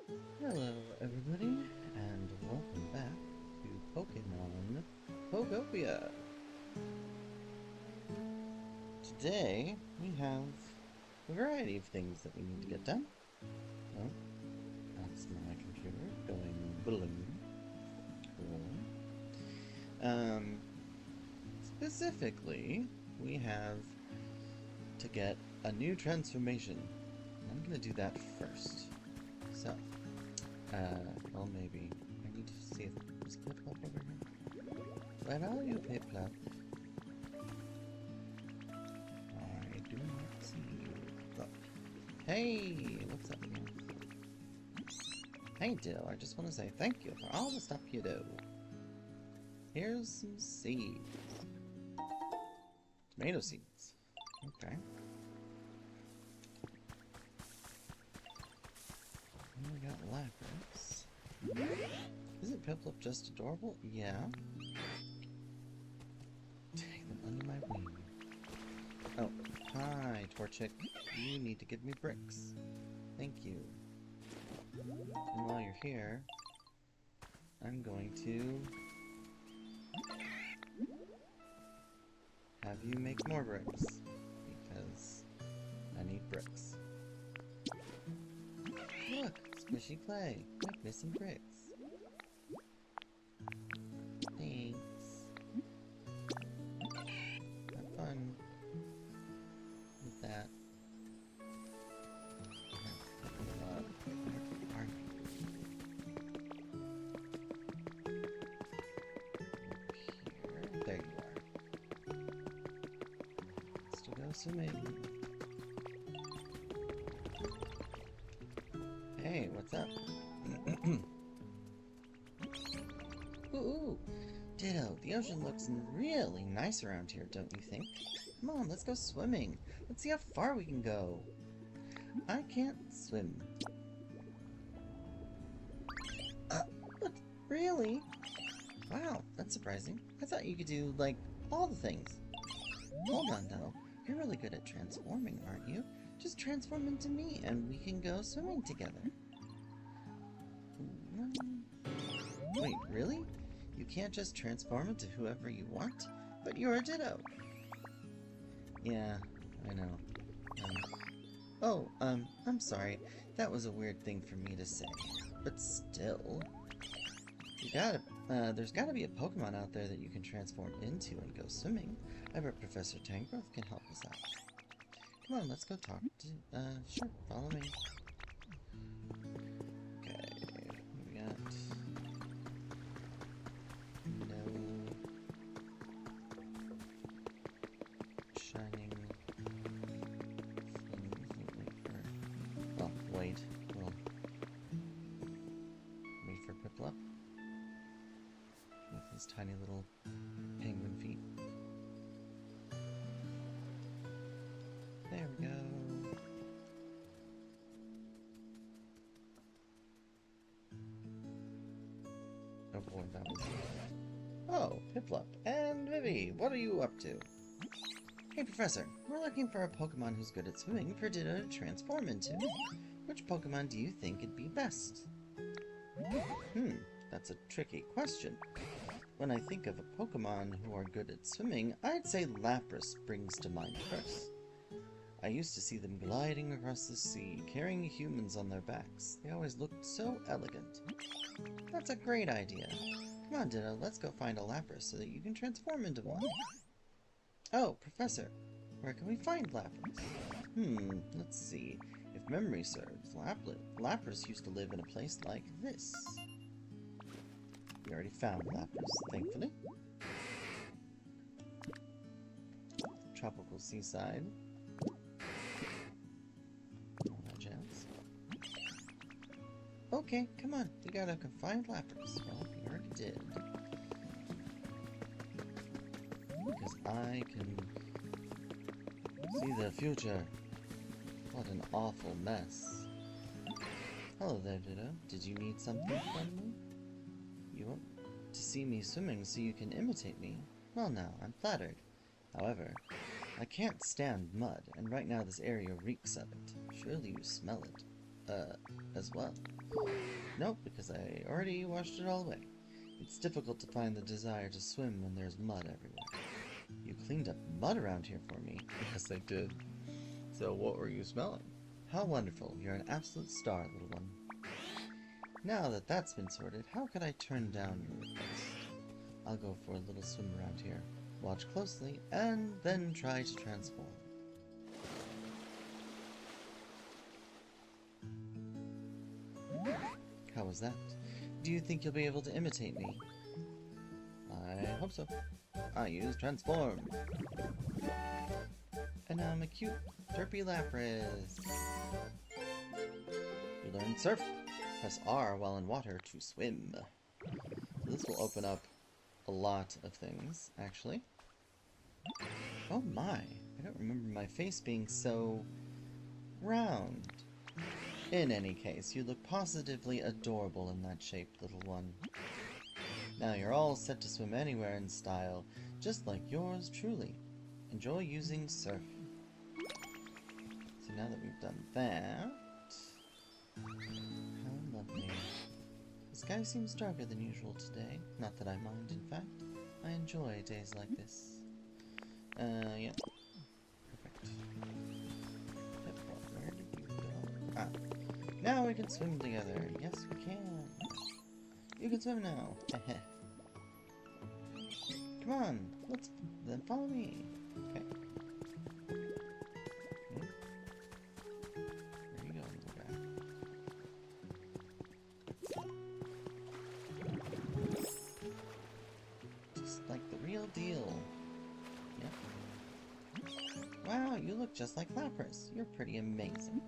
Hello everybody, and welcome back to Pokemon Pokopia. Today, we have a variety of things that we need to get done. Oh, that's my computer going balloon. Cool. Specifically, we have to get a new transformation. I'm gonna do that first. So, well maybe. I need to see if there's Piplup over here. Where are you, Piplup? I do not see you. Look. Hey, what's up here? Hey, Dill, I just want to say thank you for all the stuff you do. Here's some seeds. Tomato seeds. Okay. And we got Lapras. Isn't Piplup just adorable? Yeah. Take them under my wing. Oh, hi, Torchic. You need to give me bricks. Thank you. And while you're here, I'm going to have you make more bricks, because I need bricks. Look, squishy clay. Make me some bricks. Thanks. Have fun with that. Here, there you are. Let's go swimming. Hey, what's up? Ooh, Ditto, the ocean looks really nice around here, don't you think? Come on, let's go swimming. Let's see how far we can go. I can't swim. What? Really? Wow, that's surprising. I thought you could do, like, all the things. Hold on, though. You're really good at transforming, aren't you? Just transform into me, and we can go swimming together. Wait, really? You can't just transform into whoever you want? But you're a Ditto. Yeah, I know. I'm sorry. That was a weird thing for me to say. But still, there's gotta be a Pokemon out there that you can transform into and go swimming. I bet Professor Tangrowth can help us out. Come on, let's go talk to, sure, follow me. Okay, what we got? No. Shining. Oh, wait. Well, wait for Piplup. With his tiny little penguin feet. There we go. Oh boy, that was... Oh, Piplup and Vivi, what are you up to? Hey Professor, we're looking for a Pokemon who's good at swimming for Ditto to transform into. Which Pokemon do you think would be best? That's a tricky question. When I think of a Pokemon who are good at swimming, I'd say Lapras springs to mind first. I used to see them gliding across the sea, carrying humans on their backs. They always looked so elegant. That's a great idea. Come on, Ditto, let's go find a Lapras so that you can transform into one. Oh, Professor, where can we find Lapras? Let's see. If memory serves, Lapras used to live in a place like this. We already found Lapras, thankfully. Tropical seaside. All that jazz. Okay, come on. We gotta find Lapras. Well, we already did. Because I can see the future. What an awful mess. Hello there, Ditto. Did you need something from me? You want to see me swimming so you can imitate me? Well now, I'm flattered. However, I can't stand mud, and right now this area reeks of it. Surely you smell it. as well. Nope, because I already washed it all away. It's difficult to find the desire to swim when there's mud everywhere. You cleaned up mud around here for me. Yes, I did. So what were you smelling? How wonderful. You're an absolute star, little one. Now that that's been sorted, how could I turn down your request? I'll go for a little swim around here. Watch closely, and then try to transform. How was that? Do you think you'll be able to imitate me? I hope so. I use transform. And now I'm a cute, derpy Lapras. You learn surf. Press R while in water to swim. So this will open up a lot of things, actually. Oh my, I don't remember my face being so round. In any case, you look positively adorable in that shape, little one. Now you're all set to swim anywhere in style, just like yours truly. Enjoy using surf. So now that we've done that... How lovely. The sky seems darker than usual today. Not that I mind, in fact. I enjoy days like this. Yeah. Perfect. Where did you go? Ah. Now we can swim together. Yes, we can. You can swim now. Come on. Then follow me. Okay. Where are you going, little guy? Just like the real deal. Yep. Wow, you look just like Lapras. You're pretty amazing.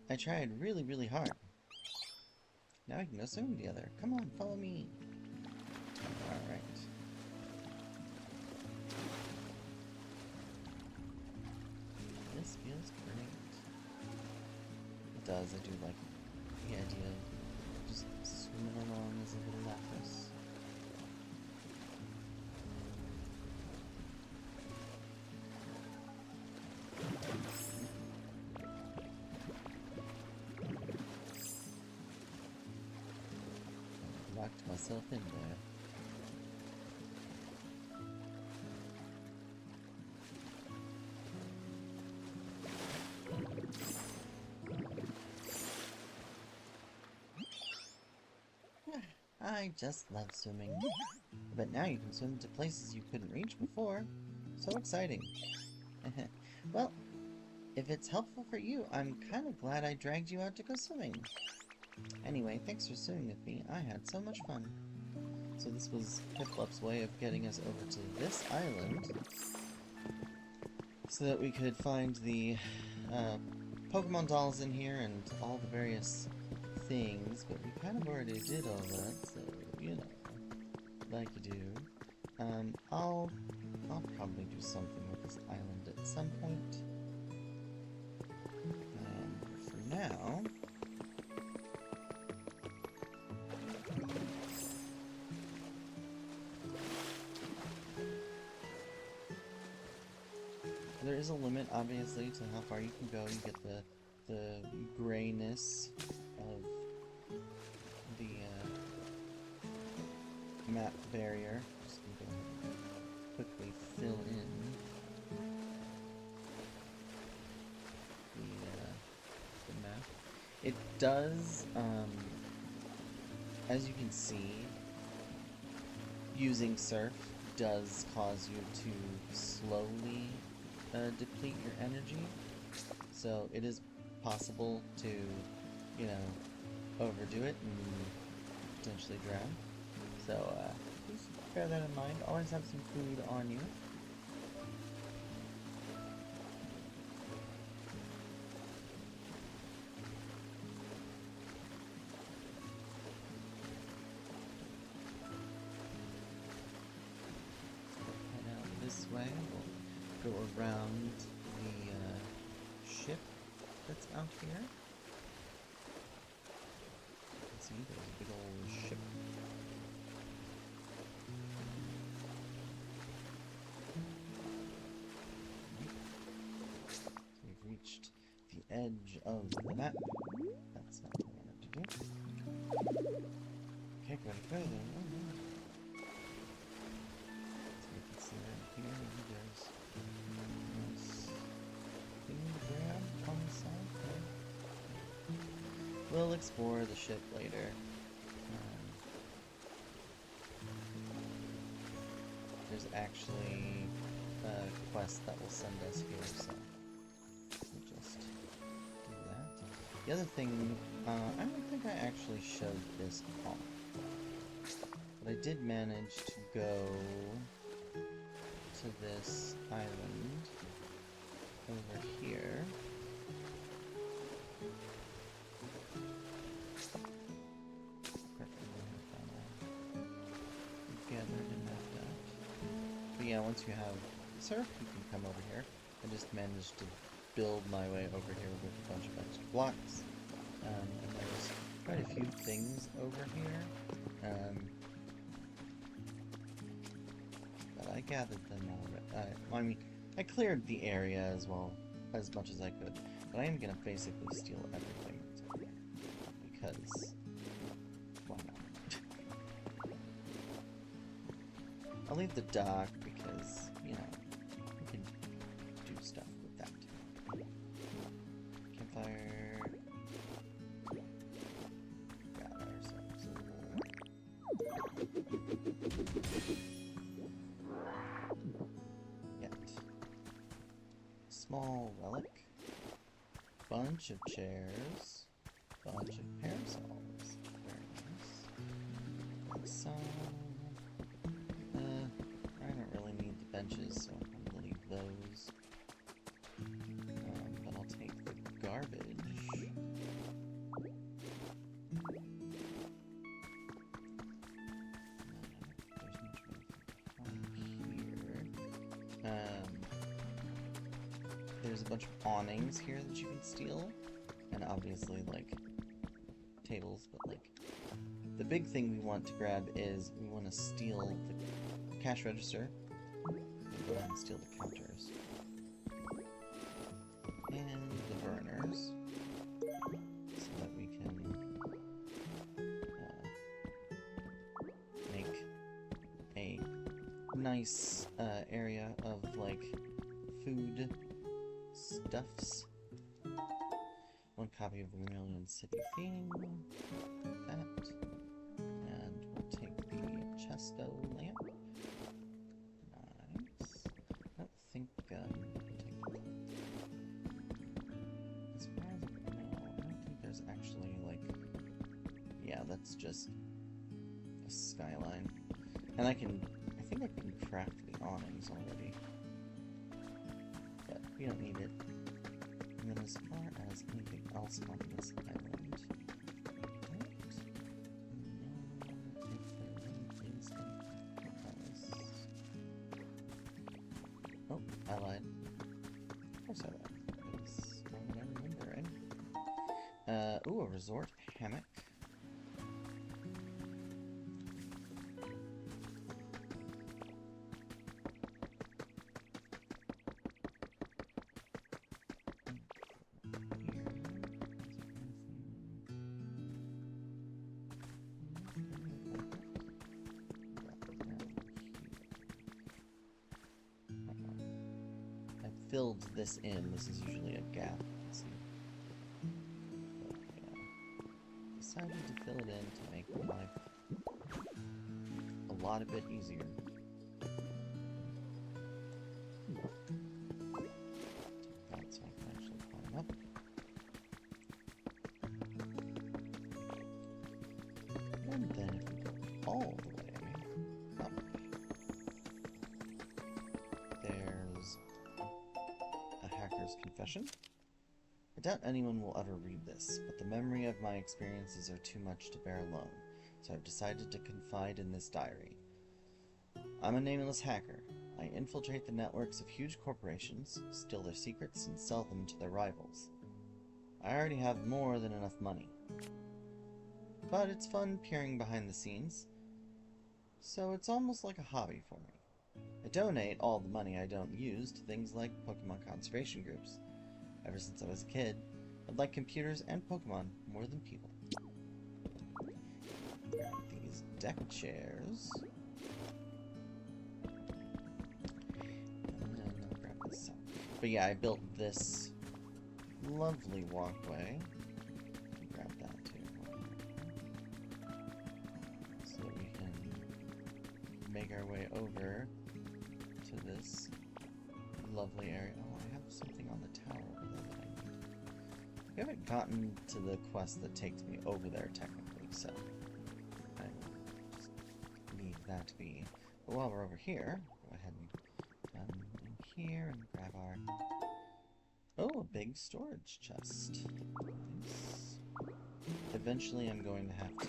I tried really, really hard. Now we can go swimming together. Come on, follow me. Alright. This feels great. It does, I do like the idea of just swimming along as a little Lapras. Locked myself in there. I just love swimming. But now you can swim to places you couldn't reach before. So exciting. Well, if it's helpful for you, I'm kind of glad I dragged you out to go swimming. Anyway, thanks for swimming with me. I had so much fun. So this was Piplup's way of getting us over to this island so that we could find the Pokemon dolls in here and all the various things, but we kind of already did all that, so, you know, like you do. I'll probably do something with this island at some point. For now... There is a limit, obviously, to how far you can go. You get the grayness of the map barrier. Just gonna go quickly fill in the map. It does, as you can see, using Surf does cause you to slowly deplete your energy, so it is possible to, you know, overdo it and potentially drown. So just bear that in mind. Always have some food on you. Head out this way. We'll go around the ship that's out here. Let's see, there's a big old ship. So we've reached the edge of the map. That's not what I wanted to do. Okay, go further. Oh, no. So we can see right here, there's this thing to grab on the side there. We'll explore the ship later. There's actually a quest that will send us here, so we'll just do that. The other thing, I don't think I actually showed this off, but I did manage to go to this island over here. Yeah, once you have surf, you can come over here. I just managed to build my way over here with a bunch of extra blocks. And there's quite a few things over here. But I gathered them already. I mean, I cleared the area as well, as much as I could. But I am going to basically steal everything. Because... why not? I'll leave the dock because, you know, we can do stuff with that. Campfire. Got ourselves a little... Small relic. Bunch of chairs. Bunch of parasols. Very nice. Some... I don't really need the benches, so I'm going to leave those. But I'll take the garbage. There's a bunch of awnings here that you can steal. And obviously, like, tables, but, like, the big thing we want to grab is we want to steal the cash register. And go ahead and steal the counters. And the burners. So that we can make a nice area of, like, food stuffs. One copy of Vermilion City theme. That. And we'll take the Chesto lamp. Nice. I don't think, as far as I know, I don't think there's actually, like, yeah, that's just a skyline. And I think I can craft the awnings already. But we don't need it. And then as far as anything else on this island, oh, I lied. Of course I lied. That's not what I remember, right? Ooh, a resort hammock. Filled this in. This is usually a gap. Let's see. But, yeah. Decided to fill it in to make life a lot of bit easier. That so I can actually climb up. And then if we go all the way up, there's Hacker's Confession. I doubt anyone will ever read this, but the memory of my experiences are too much to bear alone, so I've decided to confide in this diary. I'm a nameless hacker. I infiltrate the networks of huge corporations, steal their secrets, and sell them to their rivals. I already have more than enough money. But it's fun peering behind the scenes, so it's almost like a hobby for me. I donate all the money I don't use to things like Pokemon conservation groups. Ever since I was a kid, I'd like computers and Pokemon more than people. Grab these deck chairs. And then I'll grab this out. But yeah, I built this lovely walkway. Grab that too. So that we can make our way over to this lovely area. Oh, I have something on the tower over there that I need. We haven't gotten to the quest that takes me over there technically, so I will just leave that to be. But while we're over here, go ahead and come in here and grab our... Oh, a big storage chest. Nice. Eventually I'm going to have to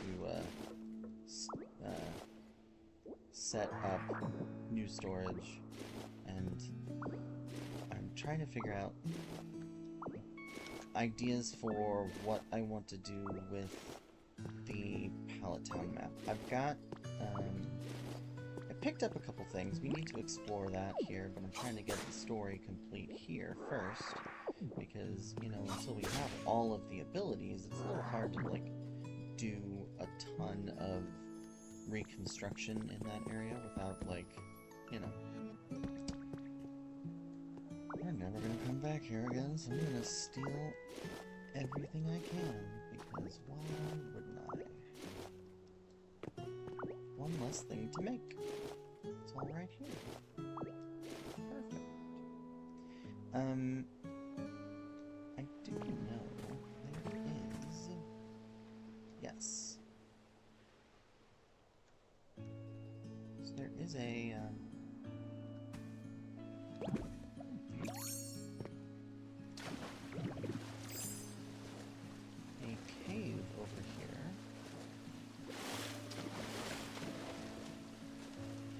set up new storage, and I'm trying to figure out ideas for what I want to do with the Pallet Town map. I've got, I picked up a couple things. We need to explore that here, but I'm trying to get the story complete here first, because, you know, until we have all of the abilities, it's a little hard to, like, do a ton of reconstruction in that area without, like, you know. We're never gonna come back here again, so I'm gonna steal everything I can, because why wouldn't I? One less thing to make. It's all right here. Perfect. I do know there is... Yes. So there is a, cave over here,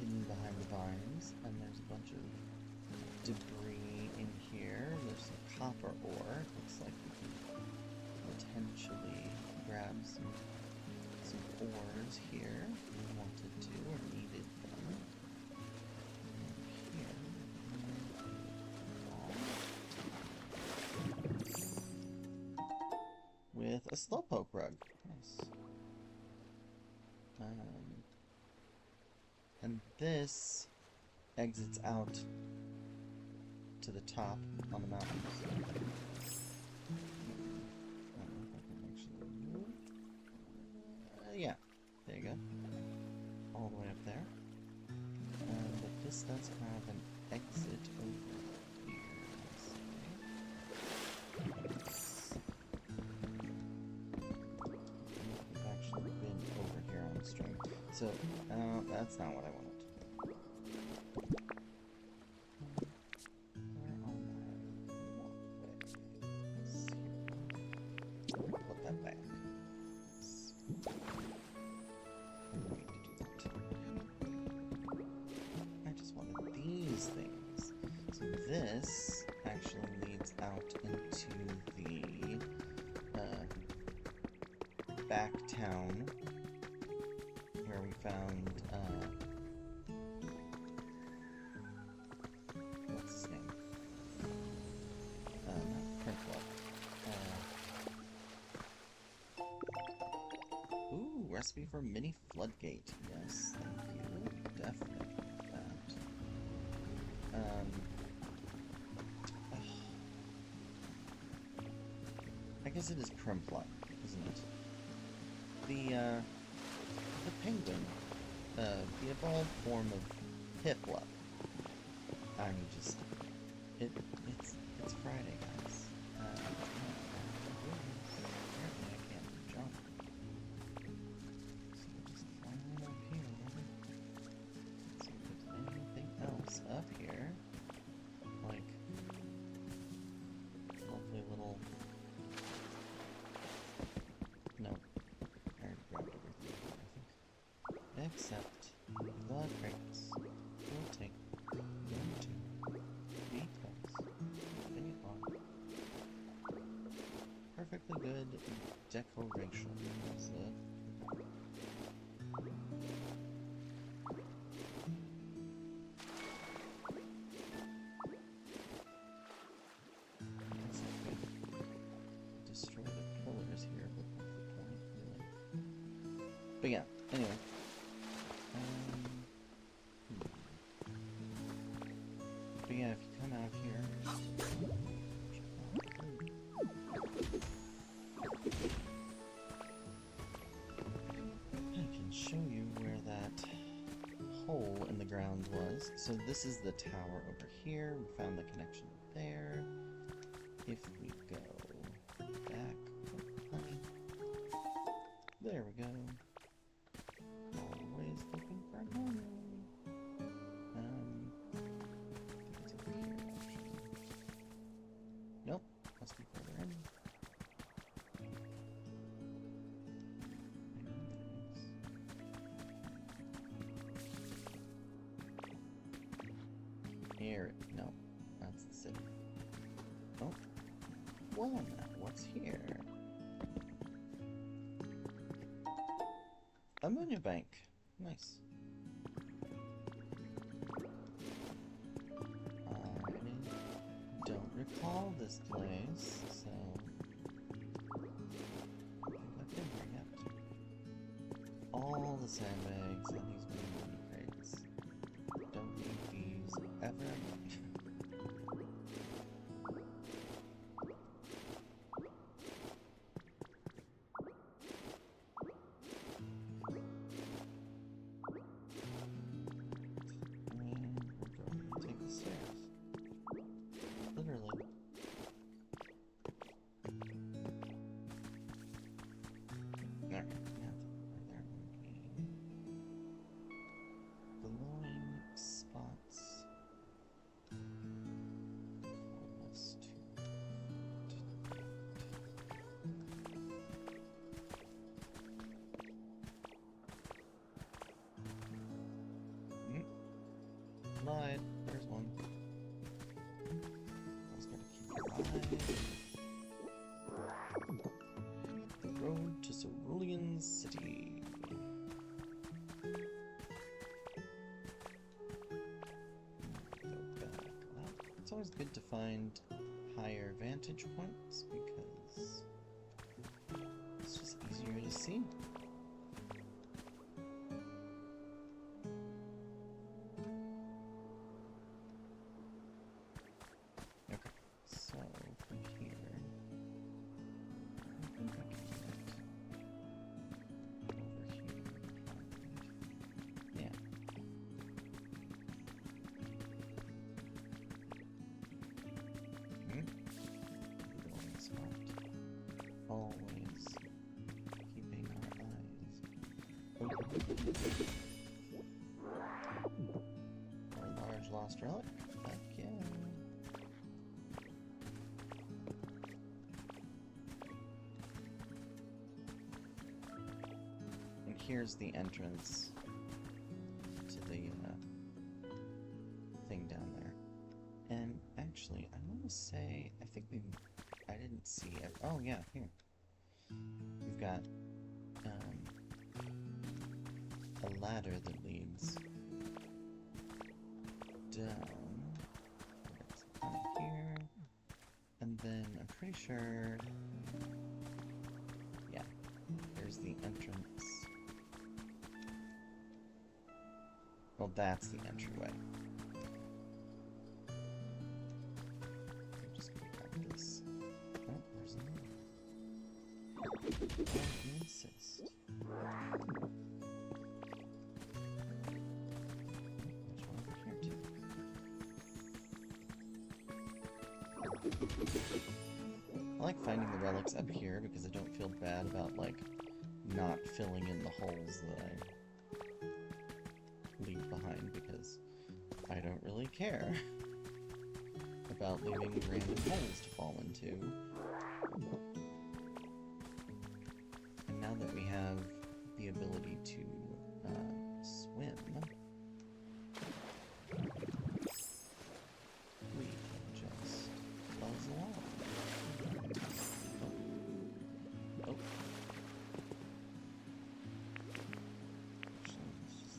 hidden behind the vines, and there's a bunch of debris in here. There's some copper ore. Looks like we can potentially grab some ores here if we wanted to or needed them. With a slowpoke rug. Nice. And this exits out to the top on the mountains. I don't know if I can actually move. Yeah, there you go. All the way up there. But this does have an exit over here. So, that's not what I wanted. Where are my walkways? Put that back. I don't need to do that. I just wanted these things. So this actually leads out into the back town, where we found, what's his name? Not Prince. Ooh, recipe for mini floodgate. Yes, thank you. Definitely that. I guess it is Primplot, isn't it? The penguin, the evolved form of Piplup. I'm just, it's Friday, guys. Apparently I can't jump. So we'll just climb up here. Let's see if there's anything else up here. Like, lovely little... No. I already grabbed everything, I think. Except the crates. We'll take them too. Because they are perfectly good decoration. That's it. But yeah, anyway. But yeah, if you come out here... I can show you where that hole in the ground was. So this is the tower over here. We found the connection there. If we go back, there we go. Always looking for money. I think it's over here, actually. Nope, must be further in. Here, no, that's the city. Oh, one. What's here? Ammonia bank. Nice. I don't recall this place, so I think I've been here yet. All the sandbags and these mini crates. Don't need these ever again. Lied. There's one. I was gonna keep an eye. The road to Cerulean City. Go back. Well, it's always good to find higher vantage points because it's just easier to see. Always keeping our eyes open. A large lost relic. Heck yeah. And here's the entrance to the thing down there. And actually, I want to say, I think I didn't see it. Oh yeah, here. We've got a ladder that leads down. It's down here. And then I'm pretty sure, yeah, there's the entrance. Well, that's the entryway. I'm just gonna grab this. Oh, there's another. I insist. There's one over here too. I like finding the relics up here because I don't feel bad about, like, not filling in the holes that I leave behind, because I don't really care about leaving random holes to fall into. And now that we have the ability to swim, we can just buzz along. Oh. Actually, let's just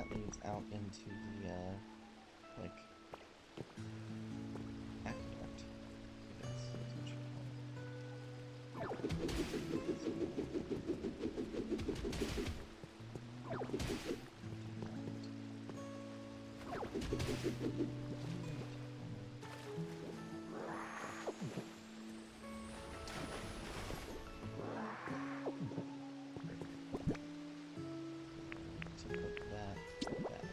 that leads out into the, like, aqueduct, I guess is what you so put that back.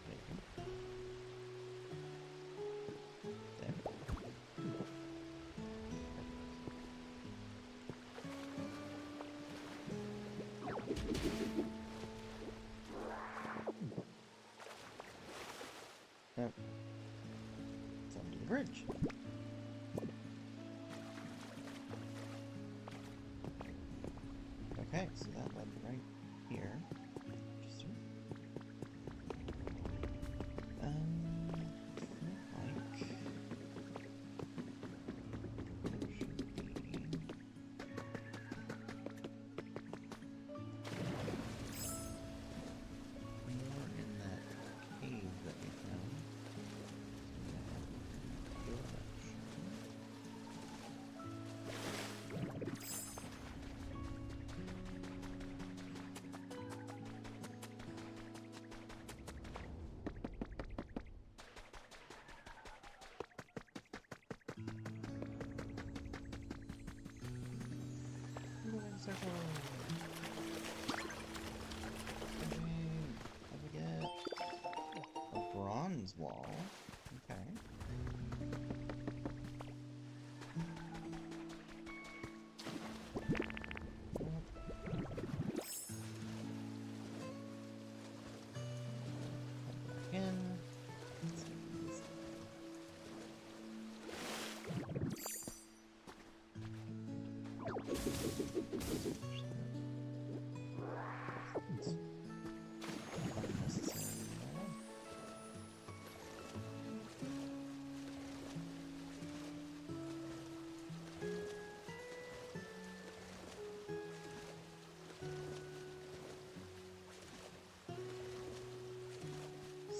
There you go. There. Yep. It's under the bridge. Okay, so that led right here. Interesting. I feel like there should be more in that cave that we found. Circle. What we get? A bronze wall. Okay. Back in.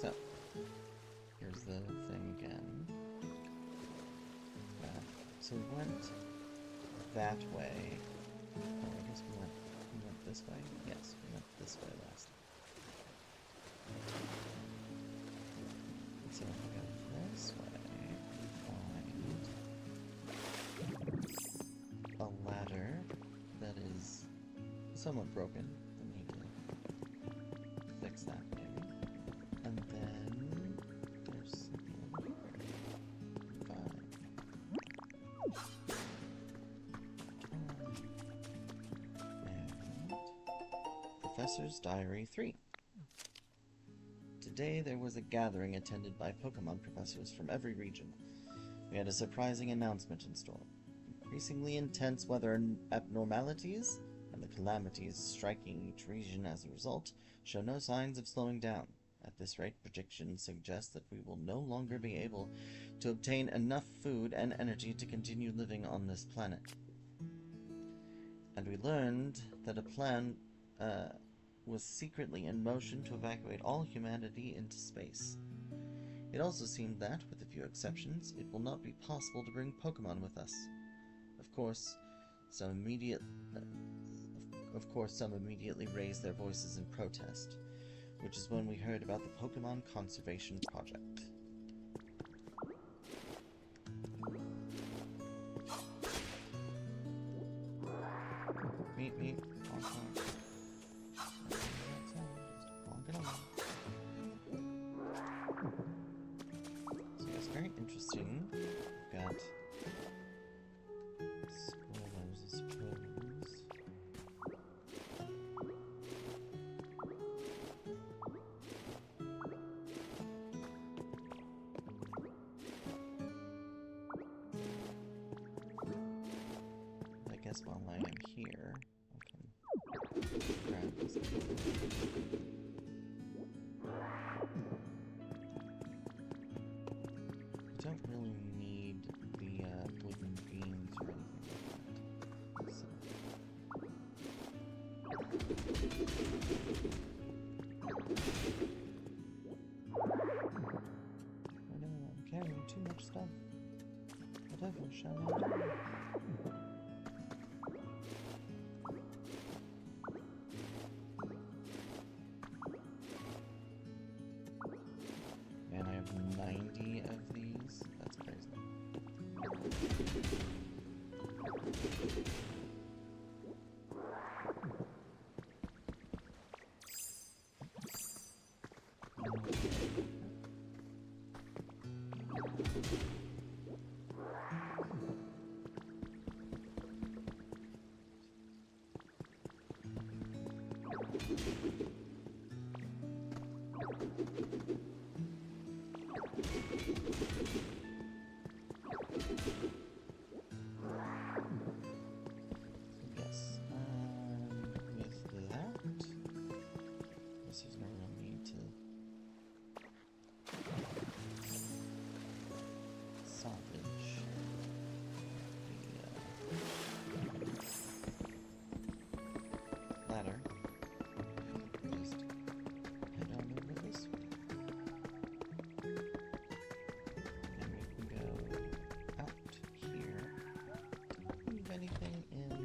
So, here's the thing again. So we went that way. Oh, I guess we went this way? Yes, we went this way last time. So if we go this way, we find a ladder that is somewhat broken. We need to fix that maybe. And then there's something over here. Fine. And Professor's Diary 3. Today there was a gathering attended by Pokemon professors from every region. We had a surprising announcement in store. Increasingly intense weather abnormalities and the calamities striking each region as a result show no signs of slowing down. At this rate, predictions suggest that we will no longer be able to obtain enough food and energy to continue living on this planet. And we learned that a plan was secretly in motion to evacuate all humanity into space. It also seemed that, with a few exceptions, it will not be possible to bring Pokemon with us. Of course, some immediately raised their voices in protest, which is when we heard about the Pokemon Conservation Project. Meet. So it's very interesting. We've got spoilers, I suppose. I guess while I am here, I can grab this. I don't really need the wooden beams or anything like that. So. Man, I have 90 of these. That's crazy. Yes, with that, guess there's no real need to salvage the ladder. Just head on over this way. And we can go out here. Leave anything in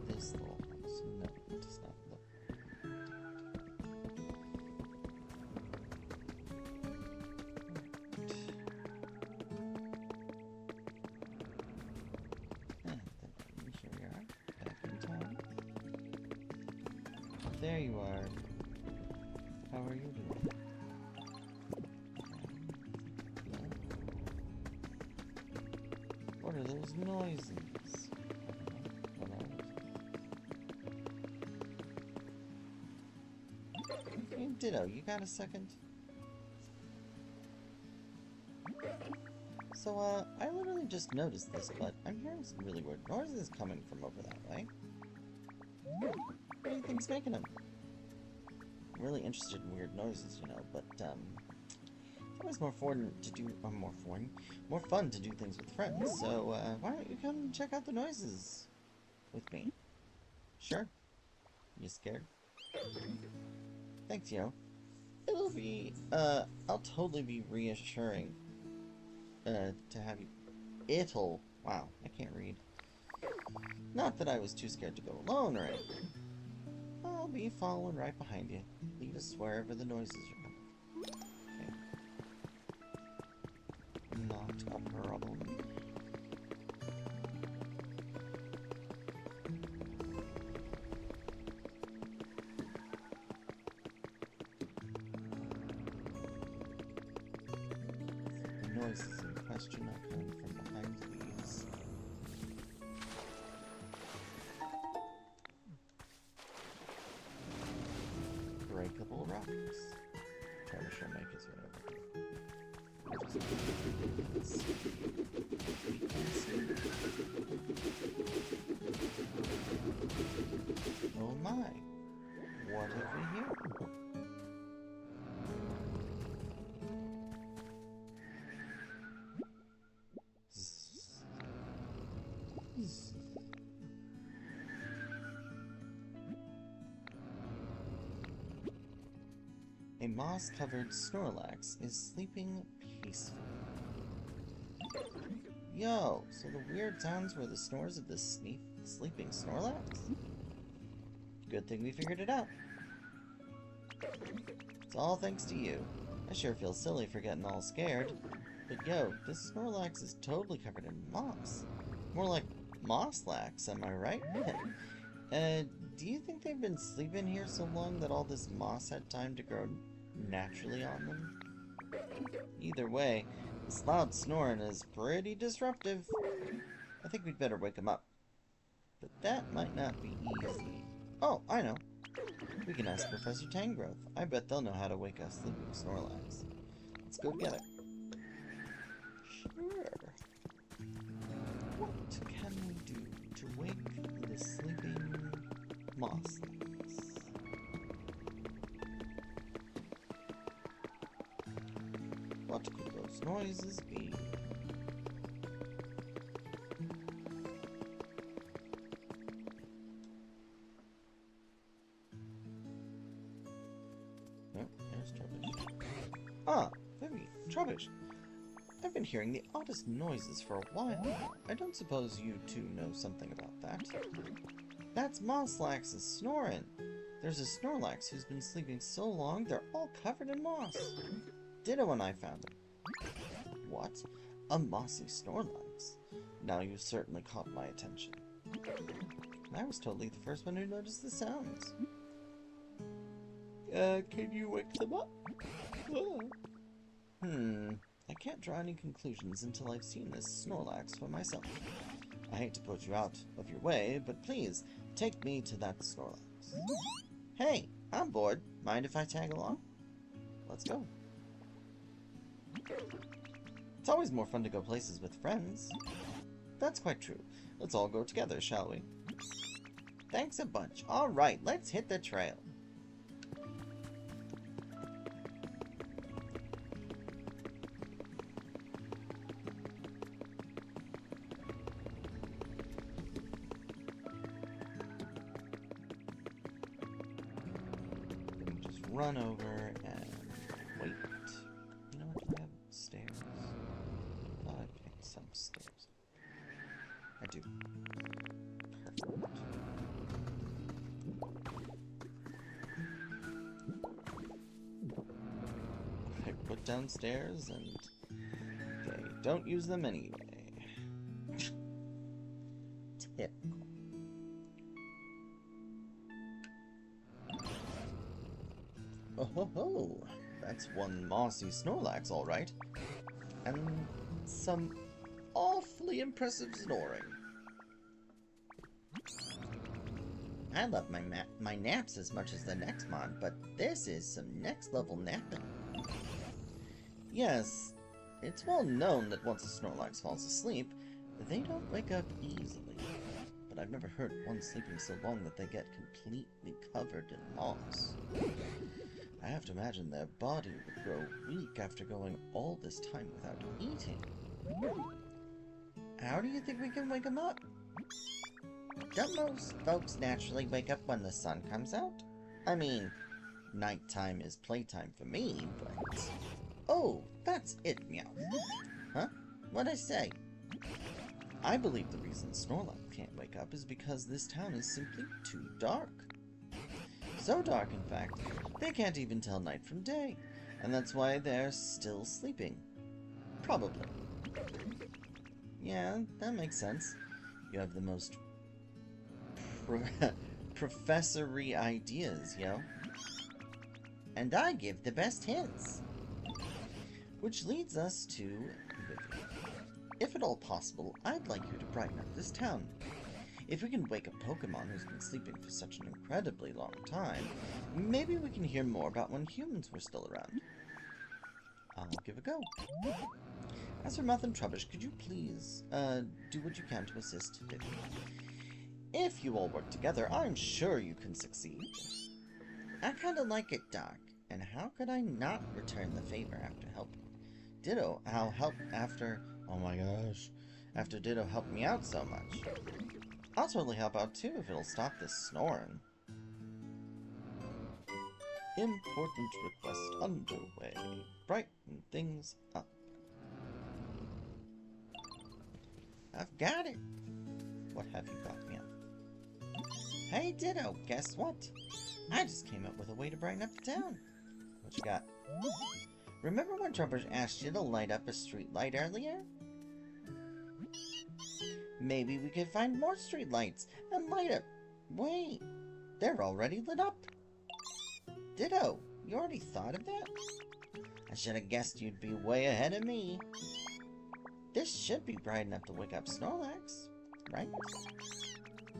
this little house? No, it does not look. And then here we are, back in town. There you are. How are you doing? What are those noises? What are those? Hey, Ditto, you got a second? So, I literally just noticed this, but I'm hearing some really weird noises coming from over that way. What do you think's making them? I'm really interested in weird noises, you know, but, it's always more fun to do, more fun to do things with friends, so, why don't you come check out the noises with me? Sure. You scared? Thanks, yo. It'll be, I'll totally be reassuring, to have you. Wow, I can't read. Not that I was too scared to go alone or anything. I'll be following right behind you. Lead us wherever the noises are coming. Okay. Not a problem. The noises in question are coming from behind these. Breakable rocks. Treasure make its way over here. Oh my! What have we here? A moss-covered Snorlax is sleeping peacefully. Yo, so the weird sounds were the snores of the sleeping Snorlax? Good thing we figured it out. It's all thanks to you. I sure feel silly for getting all scared. But yo, this Snorlax is totally covered in moss. More like Mosslax, am I right? Do you think they've been sleeping here so long that all this moss had time to grow naturally on them? Either way, this loud snoring is pretty disruptive. I think we'd better wake him up. But that might not be easy. Oh, I know. We can ask Professor Tangrowth. I bet they'll know how to wake a sleeping Snorlax. Let's go together. Sure. What can we do to wake the sleeping Mosslax? What could those noises be? Oh, there's Trubbish. Ah, Vivi, Trubbish. I've been hearing the oddest noises for a while now. I don't suppose you two know something about that. That's Mosslax's snoring. There's a Snorlax who's been sleeping so long they're all covered in moss. Ditto and I found him. What? A mossy Snorlax? Now you've certainly caught my attention. I was totally the first one who noticed the sounds. Can you wake them up? I can't draw any conclusions until I've seen this Snorlax for myself. I hate to put you out of your way, but please, take me to that Snorlax. Hey, I'm bored. Mind if I tag along? Let's go. It's always more fun to go places with friends. That's quite true. Let's all go together, shall we? Thanks a bunch. Alright, let's hit the trail. Just run over and wait. You know what? I have stairs. I thought I picked some stairs. I do. Perfect. I put down stairs and they don't use them anyway. Typical. Oh ho ho! That's one mossy Snorlax, alright. And some awfully impressive snoring. I love my naps as much as the next mod, but this is some next level napping. Yes, it's well known that once a Snorlax falls asleep, they don't wake up easily. But I've never heard one sleeping so long that they get completely covered in moss. I have to imagine their body would grow weak after going all this time without eating. How do you think we can wake them up? Don't most folks naturally wake up when the sun comes out? I mean, nighttime is playtime for me, but... Oh, that's it, Meow. Huh? What'd I say? I believe the reason Snorlax can't wake up is because this town is simply too dark. So dark, in fact, they can't even tell night from day, and that's why they're still sleeping. Probably. Yeah, that makes sense. You have the most professory ideas, yo. And I give the best hints. Which leads us to Vivian. If at all possible, I'd like you to brighten up this town. If we can wake a Pokemon who's been sleeping for such an incredibly long time, maybe we can hear more about when humans were still around. I'll give a go. As for Muth and Trubbish, could you please, do what you can to assist Vivian? If you all work together, I'm sure you can succeed. I kinda like it, Doc, and how could I not return the favor after helping? Ditto, I'll help after... Oh my gosh. After Ditto helped me out so much. I'll totally help out too if it'll stop this snoring. Important request underway. Brighten things up. I've got it. What have you got, Meow? Hey, Ditto, guess what? I just came up with a way to brighten up the town. What you got? Remember when Trubbish asked you to light up a street light earlier? Maybe we could find more street lights and light up. Wait, they're already lit up. Ditto, you already thought of that? I should have guessed you'd be way ahead of me. This should be bright enough to wake up Snorlax, right?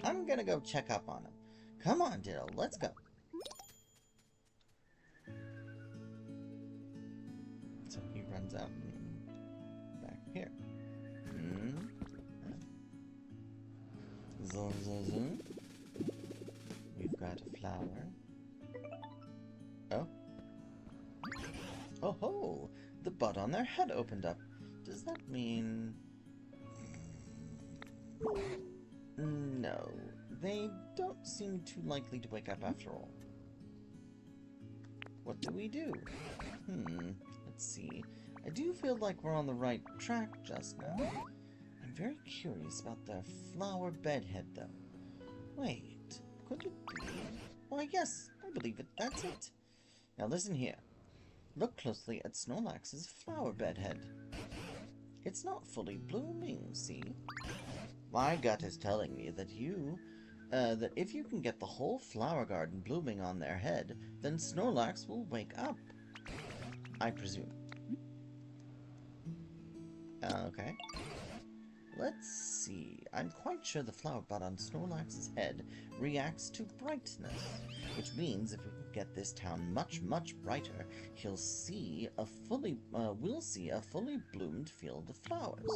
I'm gonna go check up on him. Come on, Ditto, let's go. So he runs out back here. Zoom, zoom, zoom. We've got a flower. Oh. Oh ho! The bud on their head opened up. Does that mean... No. They don't seem too likely to wake up after all. What do we do? Let's see. I do feel like we're on the right track just now. I'm very curious about the flower bedhead, though. Wait, could it be? Why, yes, I believe it. That's it. Now listen here. Look closely at Snorlax's flower bedhead. It's not fully blooming, see? My gut is telling me that that if you can get the whole flower garden blooming on their head, then Snorlax will wake up. I presume. Okay. Let's see. I'm quite sure the flower bud on Snorlax's head reacts to brightness, which means if we can get this town much, much brighter, we'll see a fully bloomed field of flowers.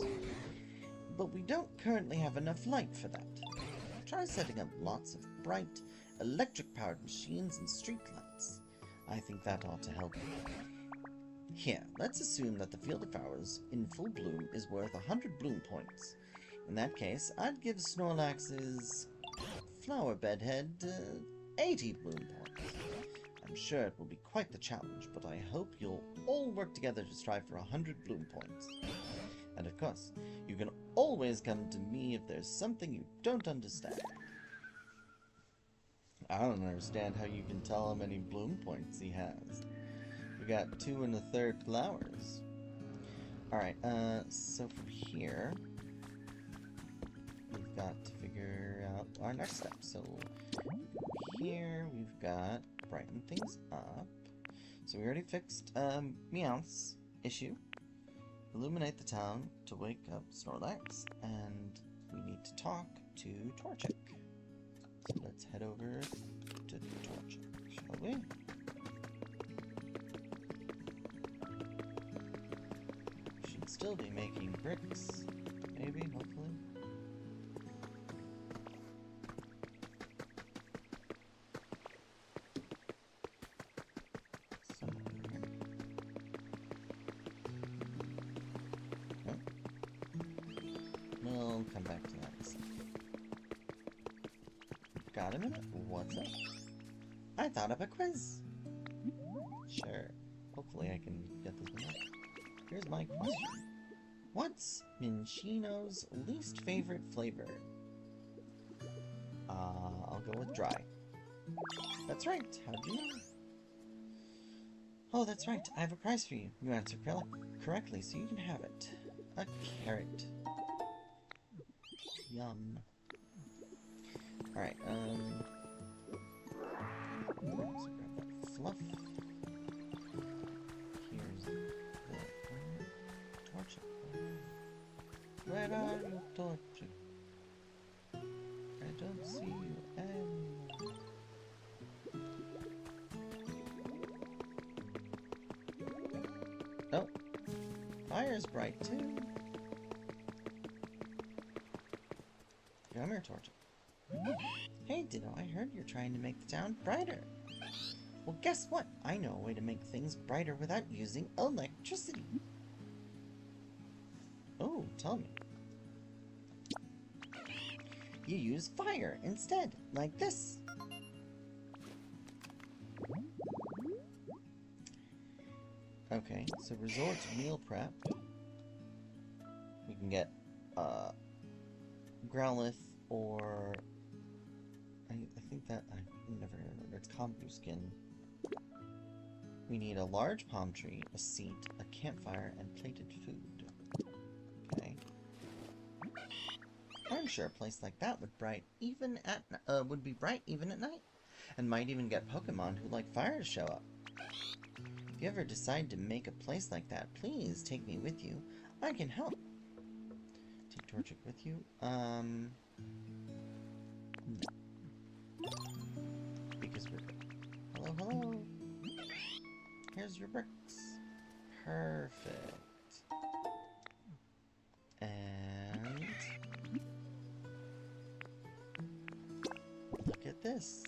But we don't currently have enough light for that. Try setting up lots of bright, electric-powered machines and streetlights. I think that ought to help. Here, let's assume that the field of flowers in full bloom is worth 100 bloom points. In that case, I'd give Snorlax's flower bedhead 80 bloom points. I'm sure it will be quite the challenge, but I hope you'll all work together to strive for 100 bloom points. And of course, you can always come to me if there's something you don't understand. I don't understand how you can tell how many bloom points he has. We got 2 1/3 flowers. Alright, so from here, we've got to figure out our next step. So here we've got brighten things up. So we already fixed Meowth's issue. Illuminate the town to wake up Snorlax, and we need to talk to Torchic. So let's head over to Torchic, shall we? Should still be making bricks, maybe, hopefully. We'll come back to that in a second. Got a minute? What's up? I thought of a quiz. Sure. Hopefully I can get this one up. Here's my question. What's Minchino's least favorite flavor? I'll go with dry. That's right. How'd you know? Oh, that's right. I have a prize for you. You answered correctly, so you can have it. A carrot. Yum. Alright, so grab that fluff. Here's the torch. Where are you, torch? I don't see you anymore. Oh, fire's bright too. Come here, Torch. Hey, Ditto, I heard you're trying to make the town brighter. Well, guess what? I know a way to make things brighter without using electricity. Oh, tell me. You use fire instead, like this. Okay, so resort to meal prep. We can get, Growlithe, or I think that I never remember. It's Kombu skin. We need a large palm tree, a seat, a campfire, and plated food. Okay. I'm sure a place like that would be bright even at night, and might even get Pokemon who like fire to show up. If you ever decide to make a place like that, please take me with you. I can help. Take Torchic with you? No. Because we're good. Hello, hello. Here's your bricks. Perfect. And look at this.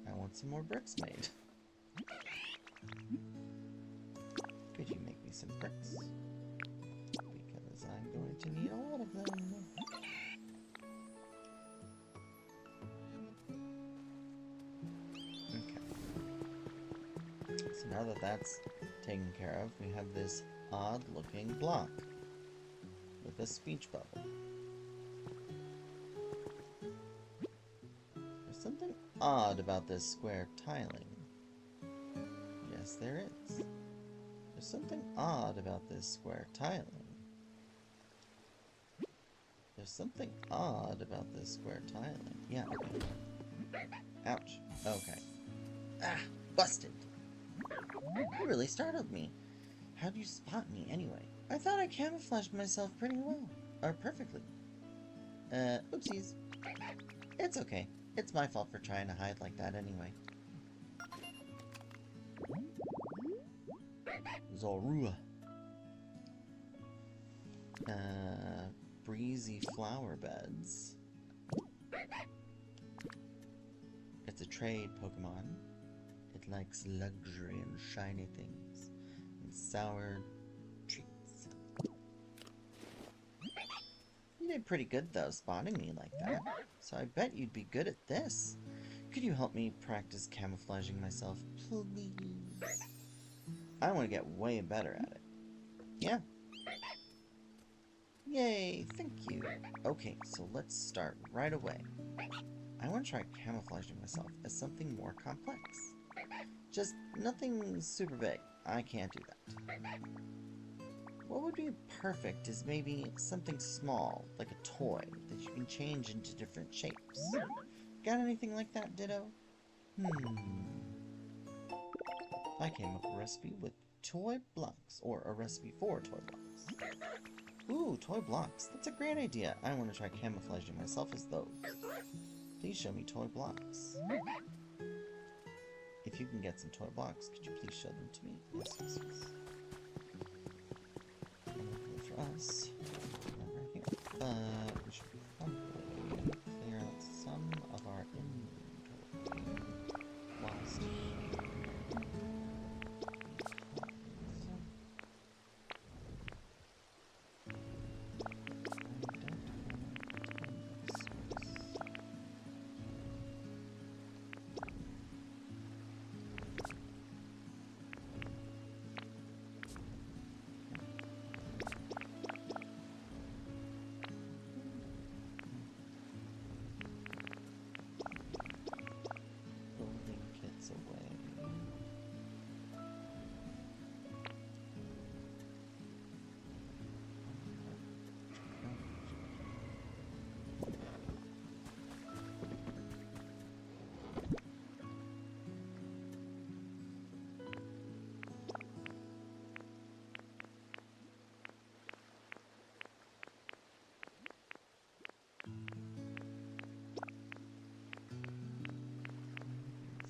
I want some more bricks made. Could you make me some bricks? Because I'm going to need a lot of them. Okay. So now that that's taken care of, we have this odd-looking block with a speech bubble. There's something odd about this square tiling. Yes, there is. There's something odd about this square tiling. There's something odd about this square tiling. Yeah, okay. Ouch. Okay. Ah! Busted! You really startled me. How'd you spot me, anyway? I thought I camouflaged myself pretty well. Or perfectly. Oopsies. It's okay. It's my fault for trying to hide like that anyway. Zorua. Breezy flower beds. It's a trade Pokemon. It likes luxury and shiny things. And sour treats. You did pretty good though, spotting me like that. So I bet you'd be good at this. Could you help me practice camouflaging myself, please? I want to get way better at it. Yeah. Yay, thank you. Okay, so let's start right away. I want to try camouflaging myself as something more complex. Just nothing super big. I can't do that. What would be perfect is maybe something small, like a toy, that you can change into different shapes. Got anything like that, Ditto? I came up with a recipe with toy blocks, or a recipe for toy blocks. Ooh, toy blocks. That's a great idea. I want to try camouflaging myself as those. Please show me toy blocks. If you can get some toy blocks, could you please show them to me? Yes, yes, yes. For us, right here. We should probably clear out some of our inventory whilst away.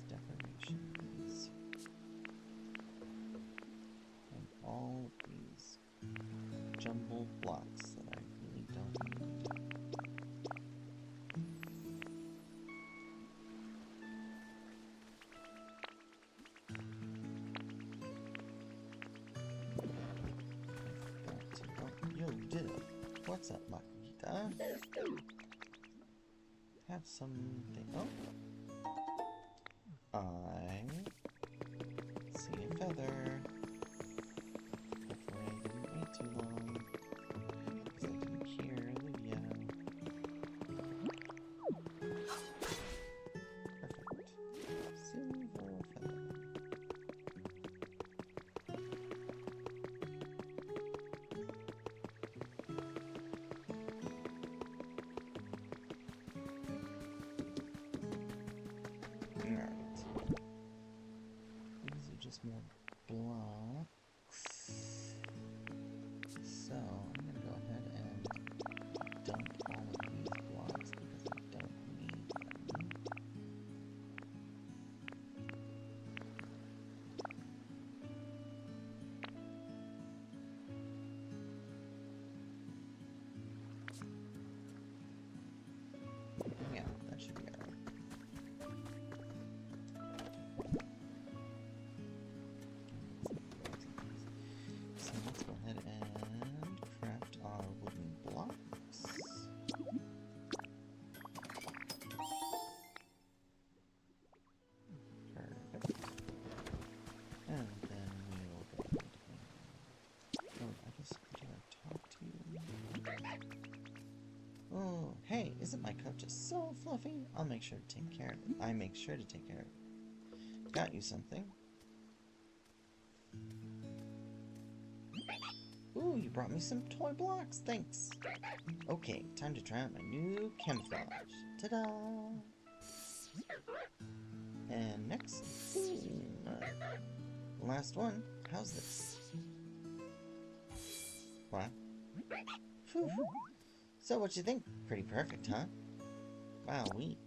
Decorations. And all these jumbled blocks that I really don't need. Oh, yo, Ditto. What's up, Makita? Have something. Oh. I see a feather. Hopefully I didn't wait too long, because I didn't hear the yell. Perfect. Silver feather. Just more blocks. So I'm gonna go ahead and dump all of these blocks because I don't need them. Yeah, that should be alright. So let's go ahead and craft just so fluffy. I'll make sure to take care of it. I make sure to take care of it. Got you something. Ooh, you brought me some toy blocks. Thanks. Okay, time to try out my new camouflage. Ta-da! And next, last one. How's this? What? Whew. So, what you think? Pretty perfect, huh? Wowee.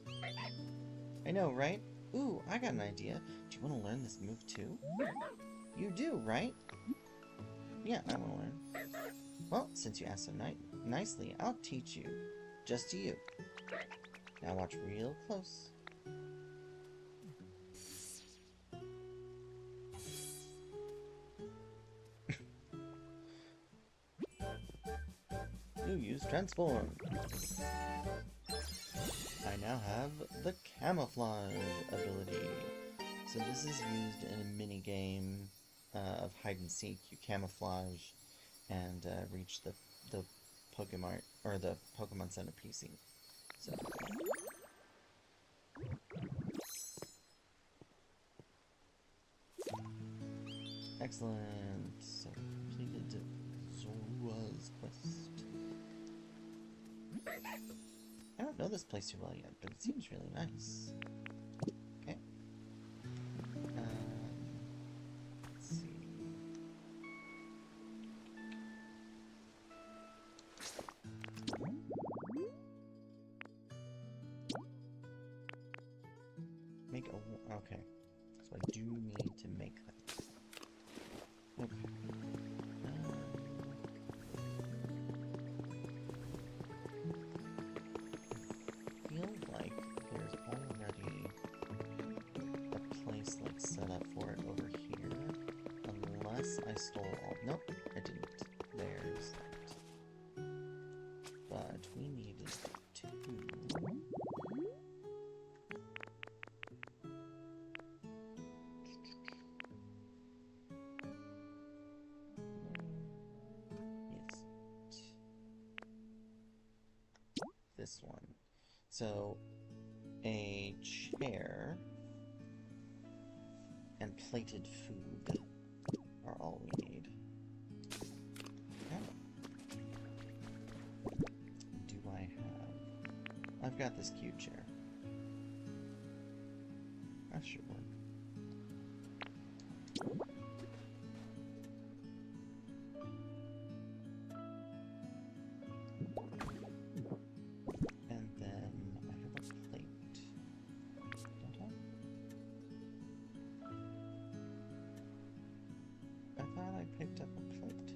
I know, right? Ooh, I got an idea. Do you want to learn this move too? You do, right? Yeah, I want to learn. Well, since you asked so nicely, I'll teach you. Just to you. Now watch real close. You use transform. I now have the camouflage ability. So this is used in a mini game of hide and seek. You camouflage and reach the Pokemon or the Pokemon Center PC. So excellent. So completed Zora's quest. I don't know this place too well yet, but it seems really nice. Okay. Let's see. Make a... okay. So I do need to make that. Okay. Feels like there's already a place like set up for it over here. Unless I stole all... nope, I didn't. There's that. But we needed two. This one. So, a chair and plated food are all we need. Okay. Do I have... I've got this cute chair. That should work. Picked up a plate.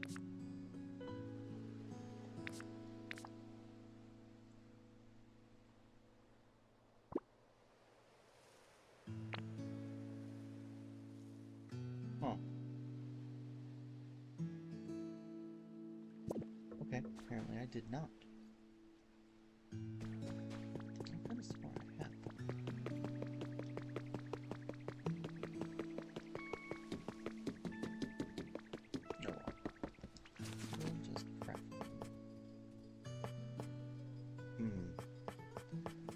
Huh. Okay, apparently I did not. I could have sworn I had them.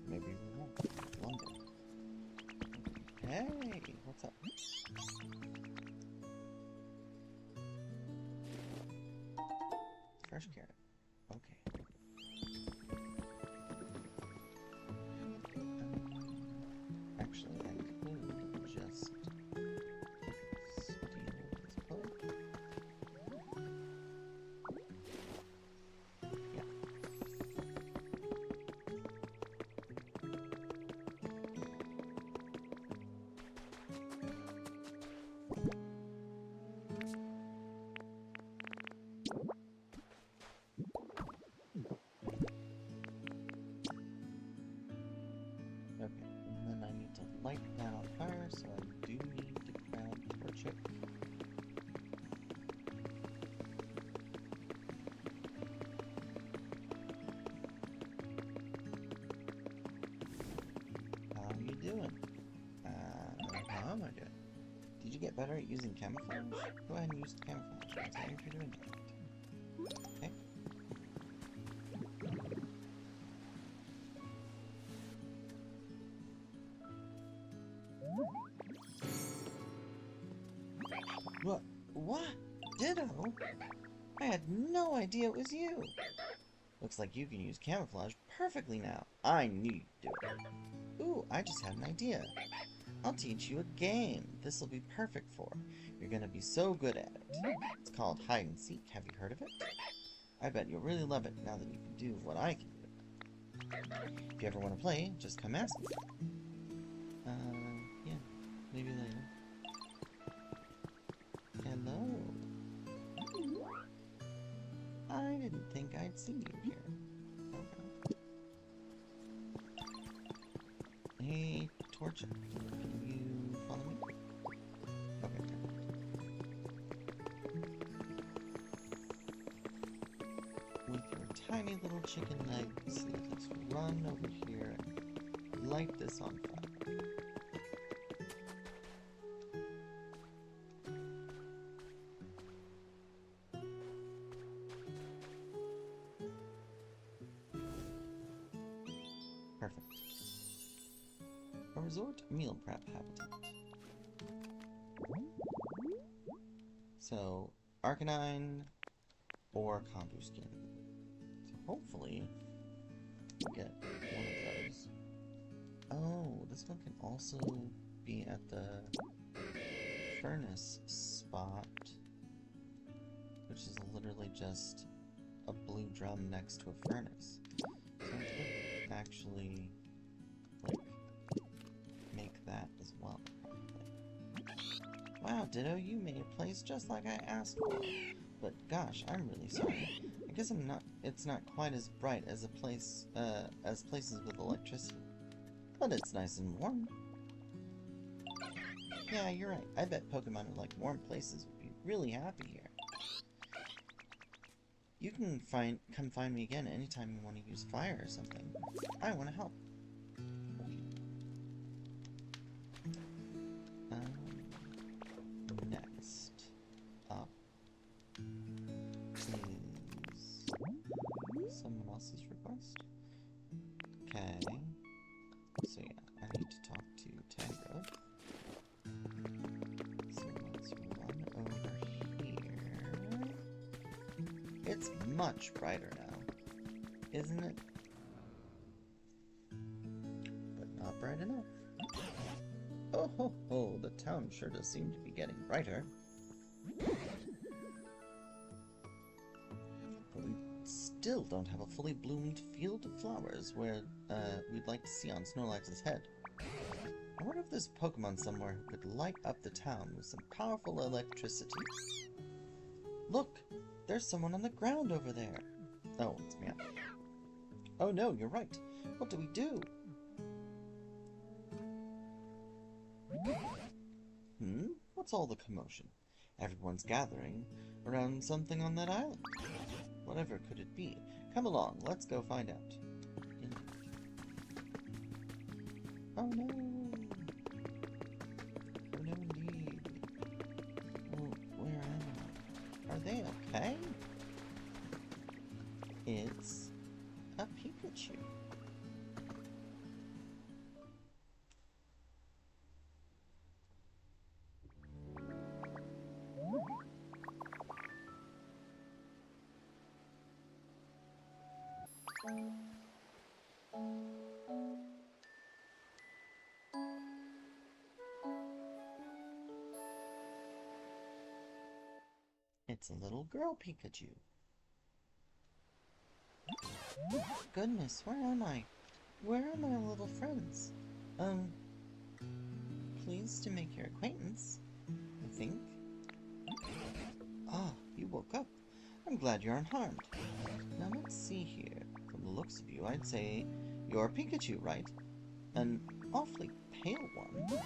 Maybe we won't. Lumber. Hey, what's up? Fresh carrot. Okay. Actually, I could just steal this plate. Yeah. Okay, and then I need to light that on fire, so I do need to grab the torch. How are you doing? How am I doing? Did you get better at using camouflage? Go ahead and use the camouflage. I'll tell you if you're doing it. Okay. What? What? Ditto? I had no idea it was you. Looks like you can use camouflage perfectly now. I knew you'd do it. Ooh, I just had an idea. I'll teach you a game this'll be perfect for. You're gonna be so good at it. It's called hide and seek. Have you heard of it? I bet you'll really love it now that you can do what I can do. If you ever want to play, just come ask me. Yeah, maybe later. Hello. I didn't think I'd see you here. Okay. Hey, Torch, can you follow me? Okay. With your tiny little chicken legs, let's run over here and light this on fire. Perfect. A resort meal prep habitat. So, Arcanine or Kombu skin. So hopefully we'll get one of those. Oh, this one can also be at the furnace spot, which is literally just a blue drum next to a furnace. So I could actually, like, make that as well, probably. Wow, Ditto, you made a place just like I asked for. But gosh, I'm really sorry. I guess it's not quite as bright as a place, as places with electricity. But it's nice and warm. Yeah, you're right. I bet Pokemon who like warm places would be really happy here. You can come find me again anytime you want to use fire or something. I want to help. Next up is someone else's request. Okay. So yeah, I need to talk to Tangrowth. So let's run over here. It's much brighter now, isn't it? But not bright enough. Oh ho ho, the town sure does seem to be getting brighter. But we still don't have a fully bloomed field of flowers where we'd like to see on Snorlax's head. I wonder if there's Pokemon somewhere who could light up the town with some powerful electricity. Look! There's someone on the ground over there! Oh, it's me. Oh no, you're right. What do we do? What's all the commotion? Everyone's gathering around something on that island. Whatever could it be? Come along, let's go find out. Oh no! Oh no indeed. Oh, where am I? Are they okay? It's a Pikachu. It's a little girl Pikachu. Goodness, where am I? Where are my little friends? Pleased to make your acquaintance, I think. Ah, you woke up. I'm glad you're unharmed. Now let's see here. From the looks of you, I'd say you're Pikachu, right? An awfully pale one.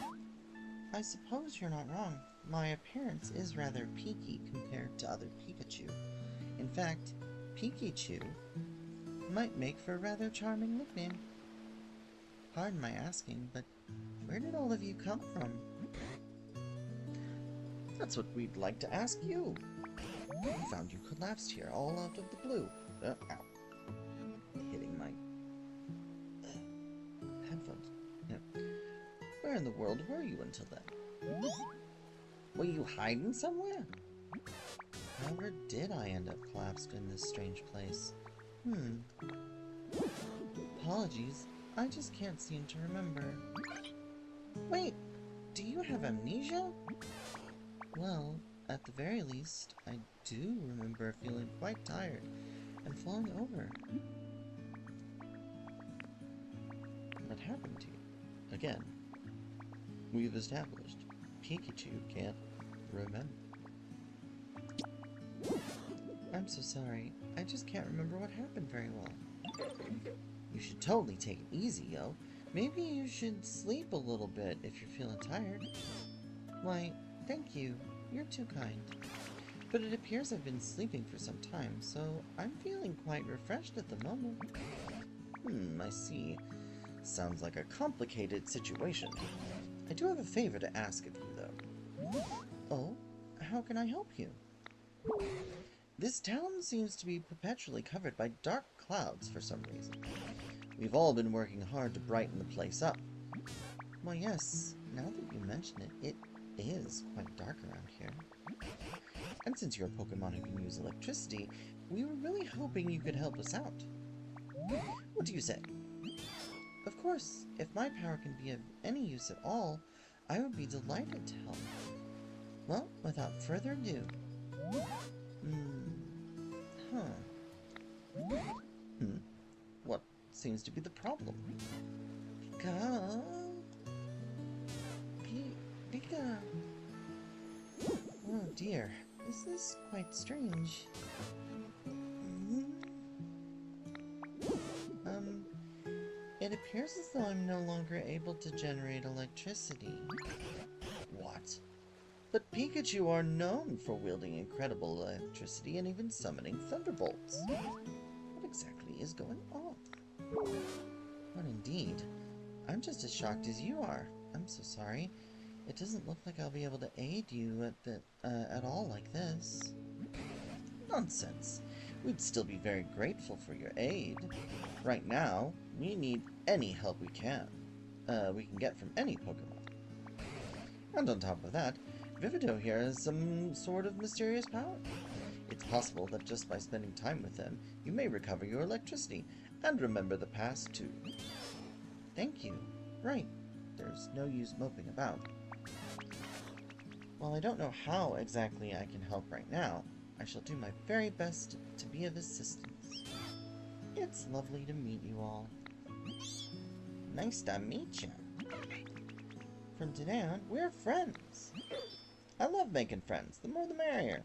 I suppose you're not wrong. My appearance is rather peaky compared to other Pikachu. In fact, Pikachu might make for a rather charming nickname. Pardon my asking, but where did all of you come from? That's what we'd like to ask you. We found you collapsed here all out of the blue. Ow. Hitting my headphones. Yeah. Where in the world were you until then? Were you hiding somewhere? However did I end up collapsed in this strange place? Apologies, I just can't seem to remember. Wait, do you have amnesia? Well, at the very least, I do remember feeling quite tired and falling over. What happened to you? Again, we've established Pikachu can't remember. I'm so sorry. I just can't remember what happened very well. You should totally take it easy, yo. Maybe you should sleep a little bit if you're feeling tired. Why, thank you. You're too kind. But it appears I've been sleeping for some time, so I'm feeling quite refreshed at the moment. I see. Sounds like a complicated situation. I do have a favor to ask of you, though. Oh? How can I help you? This town seems to be perpetually covered by dark clouds for some reason. We've all been working hard to brighten the place up. Well, yes, now that you mention it, it is quite dark around here. And since you're a Pokemon who can use electricity, we were really hoping you could help us out. What do you say? Of course, if my power can be of any use at all, I would be delighted to help. Well, without further ado... What seems to be the problem? Pika... Oh dear, this is quite strange. It appears as though I'm no longer able to generate electricity. What? But Pikachu are known for wielding incredible electricity and even summoning thunderbolts. What exactly is going on? What indeed? I'm just as shocked as you are. I'm so sorry. It doesn't look like I'll be able to aid you at all like this. Nonsense. We'd still be very grateful for your aid. Right now, we need any help we can get from any Pokemon. And on top of that, Vivido here has some sort of mysterious power. It's possible that just by spending time with him, you may recover your electricity and remember the past too. Thank you. Right. There's no use moping about. While I don't know how exactly I can help right now, I shall do my very best to be of assistance. It's lovely to meet you all. Nice to meet you. From today on, we're friends. I love making friends. The more the merrier.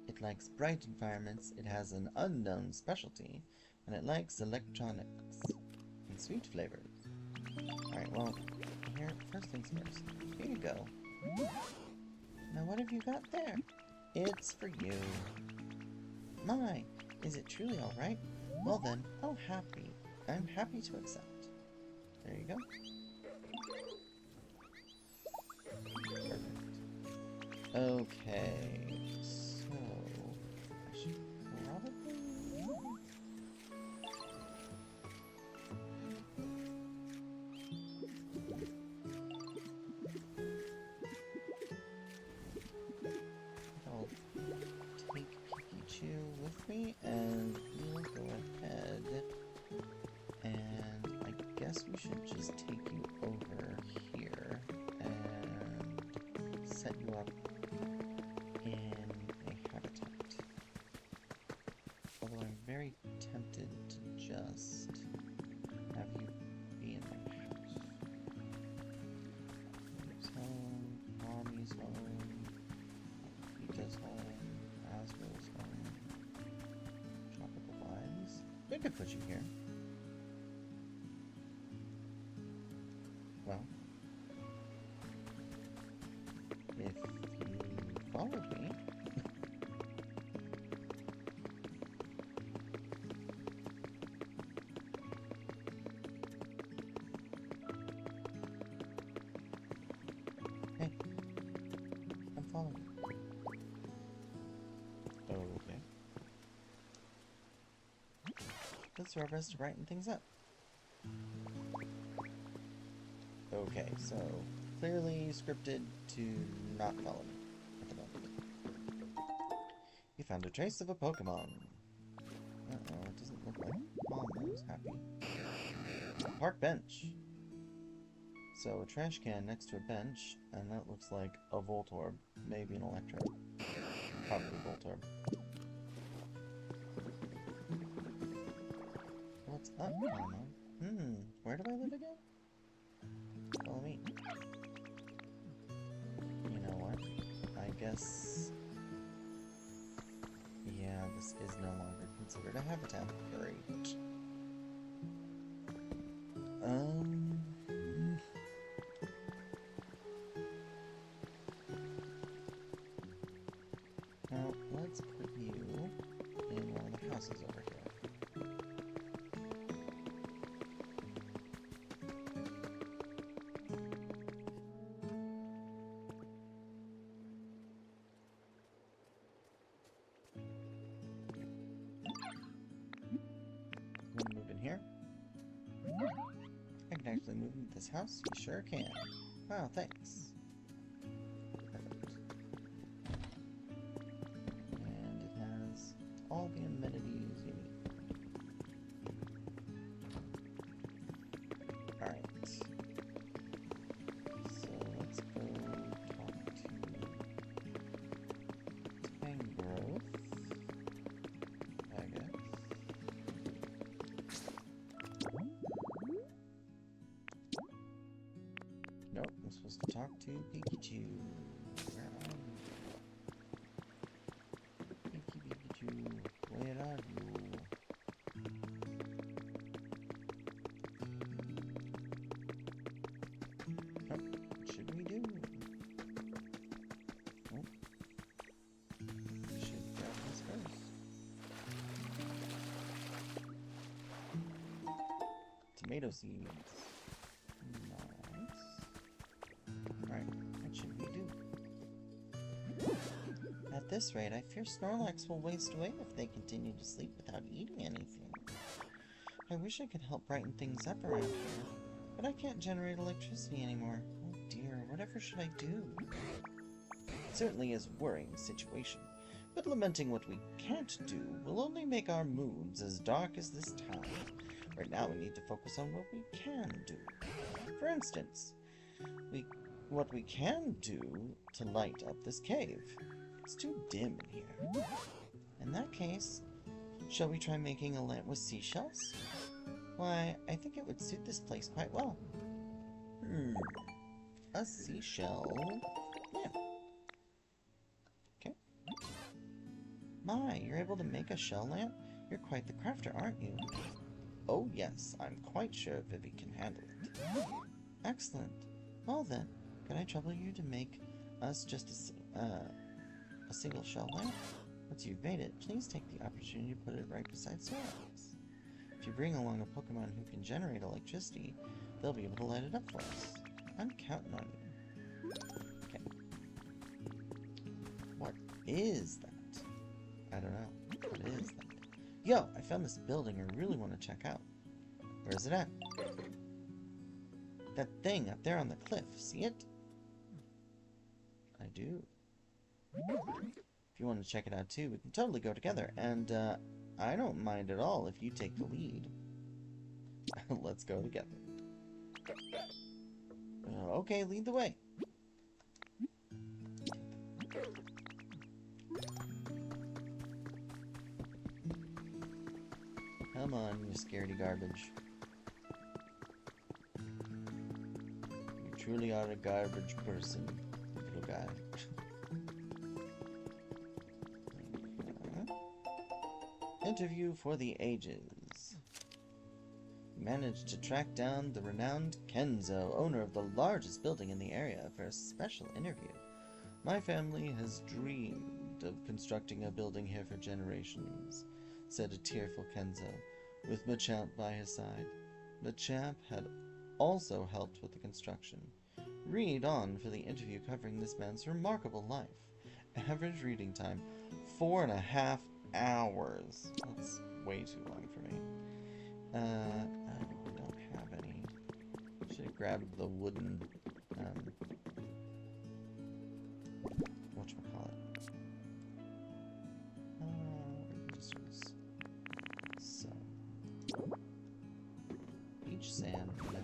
It likes bright environments, it has an unknown specialty, and it likes electronics and sweet flavors. Alright, well, here, first things first. Here you go. Now what have you got there? It's for you. My, is it truly alright? Well then, I'm happy to accept. There you go. Perfect. Okay, so I should probably... I'll take Pikachu with me, and we'll go ahead, and I guess we should just take you over here, and set you up in a habitat. Although I'm very tempted to just have you be in my house. Here's home, Mommy's home, Pika's home, Asbel's home, Tropical Vibes. We could put you here. Well, if you followed me, hey, I'm following. Okay. let's do our best to brighten things up. Okay, so clearly scripted to not follow me at the moment. You found a trace of a Pokemon. Uh-oh, it doesn't look like Mom was happy. Park bench. So a trash can next to a bench, and that looks like a Voltorb. Maybe an Electro. Probably Voltorb. What's up, Mama? Where do I live again? Follow me. You know what? I guess... yeah, this is no longer considered a habitat. Great. Now, let's put you in one of the houses over here. Want to move in here? I can actually move into this house? You sure can. Wow, thanks. Perfect. And it has all the amenities you need. Alright. So let's go talk to Tangrowth, I guess. Nope, I'm supposed to talk to Pikachu. Where are you? Pikachu, where are you? Oh, what should we do? Oh, we should grab this first. Tomato seeds. Nice. Alright, what should we do? At this rate, I fear Snorlax will waste away if they continue to sleep without eating anything. I wish I could help brighten things up around here, but I can't generate electricity anymore. Oh dear, whatever should I do? It certainly is a worrying situation, but lamenting what we can't do will only make our moods as dark as this town. Right now we need to focus on what we can do. For instance, what we can do to light up this cave. It's too dim in here. In that case, shall we try making a lamp with seashells? Why, I think it would suit this place quite well. A seashell lamp. Okay. My, you're able to make a shell lamp? You're quite the crafter, aren't you? Oh yes, I'm quite sure Vivi can handle it. Excellent. Well then, could I trouble you to make us just a single shell lamp? Once you've made it, please take the opportunity to put it right beside Snorlax. If you bring along a Pokemon who can generate electricity, they'll be able to light it up for us. I'm counting on you. Okay. What is that? I don't know. What is that? Yo, I found this building I really want to check out. Where is it at? That thing up there on the cliff. See it? I do. If you want to check it out too, we can totally go together. And, I don't mind at all if you take the lead. Let's go together. Okay, lead the way. Come on, you scaredy garbage. You truly are a garbage person, little guy. Interview for the ages. Managed to track down the renowned Kenzo, owner of the largest building in the area, for a special interview. My family has dreamed of constructing a building here for generations, said a tearful Kenzo, with Machamp by his side. Machamp had also helped with the construction. Read on for the interview covering this man's remarkable life. Average reading time, 4.5 hours. That's way too long for me. I don't have any. Should have grabbed the wooden, whatchamacallit. We can just use some beach sand for now.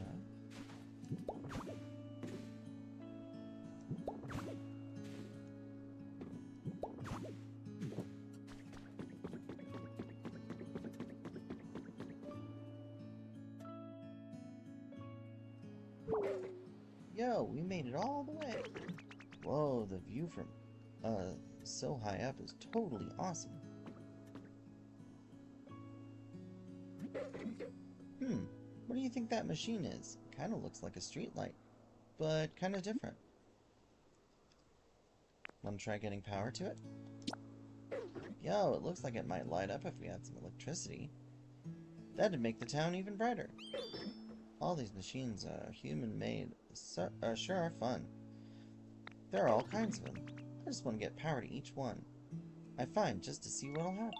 Yo, we made it all the way. Whoa, the view from so high up is totally awesome. What do you think that machine is? Kind of looks like a streetlight, but kind of different. Want to try getting power to it? Yo, it looks like it might light up if we had some electricity. That'd make the town even brighter. All these machines are human-made, sure are fun. There are all kinds of them. I just want to get power to each one. I find just to see what'll happen.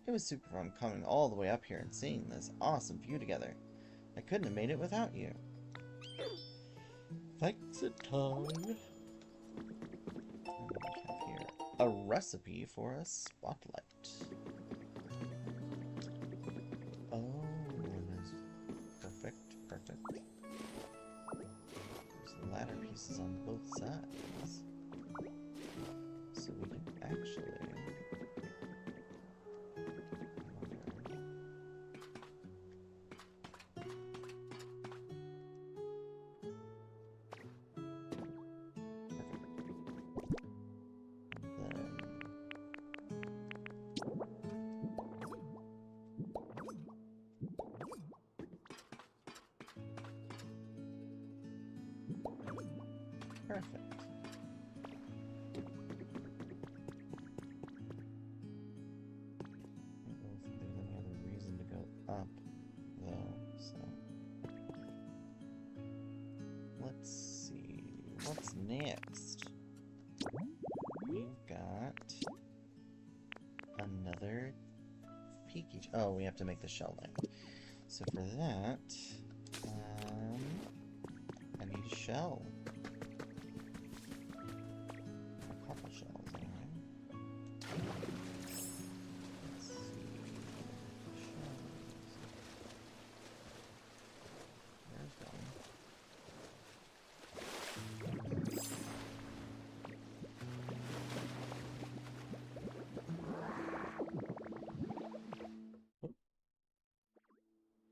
It was super fun coming all the way up here and seeing this awesome view together. I couldn't have made it without you. Thanks a ton. And we have here a recipe for a spotlight. Oh, there's perfect. There's ladder pieces on both sides. So we can actually... Perfect. I don't think there's any other reason to go up, though, so... Let's see... What's next? We've got... another peaky... Oh, we have to make the shell lamp. So for that... I need a shell.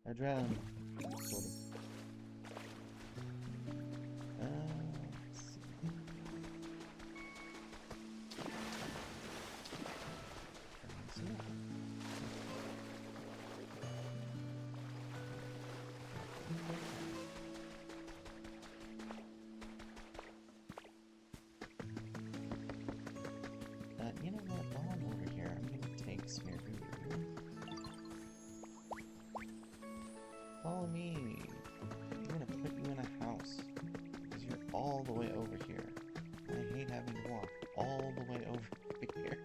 I drowned. Sort of. Let's see. You know what? While I'm over here, I'm going to take some of your food. Follow me. I'm gonna put you in a house. Because you're all the way over here. I hate having to walk all the way over here.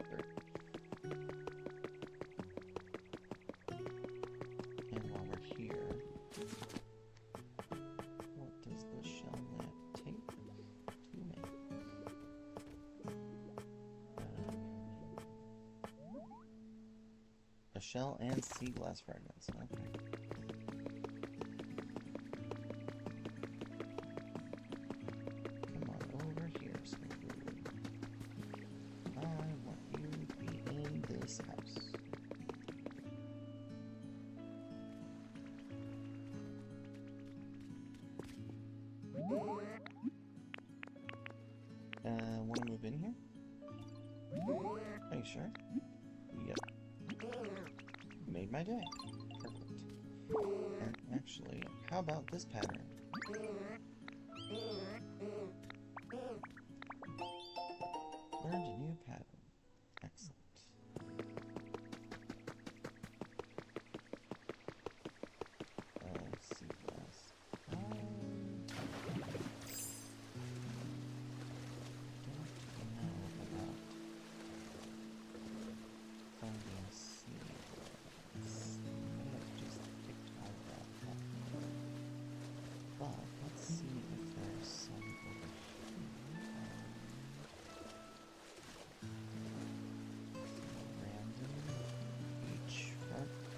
And while we're here, what does the shell lamp take to make? A shell and sea glass fragments. Okay. Want to move in here? Are you sure? Yep. Made my day. Perfect. And actually, how about this pattern? Learned a new pattern. Excellent. Let's see what else.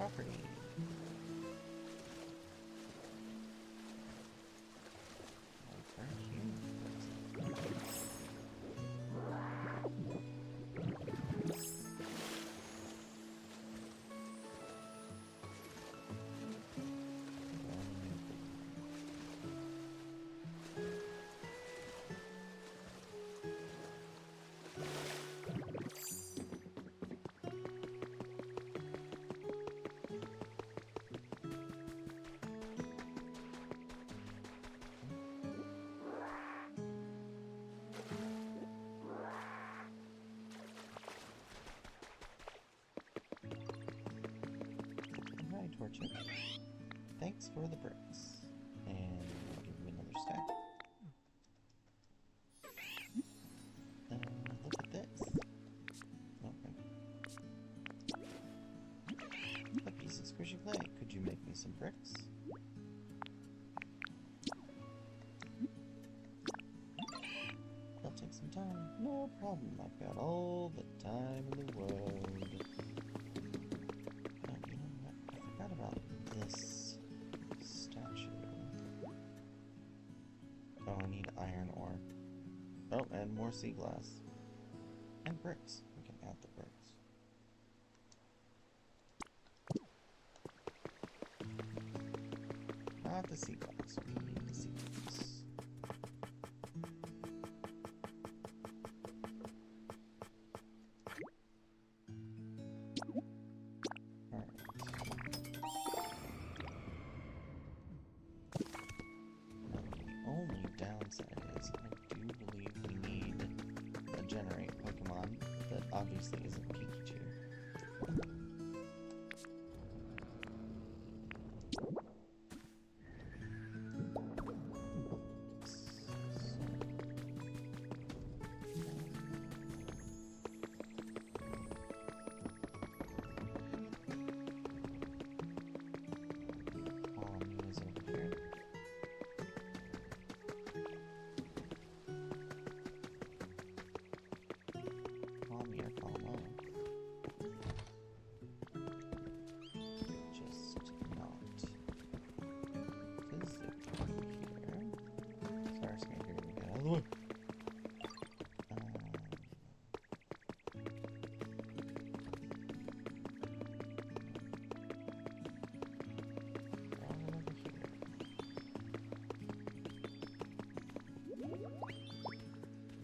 property. Over here. Torture. Thanks for the bricks. And I'll give you another stack. Look at this. Okay. A piece of squishy clay. Could you make me some bricks? It'll take some time. No problem. I've got all the time in the world. This statue. Oh, I need iron ore. Oh, and more sea glass. And bricks. We can add the bricks. Not the sea glass. We need the sea glass. Downside is I do believe we need a generate Pokemon that obviously isn't Pikachu.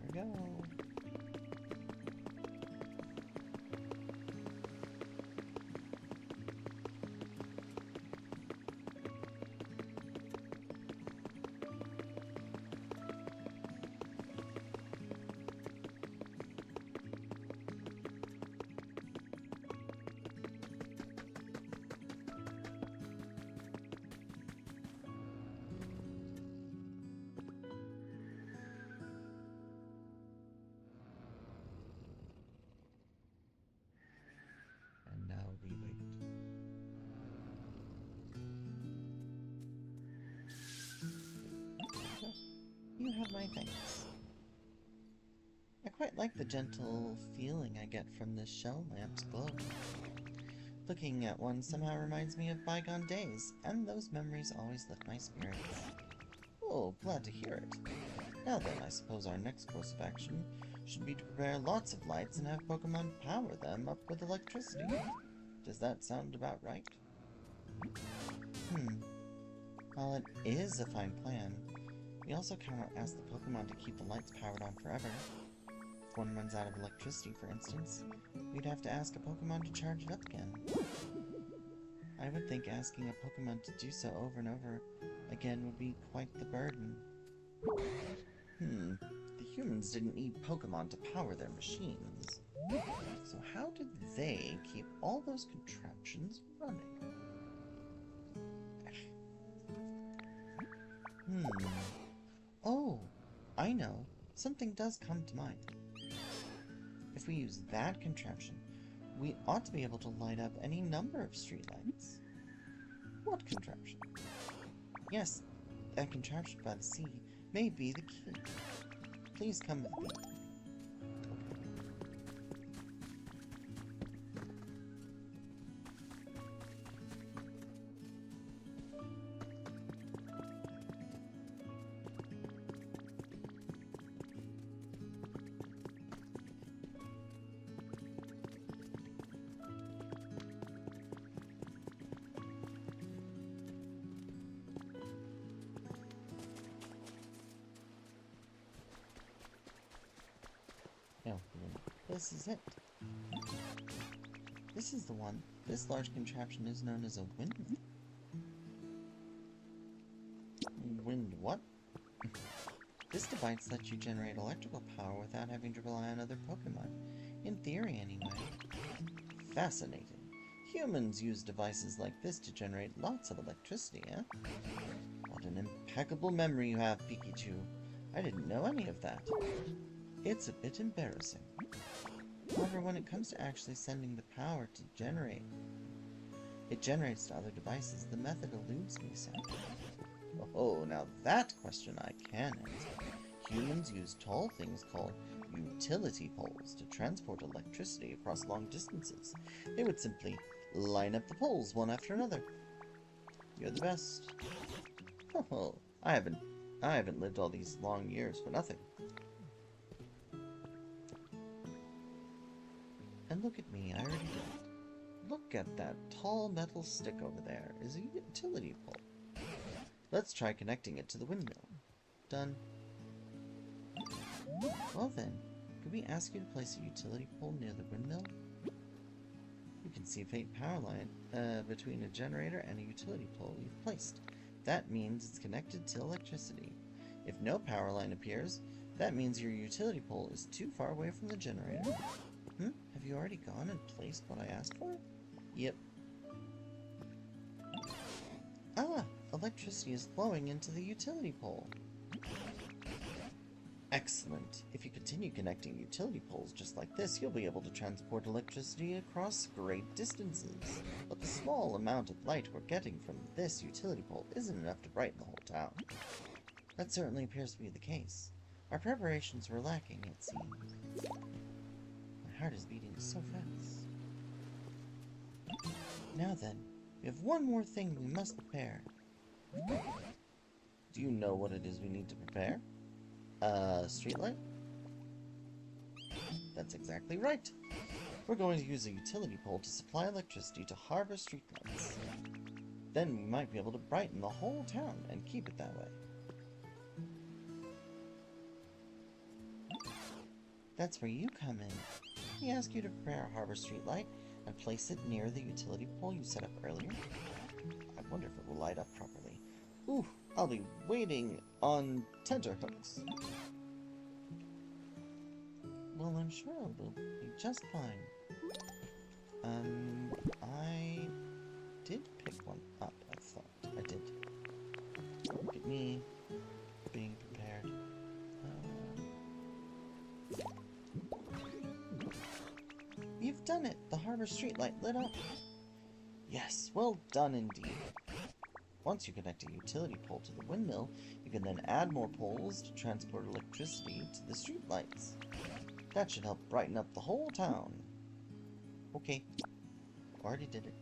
There we go. You have my thanks. I quite like the gentle feeling I get from this shell lamp's glow. Looking at one somehow reminds me of bygone days, and those memories always lift my spirits. Oh, glad to hear it. Now then, I suppose our next course of action should be to prepare lots of lights and have Pokemon power them up with electricity. Does that sound about right? While it is a fine plan, we also cannot ask the Pokemon to keep the lights powered on forever. If one runs out of electricity, for instance, we'd have to ask a Pokemon to charge it up again. I would think asking a Pokemon to do so over and over again would be quite the burden. The humans didn't need Pokemon to power their machines. So how did they keep all those contraptions running? Oh, I know. Something does come to mind. If we use that contraption, we ought to be able to light up any number of streetlights. What contraption? Yes, that contraption by the sea may be the key. Please come with me. This is it. This is the one. This large contraption is known as a windmill. Wind what? This device lets you generate electrical power without having to rely on other Pokemon. In theory, anyway. Fascinating. Humans use devices like this to generate lots of electricity, eh? What an impeccable memory you have, Pikachu. I didn't know any of that. It's a bit embarrassing. However, when it comes to actually sending the power to generate, it generates to other devices, the method eludes me sadly. Oh, now that question I can answer. Humans use tall things called utility poles to transport electricity across long distances. They would simply line up the poles one after another. You're the best. Oh, I haven't lived all these long years for nothing. And look at me, I already did it. Look at that tall metal stick over there. Is a utility pole. Let's try connecting it to the windmill. Done. Well then, could we ask you to place a utility pole near the windmill? You can see a faint power line between a generator and a utility pole you've placed. That means it's connected to electricity. If no power line appears, that means your utility pole is too far away from the generator. Have you already gone and placed what I asked for? Yep. Ah, electricity is flowing into the utility pole. Excellent. If you continue connecting utility poles just like this, you'll be able to transport electricity across great distances. But the small amount of light we're getting from this utility pole isn't enough to brighten the whole town. That certainly appears to be the case. Our preparations were lacking, it seems. My heart is beating so fast. Now then, we have one more thing we must prepare. Do you know what it is we need to prepare? Streetlight? That's exactly right. We're going to use a utility pole to supply electricity to harbor streetlights. Then we might be able to brighten the whole town and keep it that way. That's where you come in. We ask you to prepare a harbor streetlight and place it near the utility pole you set up earlier. I wonder if it will light up properly. Ooh, I'll be waiting on tenterhooks. Well, I'm sure it will be just fine. I did pick one up, I thought. I did. Look at me being prepared. You've done it! The harbor streetlight lit up! Yes, well done indeed. Once you connect a utility pole to the windmill, you can then add more poles to transport electricity to the streetlights. That should help brighten up the whole town. Okay, already did it.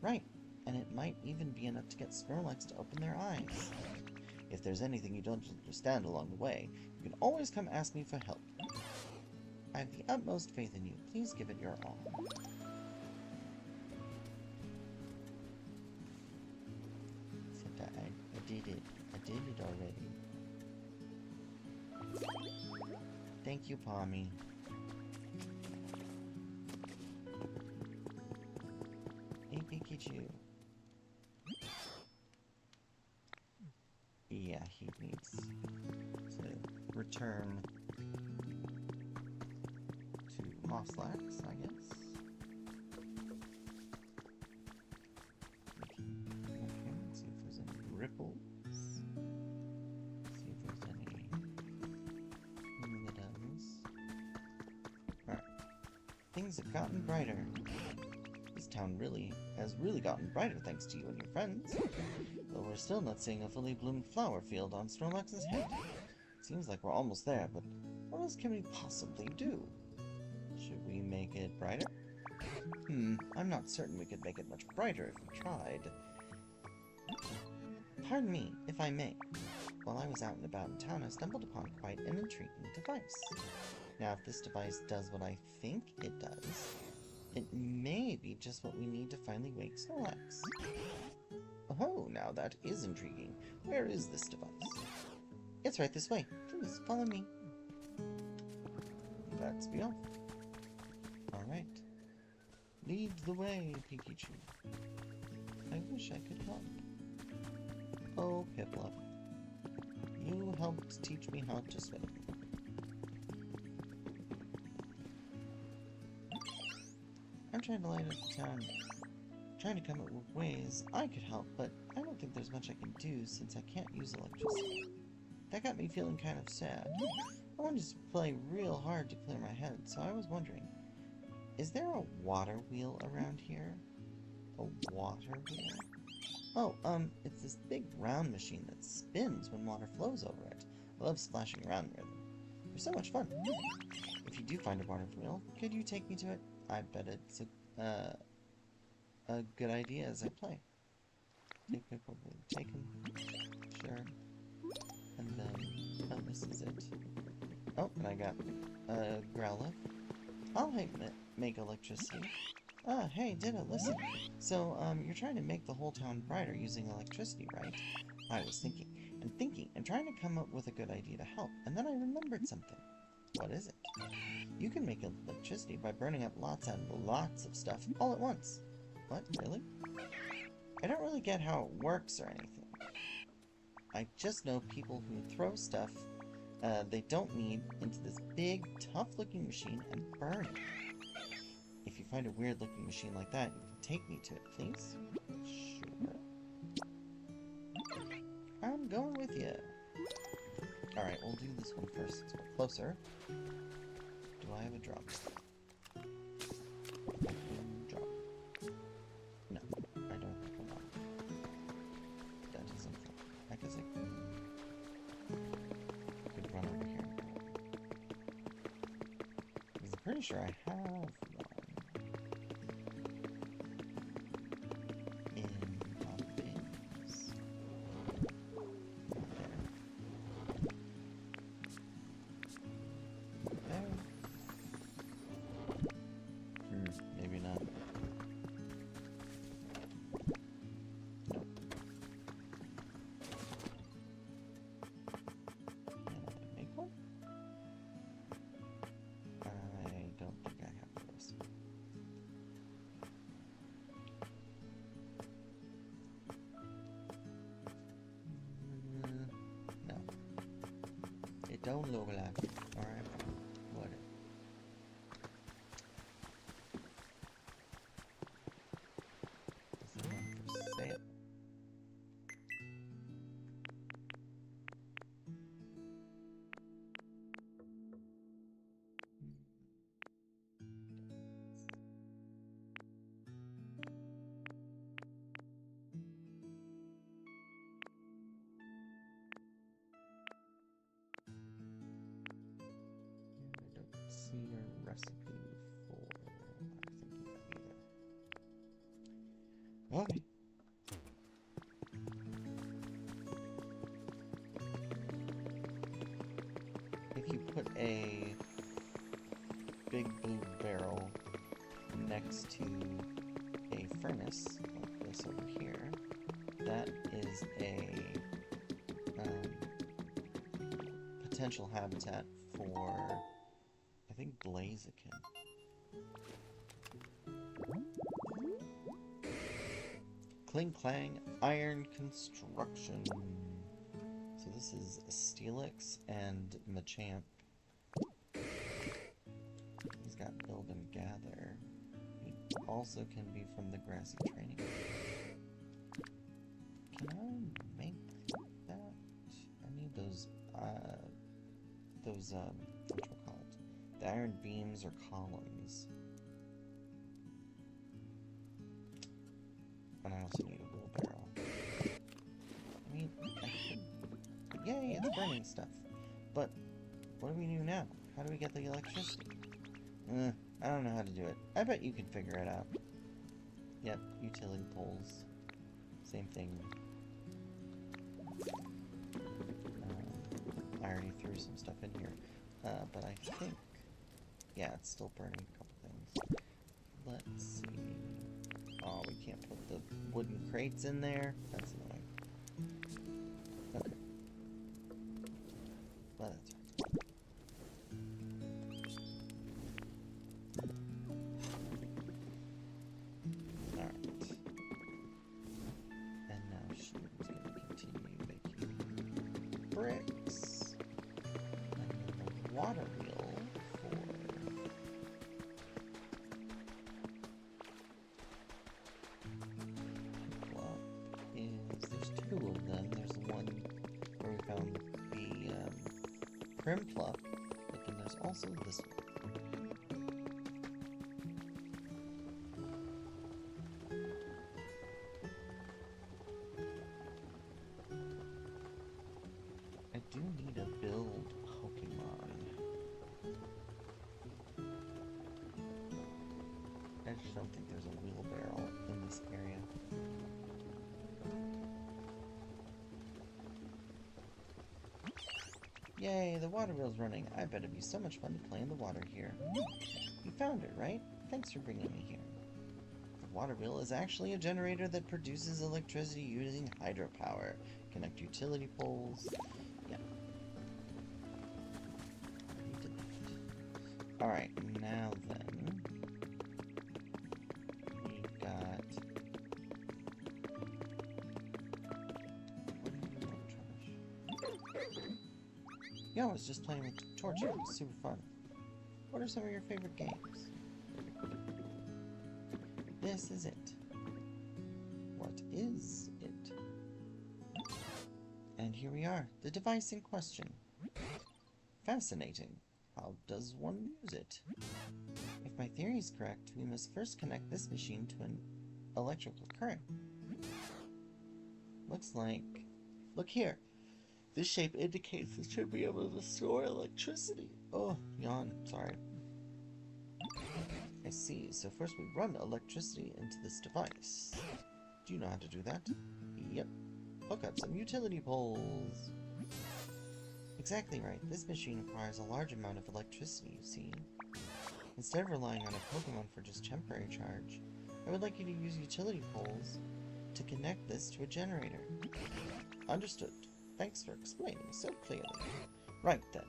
Right, and it might even be enough to get Snorlax to open their eyes. If there's anything you don't understand along the way, you can always come ask me for help. I have the utmost faith in you. Please give it your all. Except I did it. I did it already. Thank you, Palmy. Hey, Pikachu. Yeah, he needs to return to Mosslax, I guess. Okay, let's see if there's any ripples. See if there's any Nidoms. Alright. Things have gotten brighter. This town has really gotten brighter thanks to you and your friends. But we're still not seeing a fully bloomed flower field on Snorlax's head. Seems like we're almost there, but what else can we possibly do? Should we make it brighter? I'm not certain we could make it much brighter if we tried. Pardon me, if I may. While I was out and about in town, I stumbled upon quite an intriguing device. Now, if this device does what I think it does, it may be just what we need to finally wake Snorlax. Oh, now that is intriguing. Where is this device? It's right this way. Please, follow me. that spiel. Alright. Lead the way, Pikachu. I wish I could help. Oh, Piplup. You helped teach me how to swim. I'm trying to light up the town. Trying to come up with ways I could help, but I don't think there's much I can do since I can't use electricity. That got me feeling kind of sad. I wanted to play real hard to clear my head, so I was wondering, is there a water wheel around here? A water wheel? Oh, it's this big round machine that spins when water flows over it. I love splashing around near them. They're so much fun. If you do find a water wheel, could you take me to it? I bet it's a good idea as I play. Take him. Sure. And then, oh, this is it. Oh, and I got a Growlithe. I'll make electricity. Ah, hey, Ditto, listen. So, you're trying to make the whole town brighter using electricity, right? I was thinking, and trying to come up with a good idea to help, and then I remembered something. What is it? You can make electricity by burning up lots and lots of stuff all at once. What, really? I don't really get how it works or anything. I just know people who throw stuff they don't need into this big, tough-looking machine and burn it. If you find a weird-looking machine like that, you can take me to it, please? Sure. I'm going with you. Alright, we'll do this one first since we're closer. Do I have a drum? Drum. No, I don't think I'm on. That doesn't feel. I guess I could run over here. Because I'm pretty sure I have one. Don't look like it. Alright, what? This is one for sale. See a recipe for I'm thinking of either. Okay. If you put a big blue barrel next to a furnace like this over here, that is a potential habitat for I think Blaziken. Cling Clang Iron Construction. So this is Steelix and Machamp. He's got Build and Gather. He also can be from the Grassy Training. Can I make that? I need those what you call it? The iron beams or columns. And I also need a wheelbarrow. I mean, I could... Yay, it's burning stuff. But, what do we do now? How do we get the electricity? I don't know how to do it. I bet you can figure it out. Yep, utility poles. Same thing. I already threw some stuff in here. But I think... Yeah, it's still burning a couple things. Let's see... Oh, we can't put the wooden crates in there? That's annoying. Okay. Well, that's right. There's two of them. There's one where we found the Primplup, but then there's also this one. I do need a build Pokemon. I just don't think there's a wheelbarrow in this area. Yay, the water wheel's running. I bet it'd be so much fun to play in the water here. You found it, right? Thanks for bringing me here. The water wheel is actually a generator that produces electricity using hydropower. Connect utility poles. Yeah. Alright, now then. We've got... Yeah, I was just playing with Torch. It was super fun. What are some of your favorite games? This is it. What is it? And here we are, the device in question. Fascinating. How does one use it? If my theory is correct, we must first connect this machine to an electrical current. Looks like... Look here. This shape indicates it should be able to store electricity. Oh, yawn. Sorry. I see. So first we run electricity into this device. Do you know how to do that? Yep. Hook up some utility poles. Exactly right. This machine requires a large amount of electricity, you see. Instead of relying on a Pokemon for just temporary charge, I would like you to use utility poles to connect this to a generator. Understood. Thanks for explaining so clearly. Right then.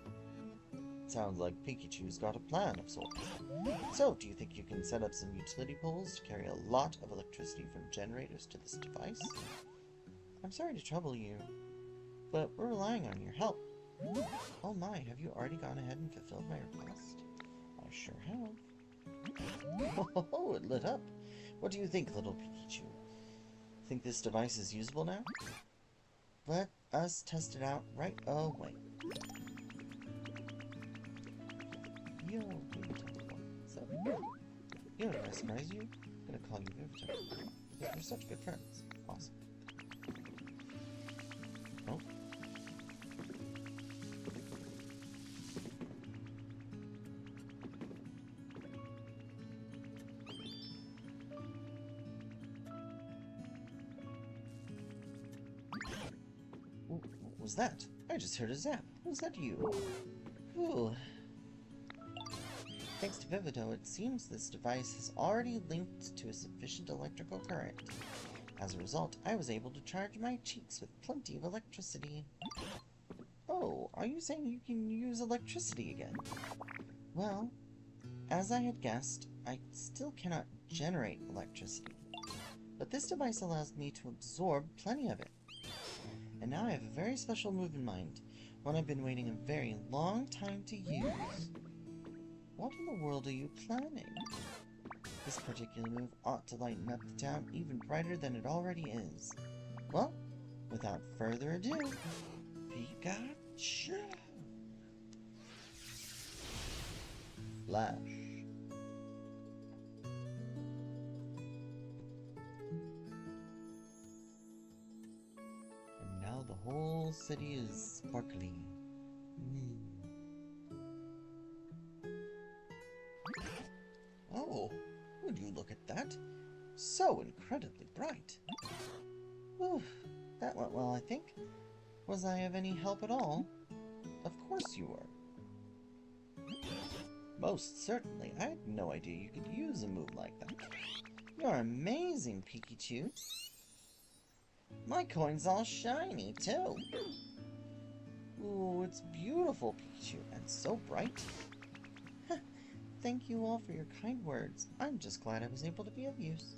Sounds like Pikachu's got a plan of sorts. So, do you think you can set up some utility poles to carry a lot of electricity from generators to this device? I'm sorry to trouble you, but we're relying on your help. Oh my, have you already gone ahead and fulfilled my request? I sure have. Oh, it lit up. What do you think, little Pikachu? Think this device is usable now? Let us test it out right away. Yo, so, you know what I surprise you? I'm gonna call you Vivito, because we're such good friends. Awesome. Oh. Ooh, what was that? I just heard a zap. Was that you? Ooh. Thanks to Vivito, it seems this device has already linked to a sufficient electrical current. As a result, I was able to charge my cheeks with plenty of electricity. Oh, are you saying you can use electricity again? Well, as I had guessed, I still cannot generate electricity. But this device allows me to absorb plenty of it. And now I have a very special move in mind, one I've been waiting a very long time to use. What in the world are you planning? This particular move ought to lighten up the town even brighter than it already is. Well, without further ado, Pikachu! Flash. And now the whole city is sparkling. Oh, would you look at that? So incredibly bright. Whew, that went well, I think. Was I of any help at all? Of course you were. Most certainly. I had no idea you could use a move like that. You're amazing, Pikachu. My coin's all shiny, too. Ooh, it's beautiful, Pikachu, and so bright. Thank you all for your kind words. I'm just glad I was able to be of use.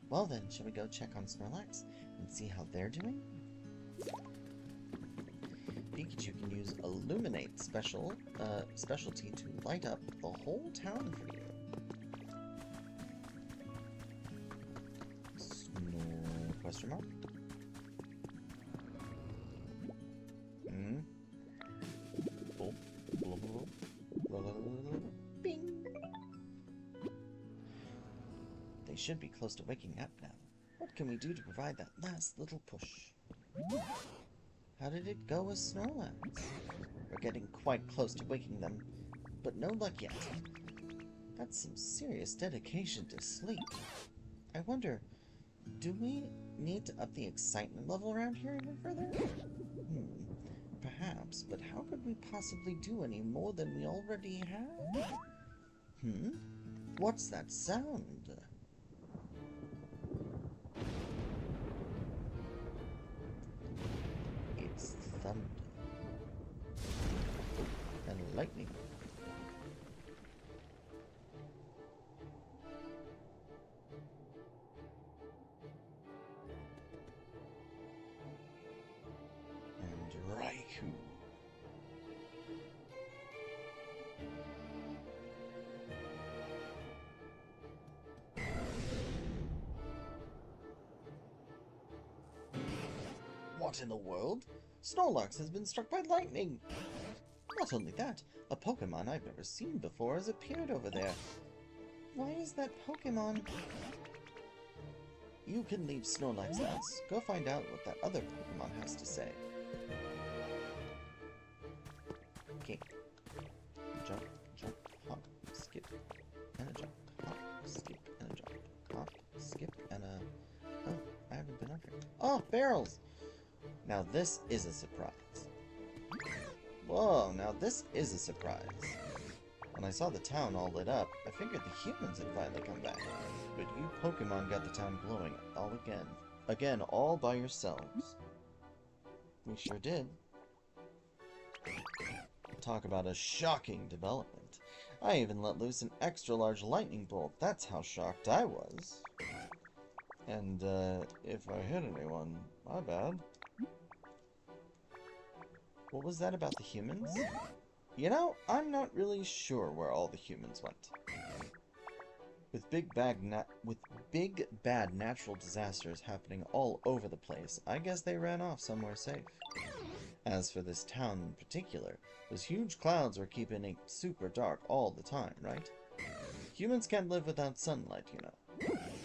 Well then, shall we go check on Snorlax and see how they're doing? Pikachu can use Illuminate specialty to light up the whole town for you. Snore, question mark? should be close to waking up now. What can we do to provide that last little push? How did it go with Snorlax? We're getting quite close to waking them, but no luck yet. That's some serious dedication to sleep. I wonder, do we need to up the excitement level around here even further? Perhaps, but how could we possibly do any more than we already have? What's that sound? It's thunder. And lightning. And Raikou. What in the world? Snorlax has been struck by lightning! Not only that, a Pokemon I've never seen before has appeared over there. Why is that Pokemon... You can leave Snorlax house. Go find out what that other Pokemon has to say. Okay. Jump, jump, hop, skip, and a jump, hop, skip, and a jump, hop, skip, and a... Oh, I haven't been up here. Oh, barrels! Now this is a surprise. Whoa, now this is a surprise. When I saw the town all lit up, I figured the humans had finally come back. But you Pokemon got the town glowing all again. Again, all by yourselves. We sure did. Talk about a shocking development. I even let loose an extra large lightning bolt. That's how shocked I was. And, if I hit anyone, my bad. What was that about the humans? You know, I'm not really sure where all the humans went. With big bad natural disasters happening all over the place, I guess they ran off somewhere safe. As for this town in particular, those huge clouds were keeping it super dark all the time, right? Humans can't live without sunlight, you know.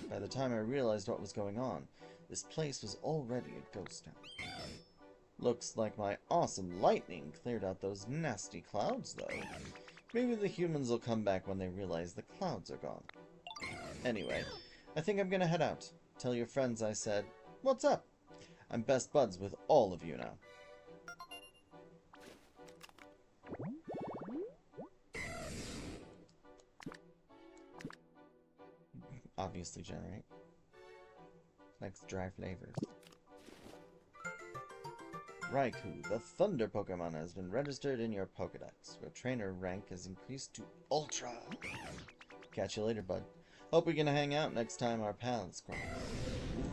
By the time I realized what was going on, this place was already a ghost town. Looks like my awesome lightning cleared out those nasty clouds, though. Maybe the humans will come back when they realize the clouds are gone. Anyway, I think I'm gonna head out. Tell your friends I said, what's up? I'm best buds with all of you now. Obviously generate. Next, dry flavors. Raikou, the Thunder Pokemon, has been registered in your Pokedex. Your trainer rank has increased to Ultra. Catch you later, bud. Hope we can hang out next time our paths cross.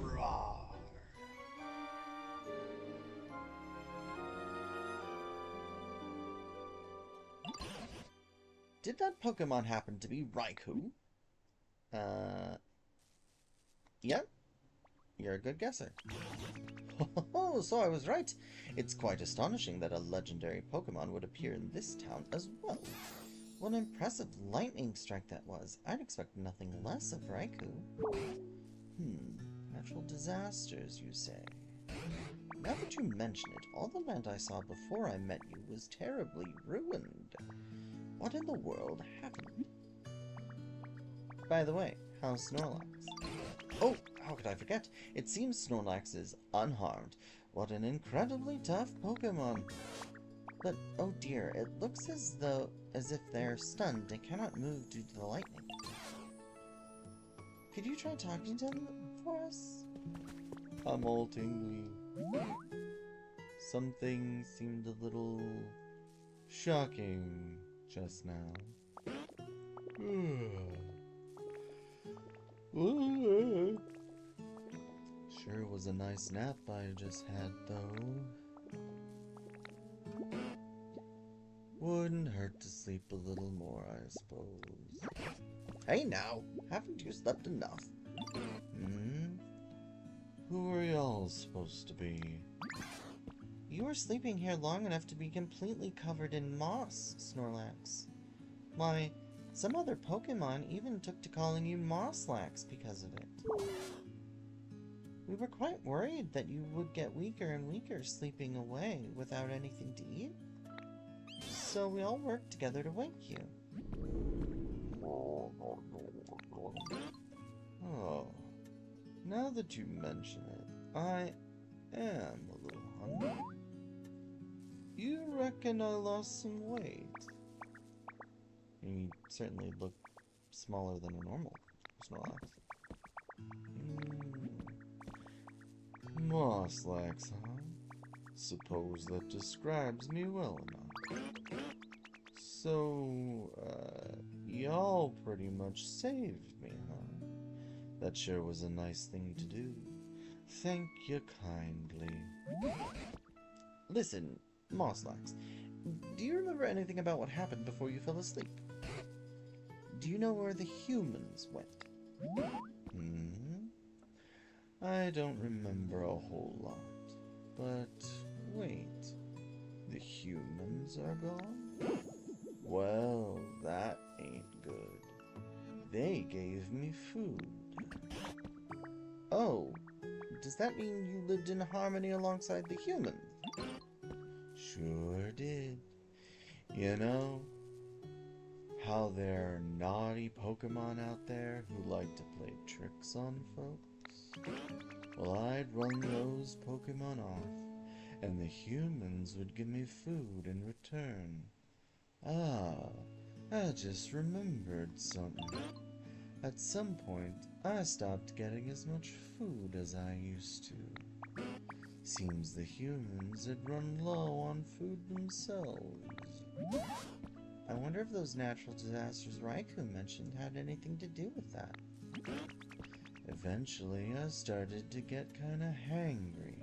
Roar. Did that Pokemon happen to be Raikou? Yeah. You're a good guesser. Oh, so I was right. It's quite astonishing that a legendary Pokemon would appear in this town as well. What an impressive lightning strike that was. I'd expect nothing less of Raikou. Natural disasters, you say? Now that you mention it, all the land I saw before I met you was terribly ruined. What in the world happened? By the way, how's Snorlax? Oh, how could I forget? It seems Snorlax is unharmed. What an incredibly tough Pokemon. But, oh dear, it looks as if they're stunned and cannot move due to the lightning. Could you try talking to them for us? I'm all tingly. Something seemed a little shocking just now. Sure was a nice nap I just had, though. Wouldn't hurt to sleep a little more, I suppose. Hey now, haven't you slept enough? Who are y'all supposed to be? You were sleeping here long enough to be completely covered in moss, Snorlax. Why, Some other Pokemon even took to calling you Mosslax because of it. We were quite worried that you would get weaker and weaker sleeping away without anything to eat. So we all worked together to wake you. Oh, now that you mention it, I am a little hungry. You reckon I lost some weight? You certainly look smaller than a normal Snorlax. Mosslax, huh? Suppose that describes me well enough. So, y'all pretty much saved me, huh? That sure was a nice thing to do. Thank you kindly. Listen, Mosslax, do you remember anything about what happened before you fell asleep? Do you know where the humans went? I don't remember a whole lot. But wait, the humans are gone? Well, that ain't good. They gave me food. Oh, does that mean you lived in harmony alongside the humans? Sure did. You know how there are naughty Pokemon out there who like to play tricks on folks? Well, I'd run those Pokemon off, and the humans would give me food in return. Ah, I just remembered something. At some point, I stopped getting as much food as I used to. Seems the humans had run low on food themselves. I wonder if those natural disasters Raikou mentioned had anything to do with that. Eventually, I started to get kinda hangry,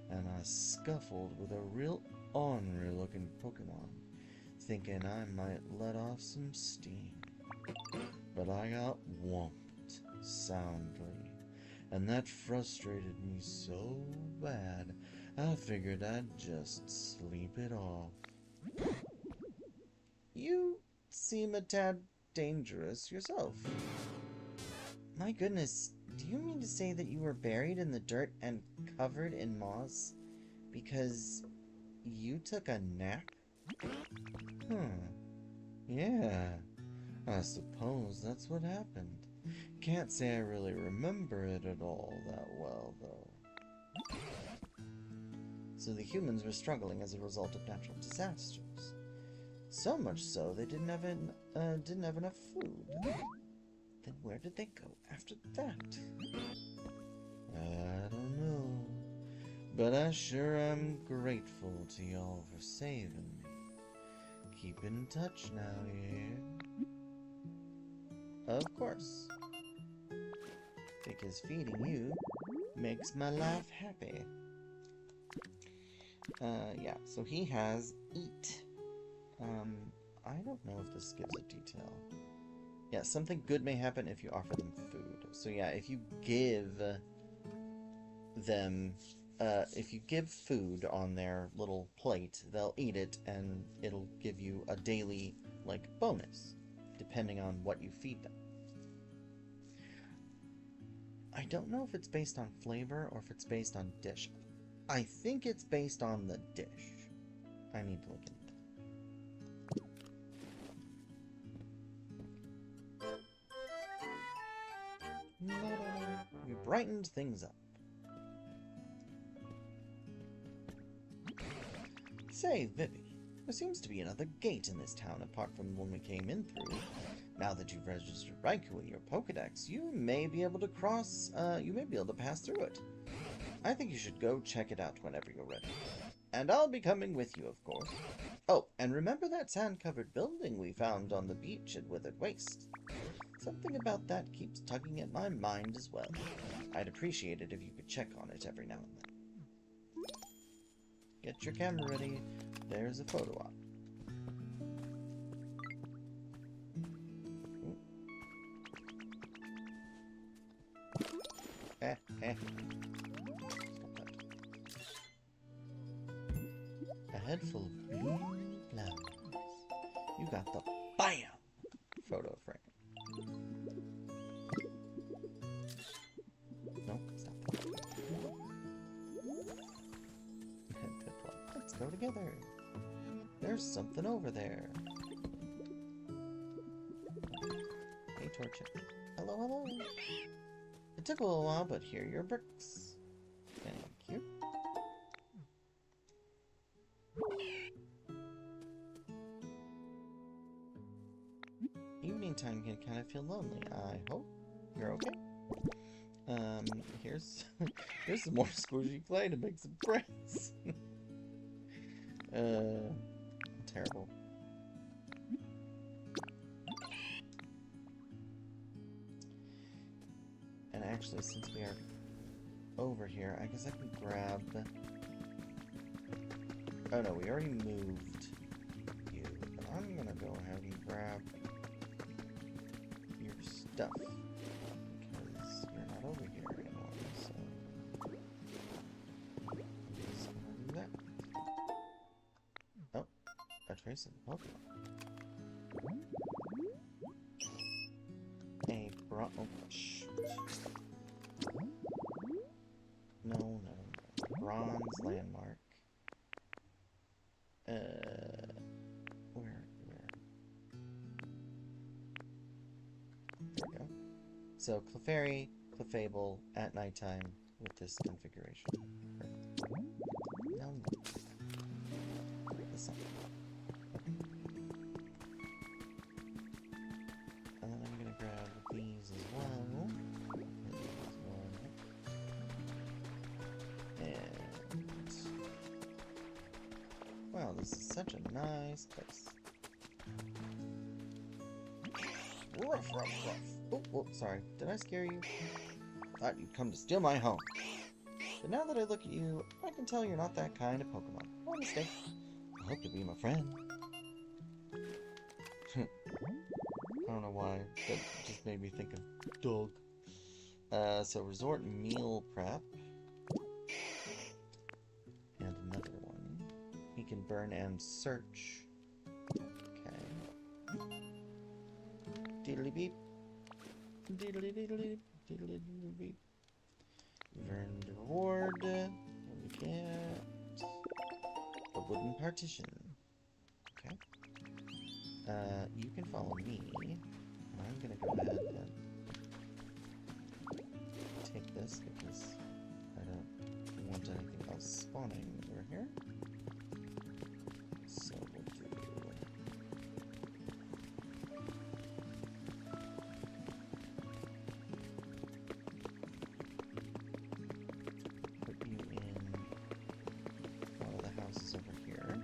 and I scuffled with a real ornery looking Pokemon, thinking I might let off some steam. But I got whomped soundly, and that frustrated me so bad, I figured I'd just sleep it off. You seem a tad dangerous yourself. My goodness, do you mean to say that you were buried in the dirt and covered in moss because you took a nap? Yeah, I suppose that's what happened. Can't say I really remember it at all that well, though. So the humans were struggling as a result of natural disasters. So much so they didn't have enough food. Then where did they go after that? I don't know. But I sure am grateful to y'all for saving me. Keep in touch now, yeah? Of course. Because feeding you makes my life happy. Yeah, so he has eat. I don't know if this gives a detail. Yeah, something good may happen if you offer them food. So yeah, if you give them, if you give food on their little plate, they'll eat it, and it'll give you a daily, like, bonus, depending on what you feed them. I don't know if it's based on flavor or if it's based on dish. I think it's based on the dish. I need to look into that. We brightened things up. Say, Vivi, there seems to be another gate in this town apart from the one we came in through. Now that you've registered Raikou in your Pokedex, you may be able to pass through it. I think you should go check it out whenever you're ready. And I'll be coming with you, of course. Oh, and remember that sand-covered building we found on the beach at Withered Waste? Something about that keeps tugging at my mind as well. I'd appreciate it if you could check on it every now and then. Get your camera ready. There's a photo op. A head full of blue flowers. You got the BAM photo frame. Nope, it's not that. Let's go together. There's something over there. Hey, Torchic. Hello, hello. It took a little while, but here are your bricks. Thank you. Evening time can kind of feel lonely. I hope you're okay. Here's some more squishy clay to make some friends. Terrible. And actually, since we are over here, I guess I can grab... Oh no, we already moved you. But I'm gonna go ahead and grab your stuff. Because you're not over here anymore, so... I'm just gonna do that. Oh, a trace of Pokemon. Oh, shoot. No. Bronze landmark. Where? There we go. So, Clefairy, Clefable at nighttime with this configuration. Perfect. Now, this up. And then I'm gonna grab these as well. And wow, this is such a nice place. Ruff. Oh, sorry. Did I scare you? Thought you'd come to steal my home. But now that I look at you, I can tell you're not that kind of Pokemon. No mistake. I hope you'll be my friend. I don't know why. That just made me think of dog. So resort meal prep. And another one. He can burn and search. Okay. Diddly beep. Diddly diddly diddly beep. Earned reward. What we get? A wooden partition. Okay. You can follow me. I'm gonna go ahead and take this because I don't want anything else spawning over here. So we'll do... put you in one of the houses over here.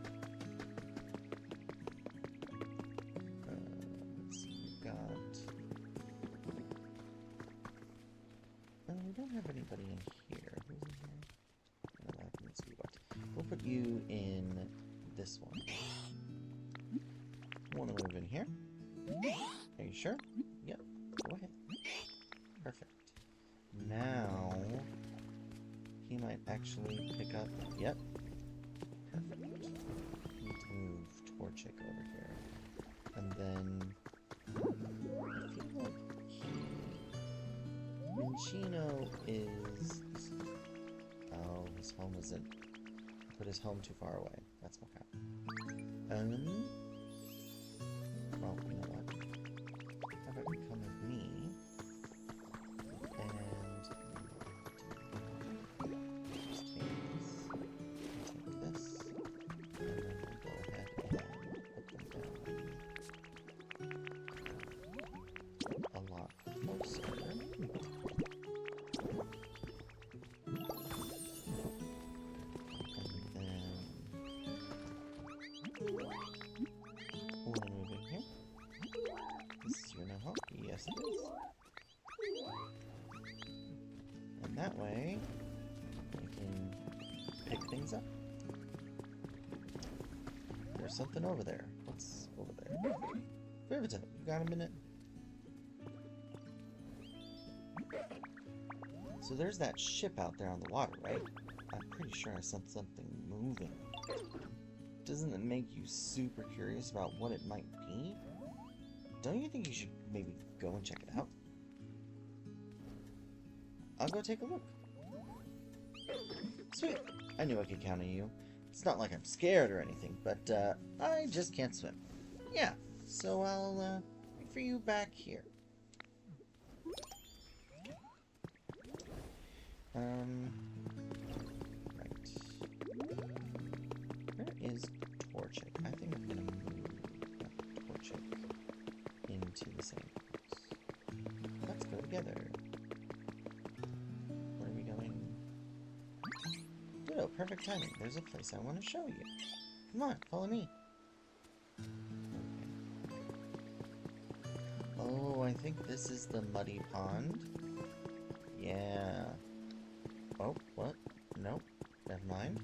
Let's see, we've got... we don't have anybody in here. Who's in here? No, that means we what? We'll put you in this one. Want to move in here? Are you sure? Yep. Go ahead. Perfect. Now he might actually pick up. Yep. Perfect. We need to move Torchic over here, and then I feel like Minchino is... Oh, his home isn't... Put his home too far away. That's okay. Well, you know what? How about you come with me? And... just take this. And then we'll go ahead and put them down a lot closer. Yes, it is. And that way, we can pick things up. There's something over there. What's over there? Riverton, you got a minute? So there's that ship out there on the water, right? I'm pretty sure I sent something moving. Doesn't it make you super curious about what it might be? Don't you think you should maybe go and check it out? I'll go take a look. Sweet. I knew I could count on you. It's not like I'm scared or anything, but I just can't swim. Yeah, so I'll wait for you back here. Right. Where is Torchic? I think I'm gonna move Torchic into the same place. Let's go together. Where are we going? Ditto, perfect timing. There's a place I want to show you. Come on, follow me. Oh, I think this is the muddy pond. Yeah. Oh, what? Nope. Never mind.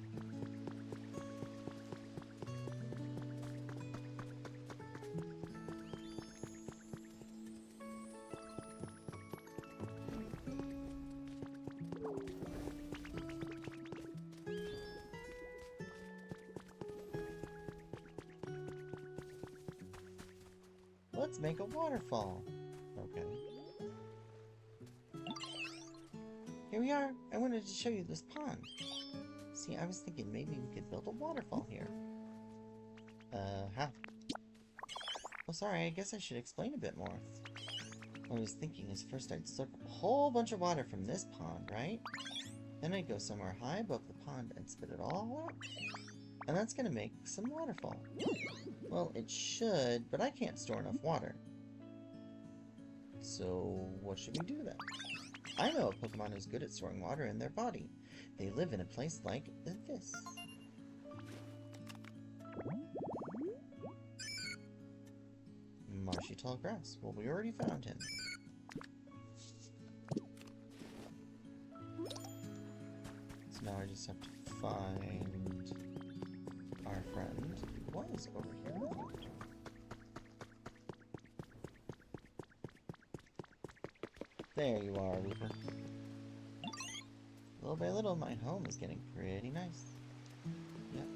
Let's make a waterfall. Okay. Here we are. I wanted to show you this pond. See, I was thinking maybe we could build a waterfall here. How? Oh, sorry, I guess I should explain a bit more. What I was thinking is first I'd soak up a whole bunch of water from this pond, right? Then I'd go somewhere high above the pond and spit it all out. And that's gonna make some waterfall. Well, it should, but I can't store enough water. So, what should we do then? I know a Pokemon who's good at storing water in their body. They live in a place like this. Marshy tall grass. Well, we already found him. So now I just have to find our friend. What is over here? There you are, Reaper. Little by little, my home is getting pretty nice. Yep.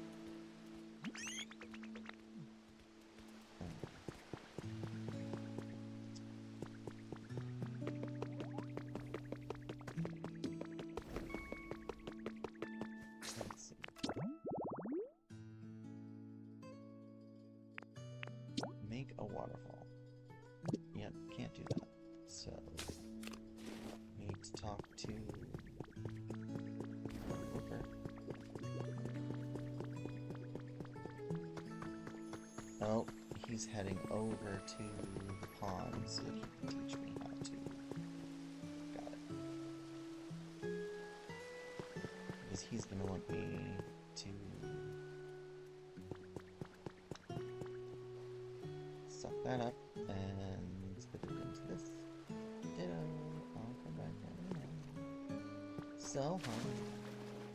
Let's see. Make a waterfall. Yep, can't do that. So, need to talk to Whooper. Oh, he's heading over to the pond so he can teach me how to. Got it. Because he's gonna want me to suck that up and spit it into this. Ditto. I'll come back down. So,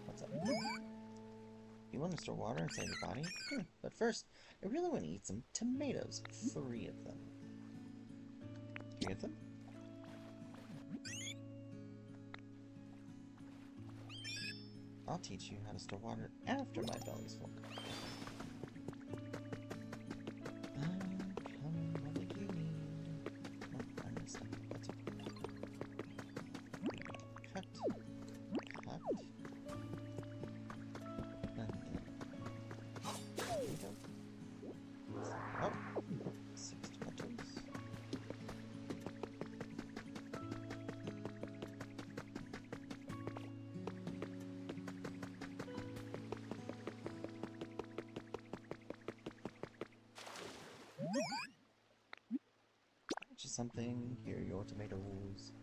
what's up? You want to store water inside your body? But first, I really want to eat some tomatoes. 3 of them. 3 of them? I'll teach you how to store water after my belly's full. Something. Here are your tomatoes.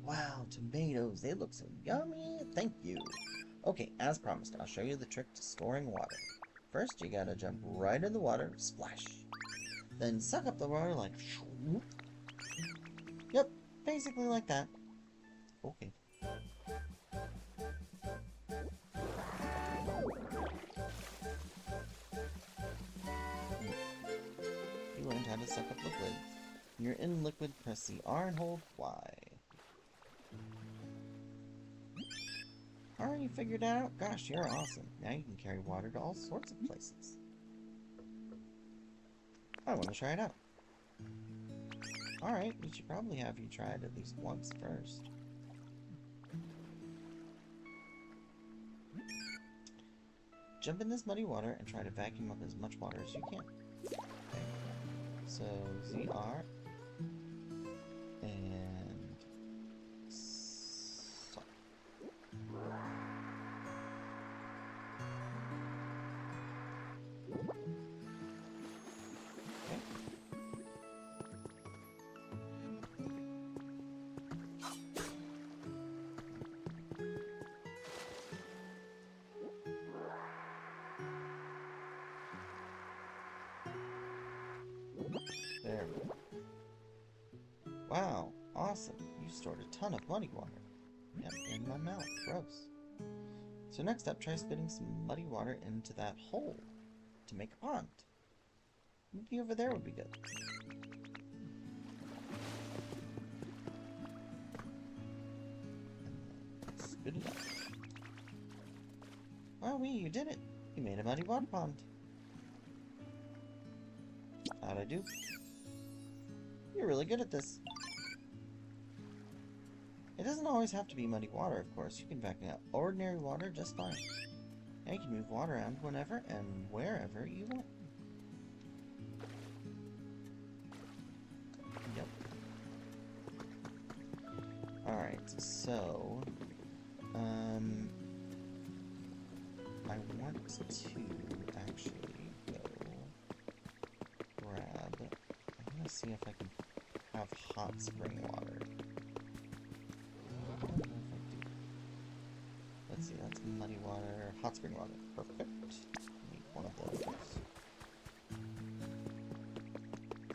Wow, tomatoes. They look so yummy. Thank you. Okay, as promised, I'll show you the trick to storing water. First, you gotta jump right in the water. Splash. Then suck up the water like... Yep, basically like that. Okay. You learned how to suck up liquid. When you're in liquid, press the R and hold Y. Already figured out? Gosh, you're awesome. Now you can carry water to all sorts of places. I want to try it out. Alright, we should probably have you try it at least once first. Jump in this muddy water and try to vacuum up as much water as you can. Okay. So, ZR. And... stop. Okay. There we go. Wow, awesome. You stored a ton of muddy water. Yep, in my mouth. Gross. So next up, try spitting some muddy water into that hole to make a pond. Maybe over there would be good. And then spit it out. Wowee, you did it! You made a muddy water pond. How'd I do? You're really good at this. It doesn't always have to be muddy water, of course. You can vacuum out ordinary water just fine. And you can move water around whenever and wherever you want. Yep. Alright, so... I want to actually go grab... I'm gonna see if I can have hot spring water. I don't know if I do. Let's see, that's muddy water, hot spring water. Perfect. Need one of those.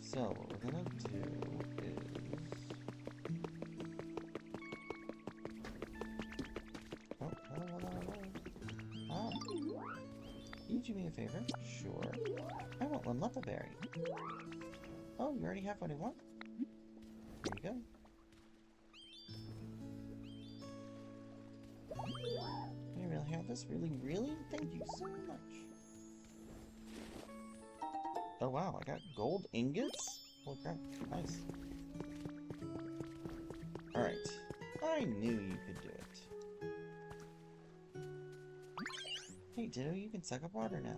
So, what we're gonna do is... Oh, Ah. Can you do me a favor? Sure. I want one lepa berry. Oh, you already have what I want? There you go. You really have this? Really, really? Thank you so much. Oh wow, I got gold ingots? Holy crap, nice. Alright. I knew you could do it. Hey Ditto, you can suck up water now.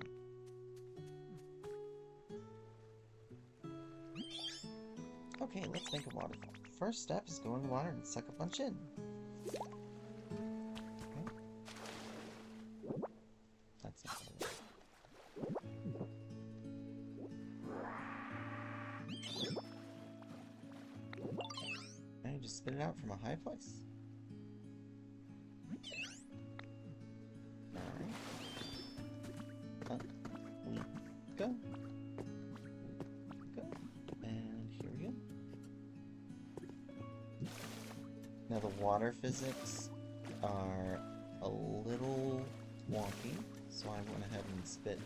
Okay, let's make a waterfall. First step is go in the water and suck a bunch in. Okay. That's not gonna work. And you just spit it out from a high place. Alright. Up we go. And here we go. Now the water physics are a little wonky, so I went ahead and spit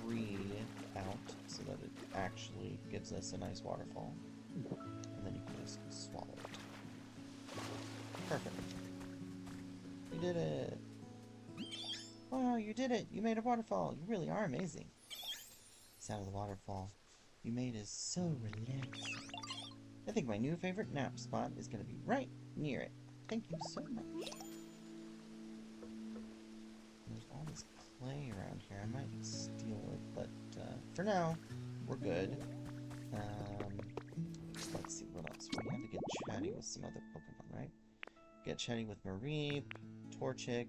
3 out so that it actually gives us a nice waterfall. And then you can just swallow it. Perfect. You did it! Wow, you did it! You made a waterfall! You really are amazing. The sound of the waterfall you made is so relaxing. I think my new favorite nap spot is going to be right near it. Thank you so much. There's all this clay around here. I might steal it, but for now, we're good. Let's see what else. We had to get chatty with some other Pokemon, right? Get chatty with Mareep, Torchic,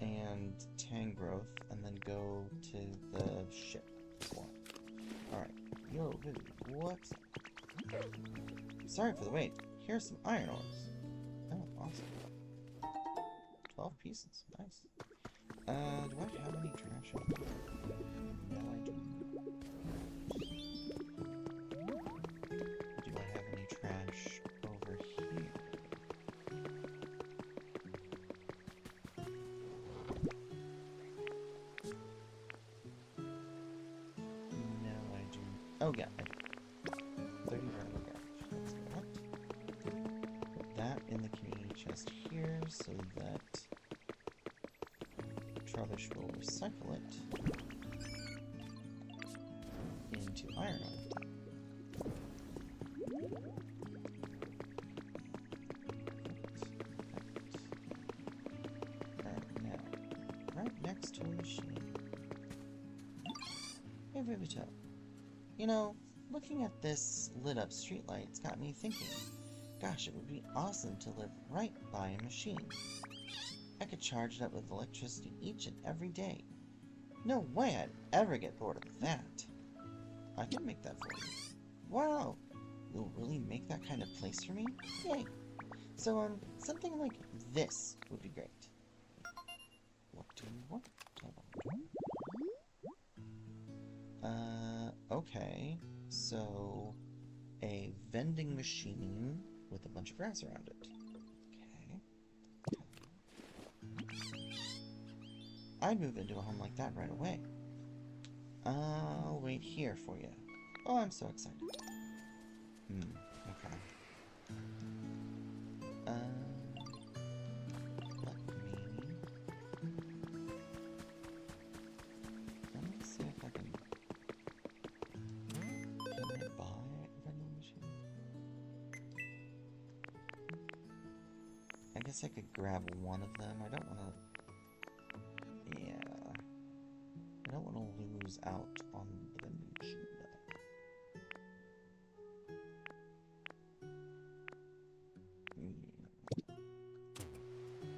and Tangrowth, and then go to the ship as well. Alright. Yo, Vivi, what's up? Sorry for the wait. Here's some iron ores. Oh, awesome. 12 pieces. Nice. Do I have any trash? No, I do not. Do I have any trash over here? No, I do. Oh, yeah, I do. 30 vertical garbage. Let's go up. Put that in the community chest here so that Trubbish will recycle it into iron ore. Alright, now, right next to a machine. Hey, Ributo. You know, looking at this lit-up streetlight's got me thinking. Gosh, it would be awesome to live right by a machine. I could charge it up with electricity each and every day. No way I'd ever get bored of that. I can make that for you. Wow! You'll really make that kind of place for me? Yay! So, something like this would be great. What do you want? Okay. So, a vending machine with a bunch of grass around it. Okay. I'd move into a home like that right away. I'll wait here for you. Oh, I'm so excited. Okay. Let me see if I can I buy a vending machine? I guess I could grab one of them. I don't want to... Yeah. I don't want to lose out on the vending machine, though.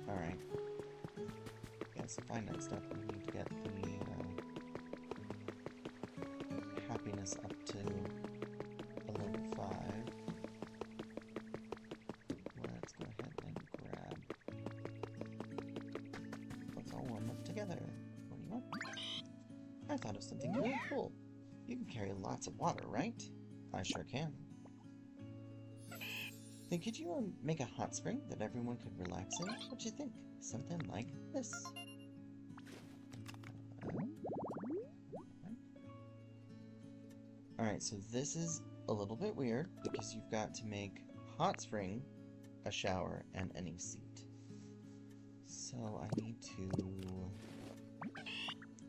Alright. Yeah, some finite stuff. We need to get the happiness up to a level 5. Let's go ahead and grab... Let's all warm up together. What do you want? I thought of something really cool. You can carry lots of water, right? I sure can. Then could you make a hot spring that everyone could relax in? What'd you think? Something like this. Alright, so this is a little bit weird because you've got to make hot spring, a shower, and any seat. So I need to...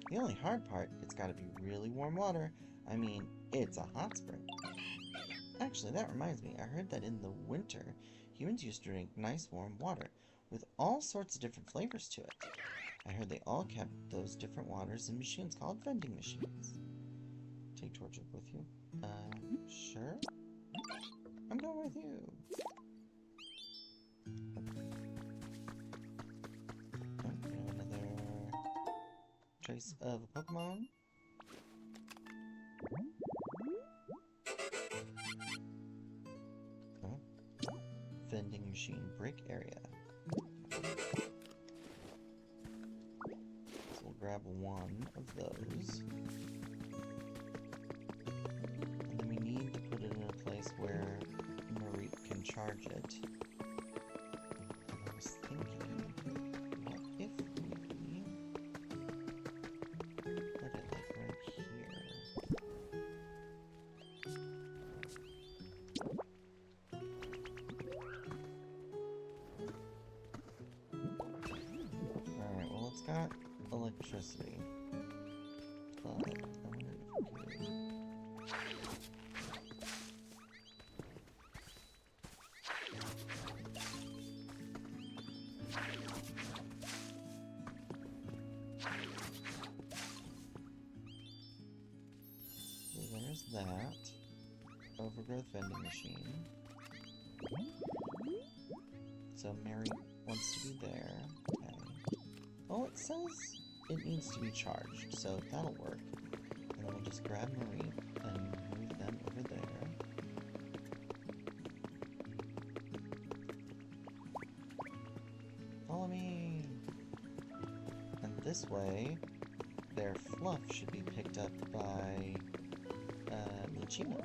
The only hard part, it's got to be really warm water. I mean, it's a hot spring. Actually, that reminds me, I heard that in the winter, humans used to drink nice warm water with all sorts of different flavors to it. I heard they all kept those different waters in machines called vending machines. Take torture with you? Sure? I'm going with you. Okay, another trace of a Pokemon. Vending machine break area. So we'll grab one of those. And then we need to put it in a place where Marie can charge it. And I was thinking, what if we put it like right here? Alright, well it's got electricity. But I wonder if we could... So there's that. Overgrowth vending machine. So Mary wants to be there. Okay. Oh, it says it needs to be charged, so that'll work. And then we'll just grab Marie and move them over there. Follow me! And this way, their fluff should be picked up by Luchino.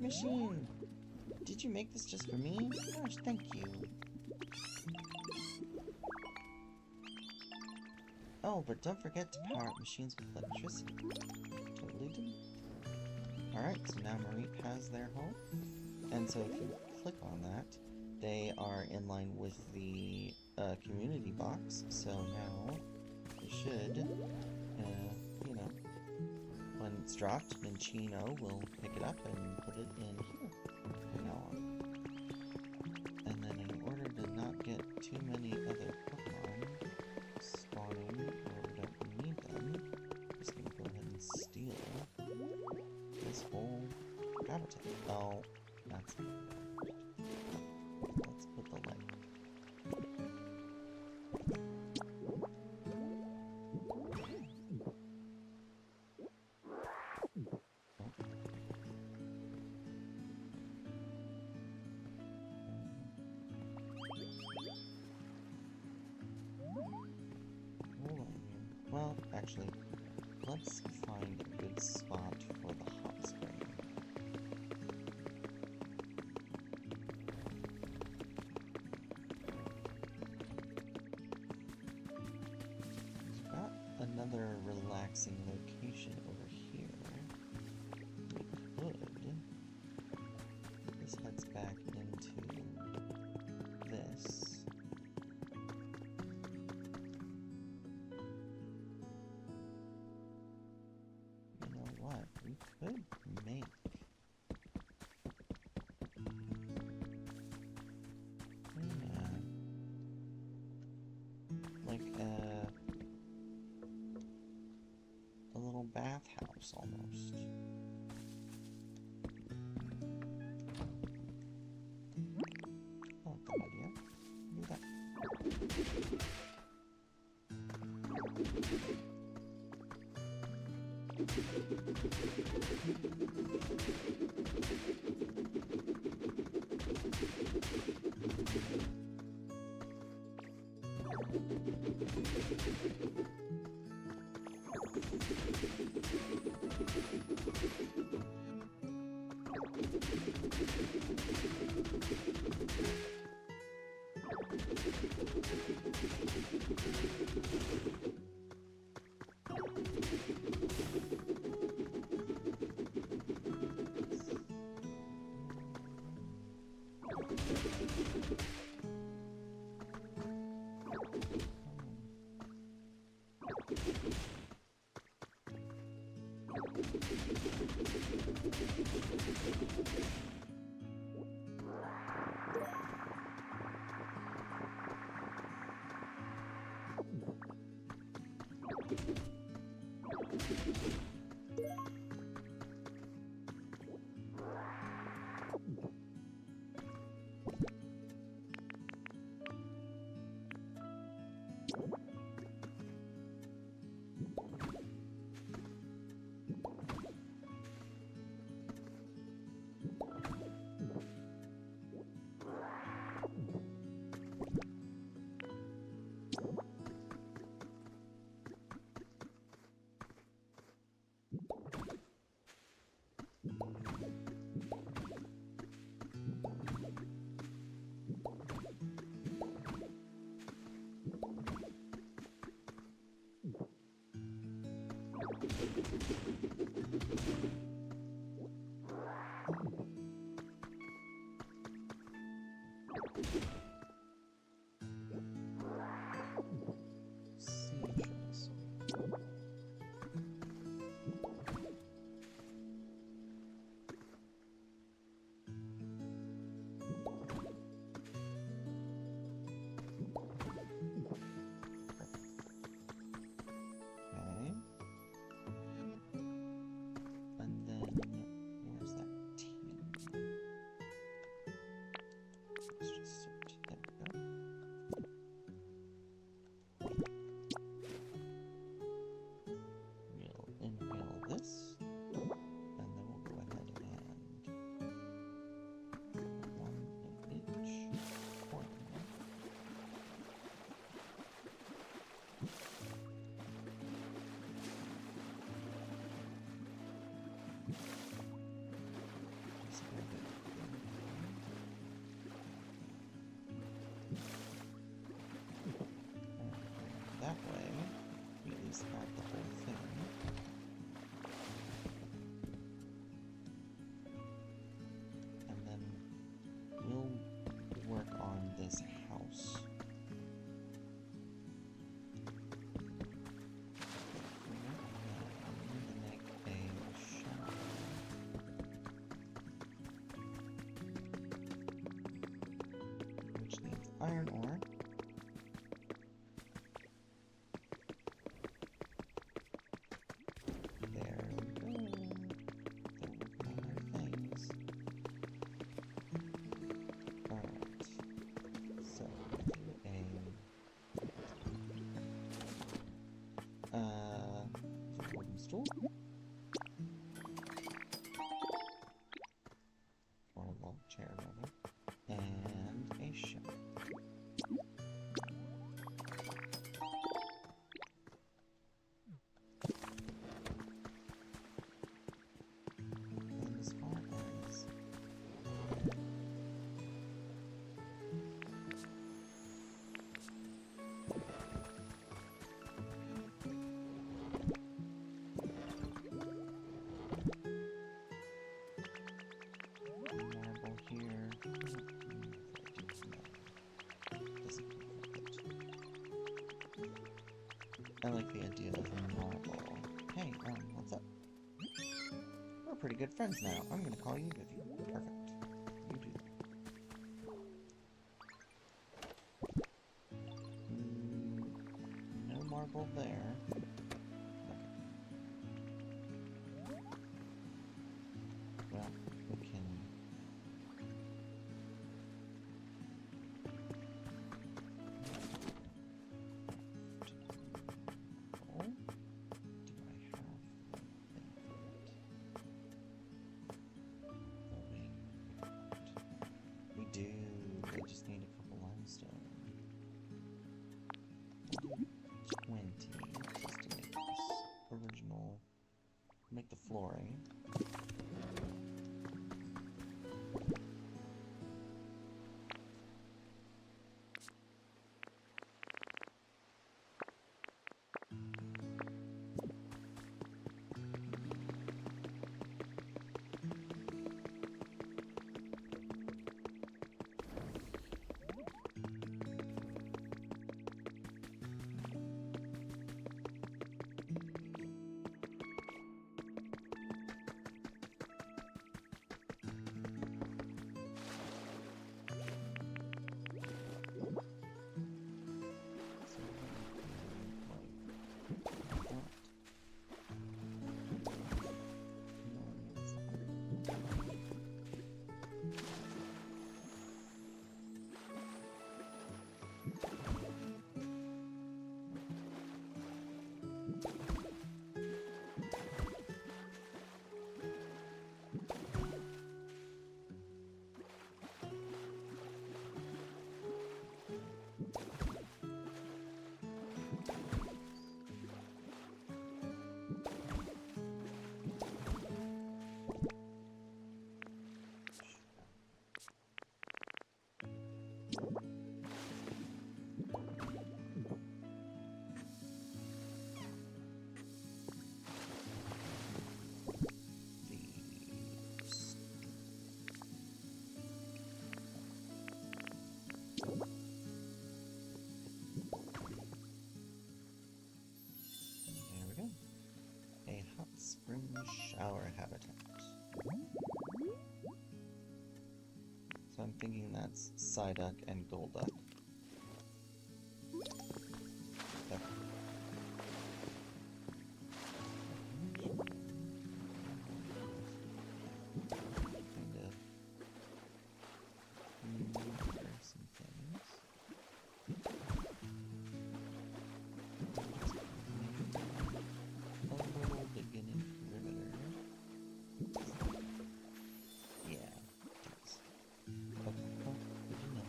Machine! Did you make this just for me? Gosh, thank you. Oh, but don't forget to power up machines with electricity. Totally didn't. Alright, so now Mareep has their home. And so if you click on that, they are in line with the community box. So now you should, you know, when it's dropped, Minchino will pick it up and put it in here from now on. And then in order to not get too many other Pokemon spawning where we don't need them, I'm just gonna go ahead and steal this whole habitat. Oh, that's not right. Let's put the light. Well, actually, let's find a good spot for the hot spring. We've got another relaxing location over here. We could. This heads back into this. We could make like a little bathhouse almost. Oh, good idea. Do that. Seashells. That way, we at least have the whole thing. this house. Which needs iron ore. There we go. They're working on our things. Alright. So, wooden stool. Or a log chair, rather. And a ship. And as far as marble here. Doesn't look like it. I like the idea of marble. Hey, what's up? We're pretty good friends now. I'm gonna call you Vivi. Perfect. You do that. No marble there. Okay. Well, we can... Oh, do I have anything for it? We do. I just need a couple limestone. 20 just to make this original. Make the flooring. There we go. A hot spring shower habitat. So I'm thinking that's Psyduck and Golduck. There. Kind of there are some things. A little beginning perimeter. Yeah, thanks. Okay, well, good to know.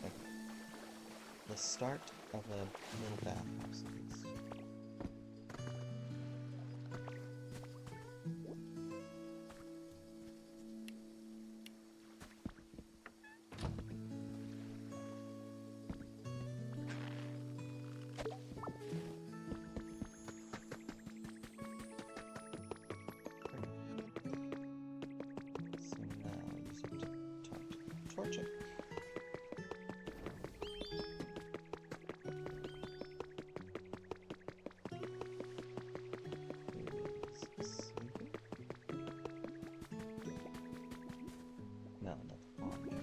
Okay. The start of a little bathhouse, at least. torch it. No, not the pond there.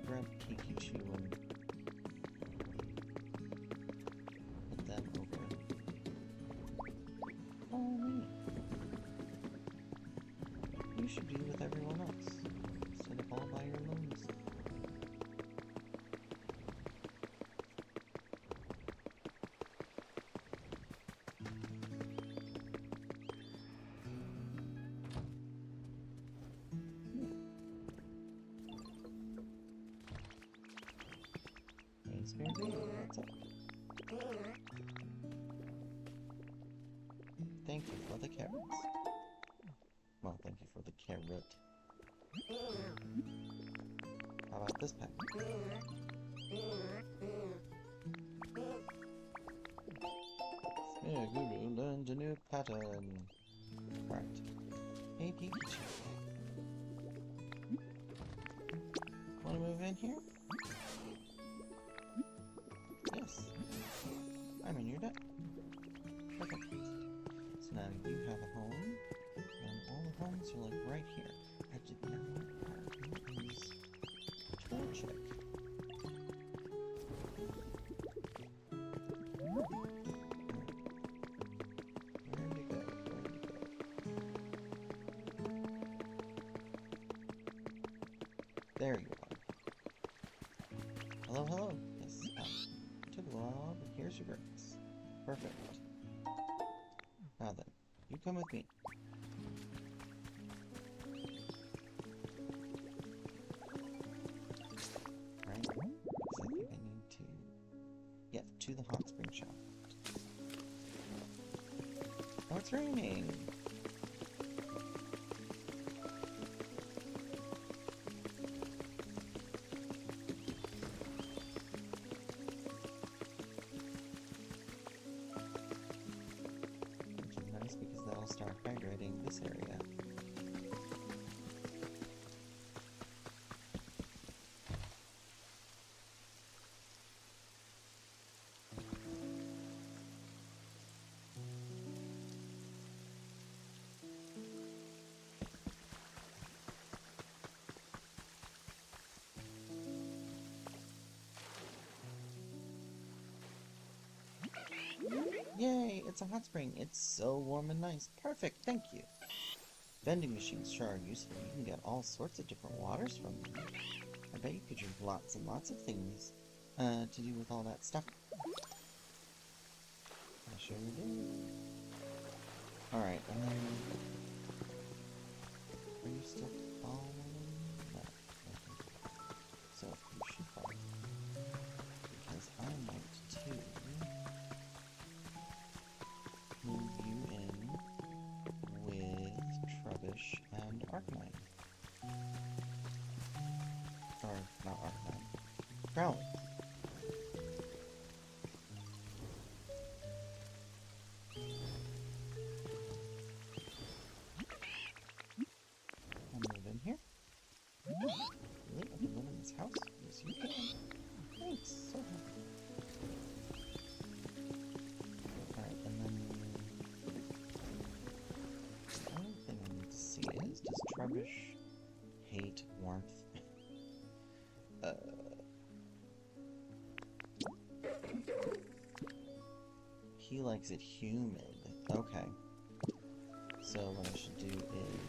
Grab Kikichu and put them over. Oh, me. You should be with everyone else instead of all by your lonesome. What's up? Thank you for the carrots. Well, thank you for the carrot. How about this pack? Yeah, Guru learned a new pattern. Alright. Hey, Pikachu. Wanna move in here? Yes. I'm in your deck. Perfect. So now you have a home, and all the homes are like right here. I did not use Torchic. Where'd you go? Where'd you go? There you are. Hello, hello. Yes, took a while, but here's your breakfast. Perfect. Now then, you come with me. Right? Because I think I need to... Yeah, to the hot spring shop. Oh, it's raining! Because that'll start hydrating this area. Yay, it's a hot spring. It's so warm and nice. Perfect, thank you. Vending machines sure are useful. You can get all sorts of different waters from them. I bet you could drink lots and lots of things to do with all that stuff. I sure do. Alright, are you still following? No. Okay. So, you should follow. Because I might too. Move you in with Trubbish and Arcanine. Or, not Arcanine. Crowley. I'll move in here. Really? I can live in this house? Yes, you can. Thanks, so happy. Alright, and then... the only thing I need to see is, does Trubbish hate warmth? He likes it humid. Okay. So what I should do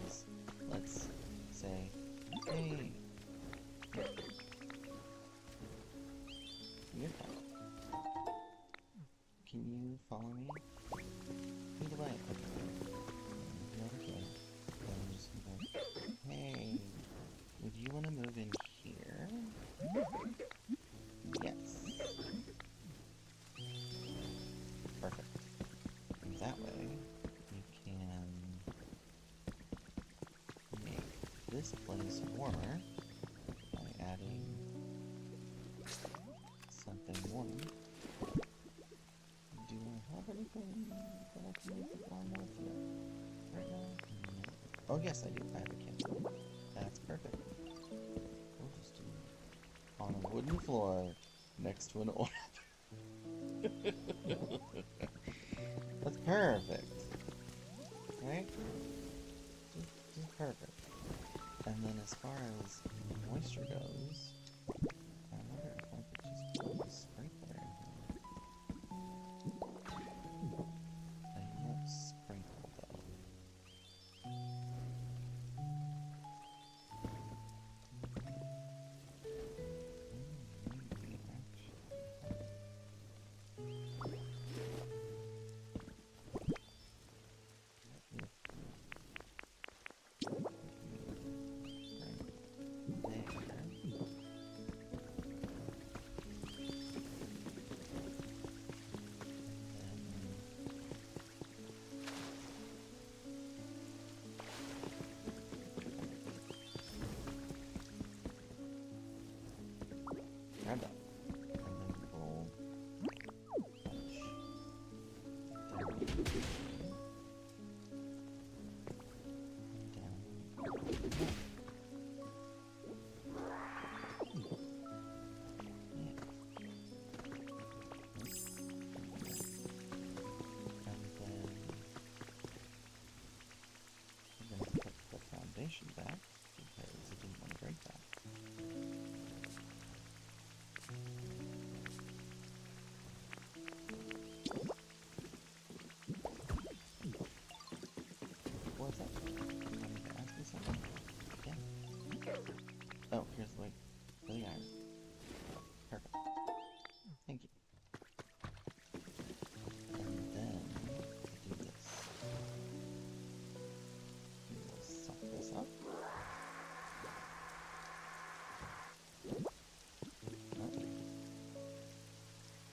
is, let's say, hey, you're fine. Can you follow me? Either way. Okay. Over here. Then I'm just gonna this place warmer by adding something warm. Do I have anything that I can make it warm with yet? Right now? No. Oh yes, I do. I have a candle. That's perfect. We'll just do it on a wooden floor next to an orb. That's perfect. Right? Just perfect. And then as far as moisture goes, I wonder if I could just put a sprinkler in here. I won't sprinkle though. Maybe actually. Grab that. And then we'll punch down. I'm going to put the foundation back because I didn't want to break that. What's that? You want me to ask you something? Yeah. Oh, here's the way for the iron. Perfect. Thank you. And then we do this. We will suck this up.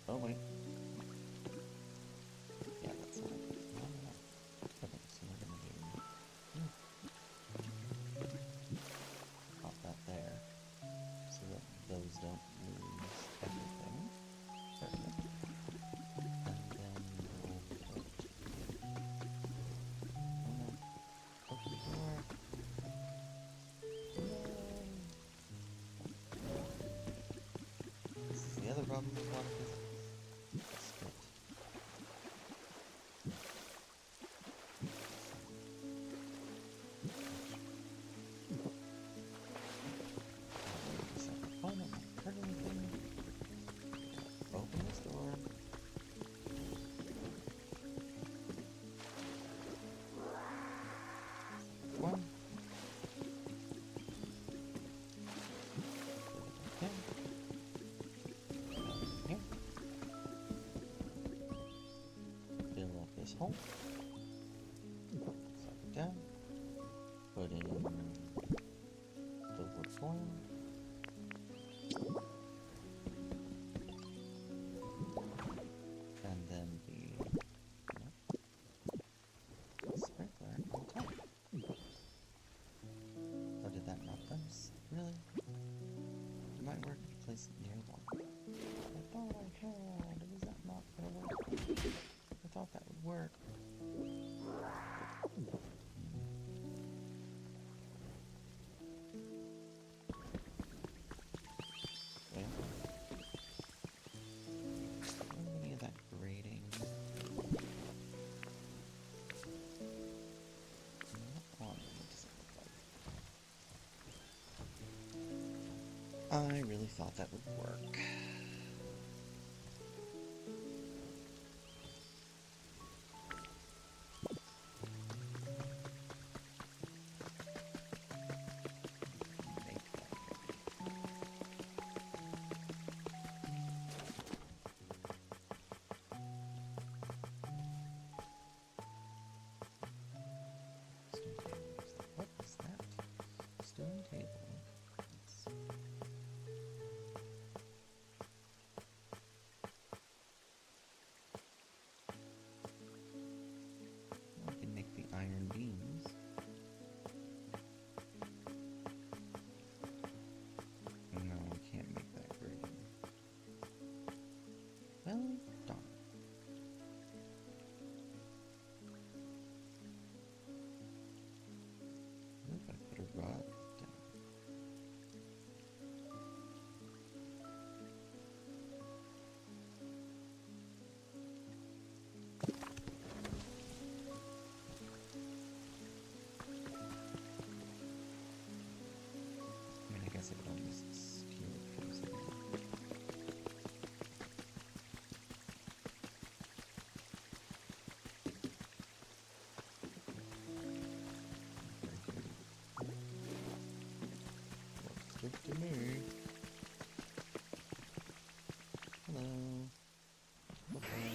Oh wait. Yeah, that's not it. No. Okay, so we're gonna do pop that there so that those don't lose everything. Perfect. And then we'll put open the door. This is the other problem with water physics. Split. Open this door. One. Okay. Here. Fill up this hole. Suck it down. Put in the wood foil. And then the sprinkler on top. Oh, did that not them? Really? It might work if you place it near one. I thought I had. Was that not gonna work? I thought that would work. Okay. Any of that grating? What does it look like? I really thought that would work. Make that What is that? Stone table. rod down. I mean, I guess I could almost skew it from somewhere. Looks good to me. Hello. Okay.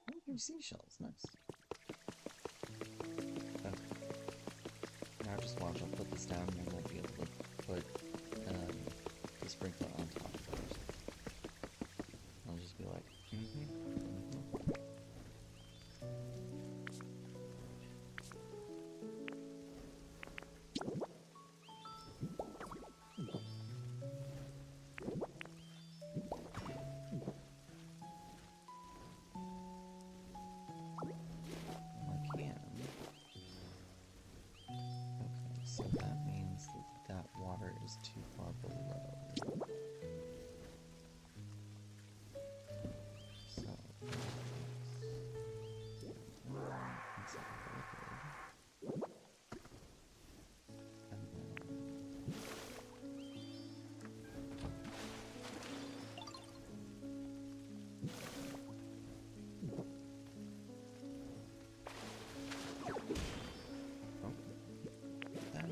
Oh, your seashells, nice. Okay. Now just watch, I'll put this down and I won't be able to put the sprinkler on top of it. I'll just be like, I can. Okay, so that means that water is too far below. So, inside the liquid. And then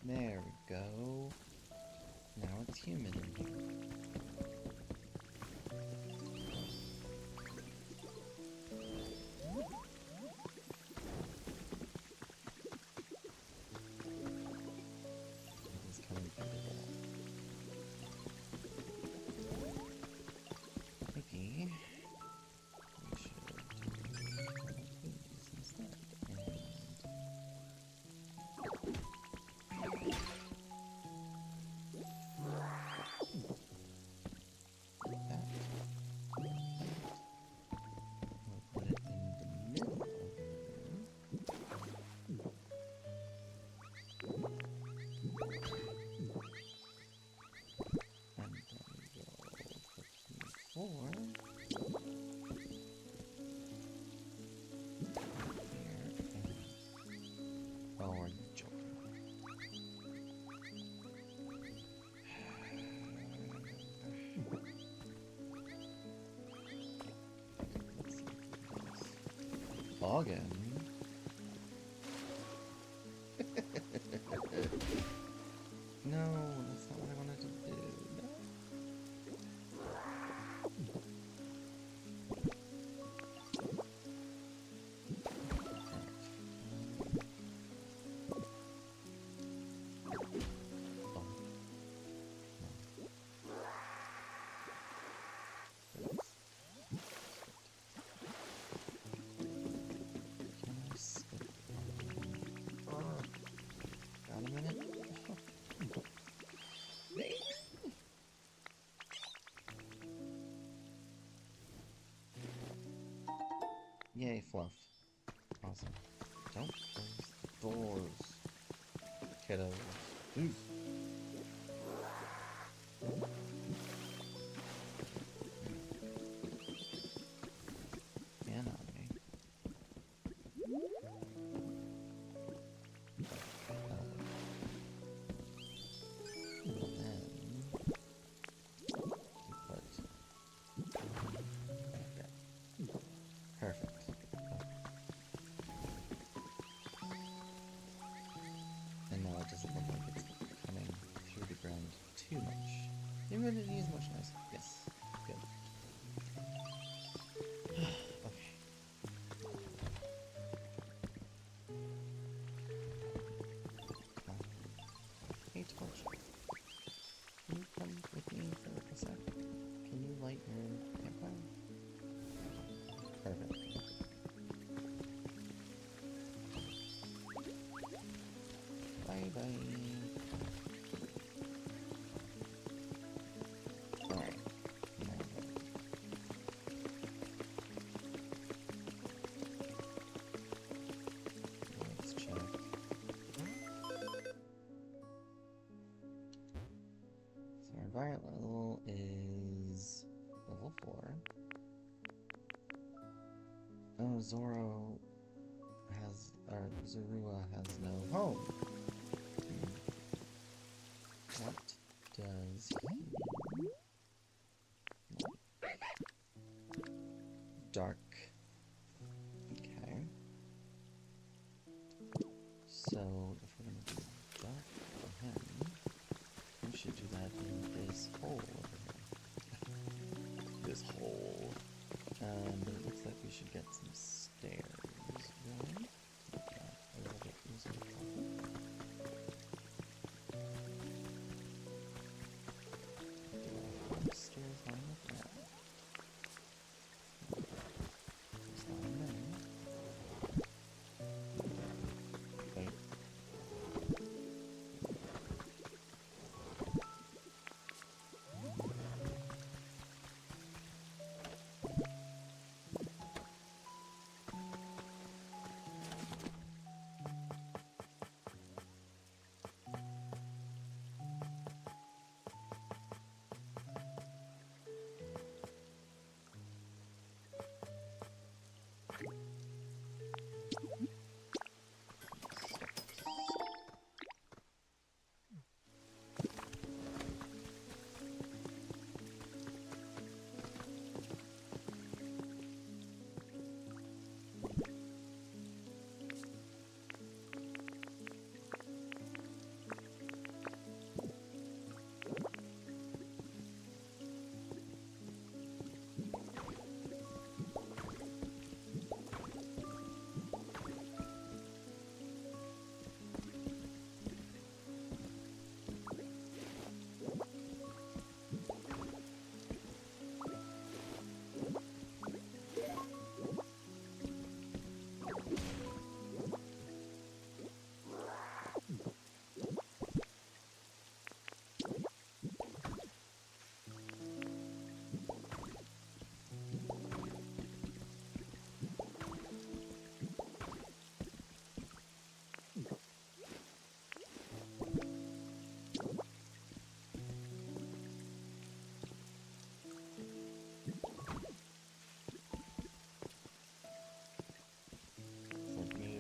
there we go. Now it's humid in here. It's coming through the wall. Maybe we should do one of these instead. Like that. We'll put it in the middle here. And then we'll put the 4 here and... Oh, are you joking? Let's see if this login. No, that's not what I wanted to do. No. Got a minute? Yay, fluff. Awesome. Don't close the doors, kiddos. Oof. And on me. And then doesn't look like it's coming through the ground too much. The humidity is much nicer. Yes. Good. Okay. Hey, Torch. Can you come with me for a sec? Can you light your campfire? Perfect. Bye-bye. Alright. Let's check. So our environment level is level 4. Oh, Zorua has no home. What does he like? Dark. Okay. So, if we're gonna do dark for him, we should do that in this hole over here. This hole. But it looks like we should get some stairs. Right? A little bit easier. Stairs line up there. There's line there. Wait.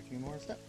Few more steps.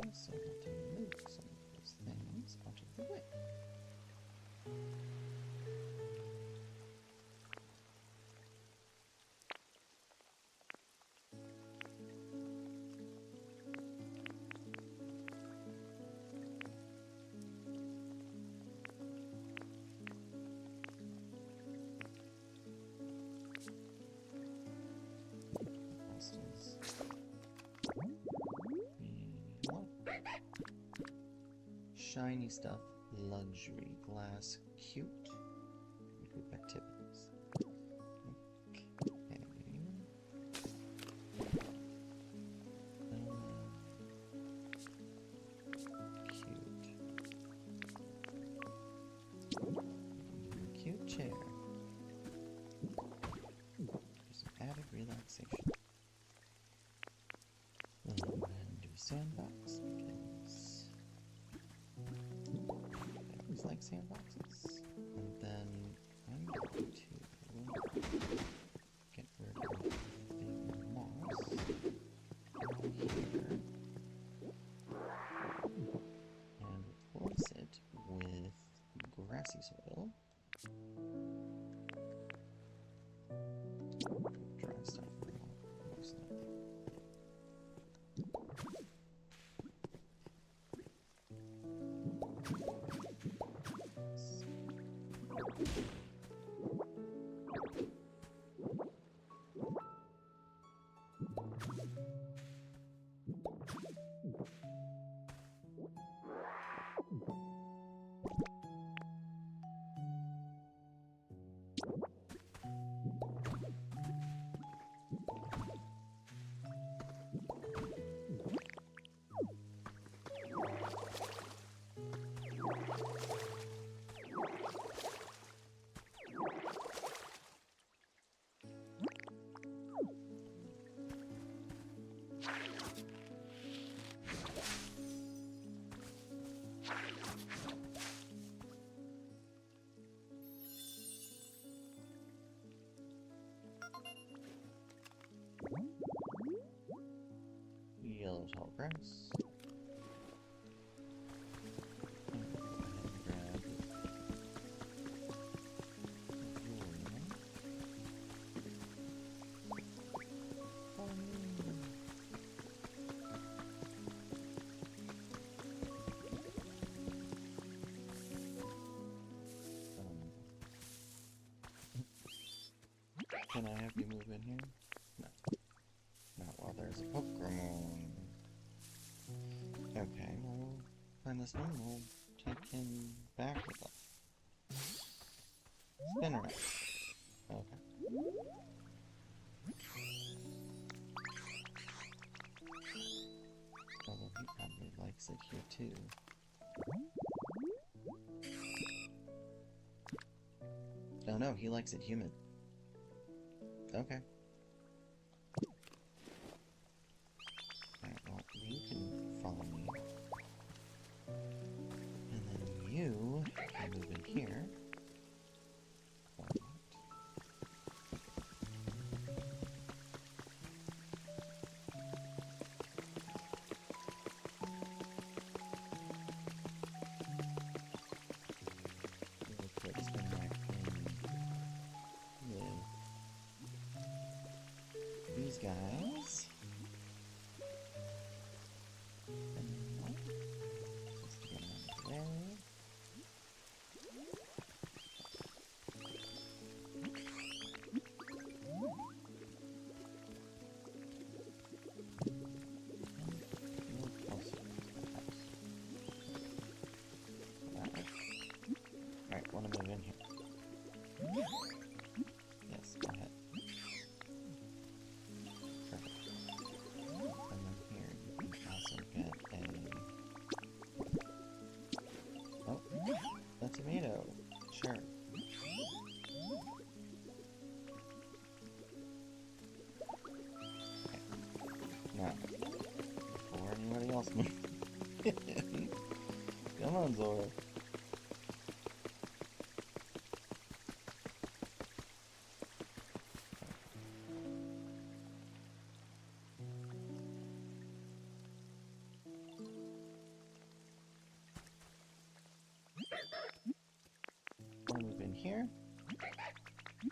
Also want to move some of those things out of the way. Shiny stuff, luxury, glass, cute, group activities. Okay. Cute. Cute chair. For some added relaxation. sandbox because I always like sandboxes. And then I'm going to get rid of the moss here and replace it with grassy soil. Dry stuff mostly. Yellow tall grass. Can I have you move in here? No. Not while there's a Pokemon. Okay, well, we'll find this one. We'll take him back with us. Spin around. Okay. Although he probably likes it here too. Oh no, he likes it humid. Okay. Alright, well, you can follow me. And then you can move in here. These guys. And then what? Just to get them out of the way. And a little closer to the house. That way. Alright, want to move in here. Yes, go ahead. A tomato, sure. Okay. Now, before anybody else moves in, come on, Zora. Move in here.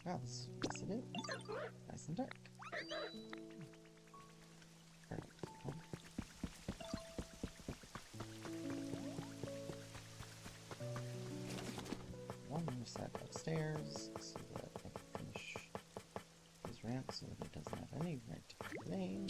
Oh, yes it is. Nice and dark. Perfect. One more side upstairs so that I can finish his rant so that he doesn't have any right to complain.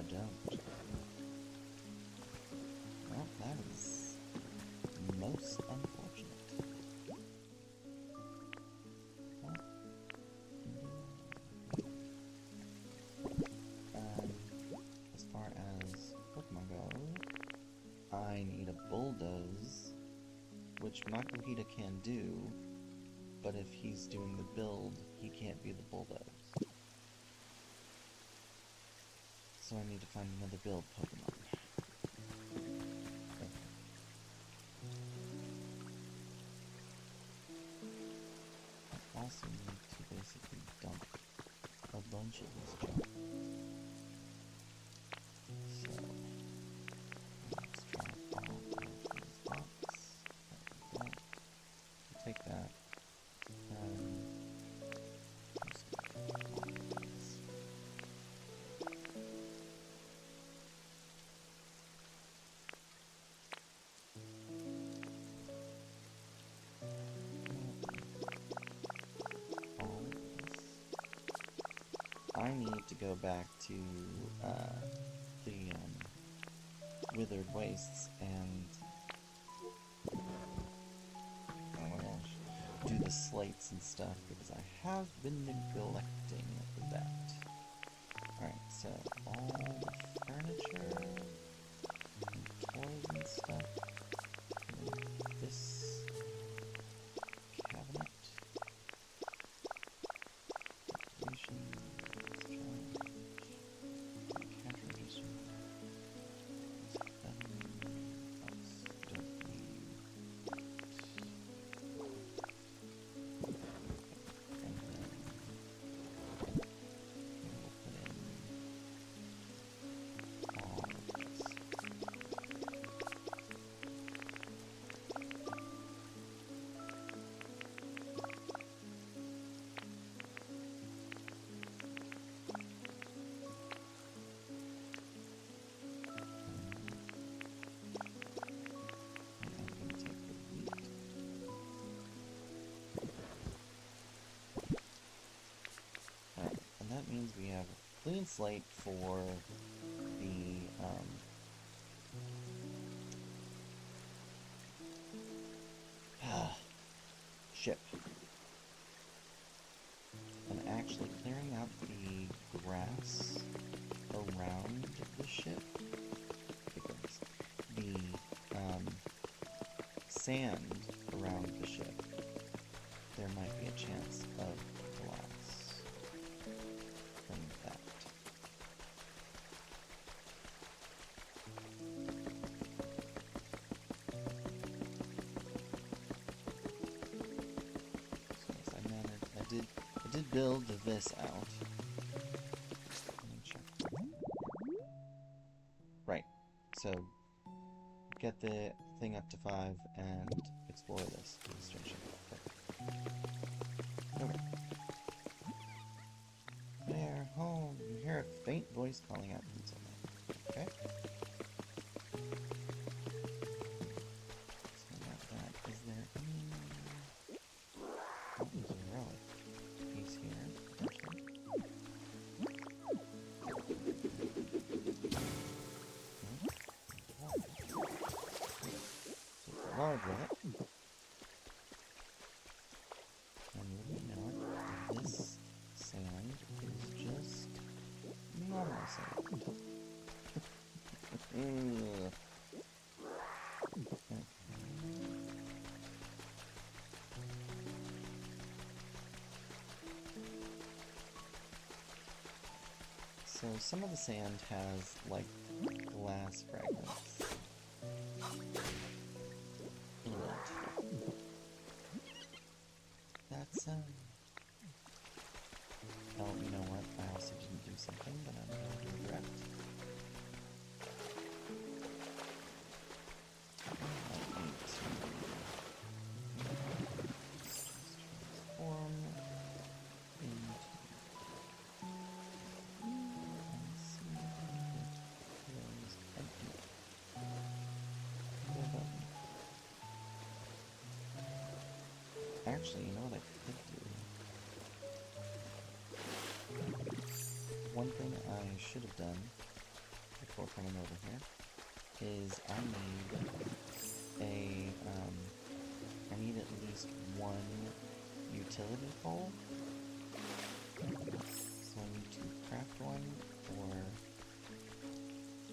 don't. Well, that is most unfortunate. Well, as far as Pokemon go, I need a Bulldoze, which Makuhita can do, but if he's doing the build, he can't be the Bulldoze. So I need to find another build Pokemon. Okay. I also need to basically dump a bunch of this junk. So let's drop all of these blocks. There we go. Take that. I need to go back to the Withered Wastes and oh my gosh, do the slates and stuff because I have been neglecting that. Alright, so all the furniture and toys and stuff. And this cabinet. That means we have a clean slate for the ship. And actually clearing out the grass around the ship, because the sand around the ship, there might be a chance of collapse from that. So as I managed, I did build this out. Let me check. Right. So get the thing up to 5 and explore this station. Okay. They're home. You hear a faint voice calling out from somewhere. Okay. So about that, is there any... Oh, there's a relic piece here. Potentially. Large relic. And wouldn't you know it, this sand is just normal sand. Okay. So some of the sand has like glass fragments. That's, oh, you know what? I also didn't do something that I'm going to regret. I need to just transform into... Let's see if it goes empty. Go button. Actually, you know what I could do? One thing I should have done before coming over here is I need at least one utility pole. So I need to craft one, or...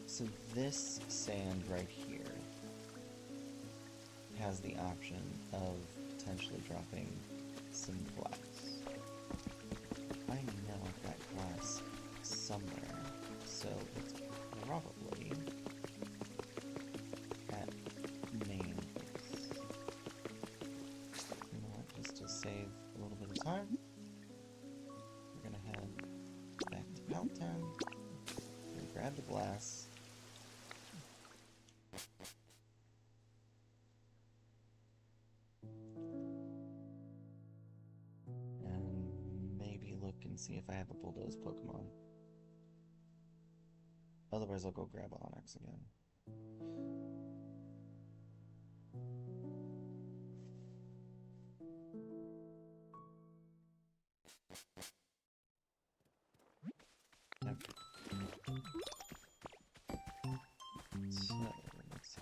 So this sand right here has the option of potentially dropping some glass. I know I've got glass somewhere, so it's probably at main base. You know what, just to save a little bit of time, we're gonna head back to Pallet Town, grab the glass, and see if I have a bulldoze Pokemon. Otherwise, I'll go grab Onyx again. Okay. So, let's see.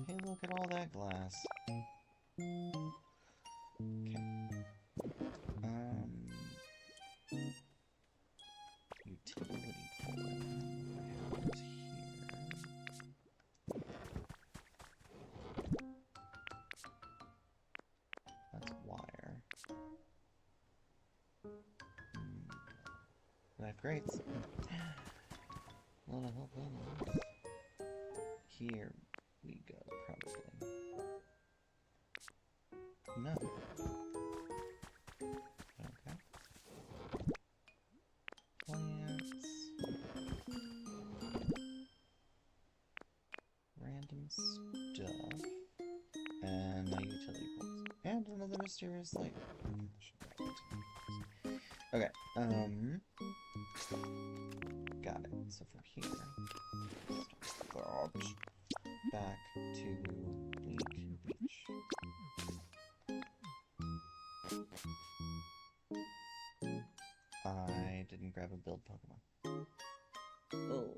Hey, look at all that glass. Okay. Utility pole. I have it here. That's wire. I have grates. A lot of help on this. Here we go, probably. No. Okay. Plants. Random stuff. And my utility poles. And another mysterious light. Okay, got it. So from here, start back to Bleak Beach. I didn't grab a build Pokemon. Oh,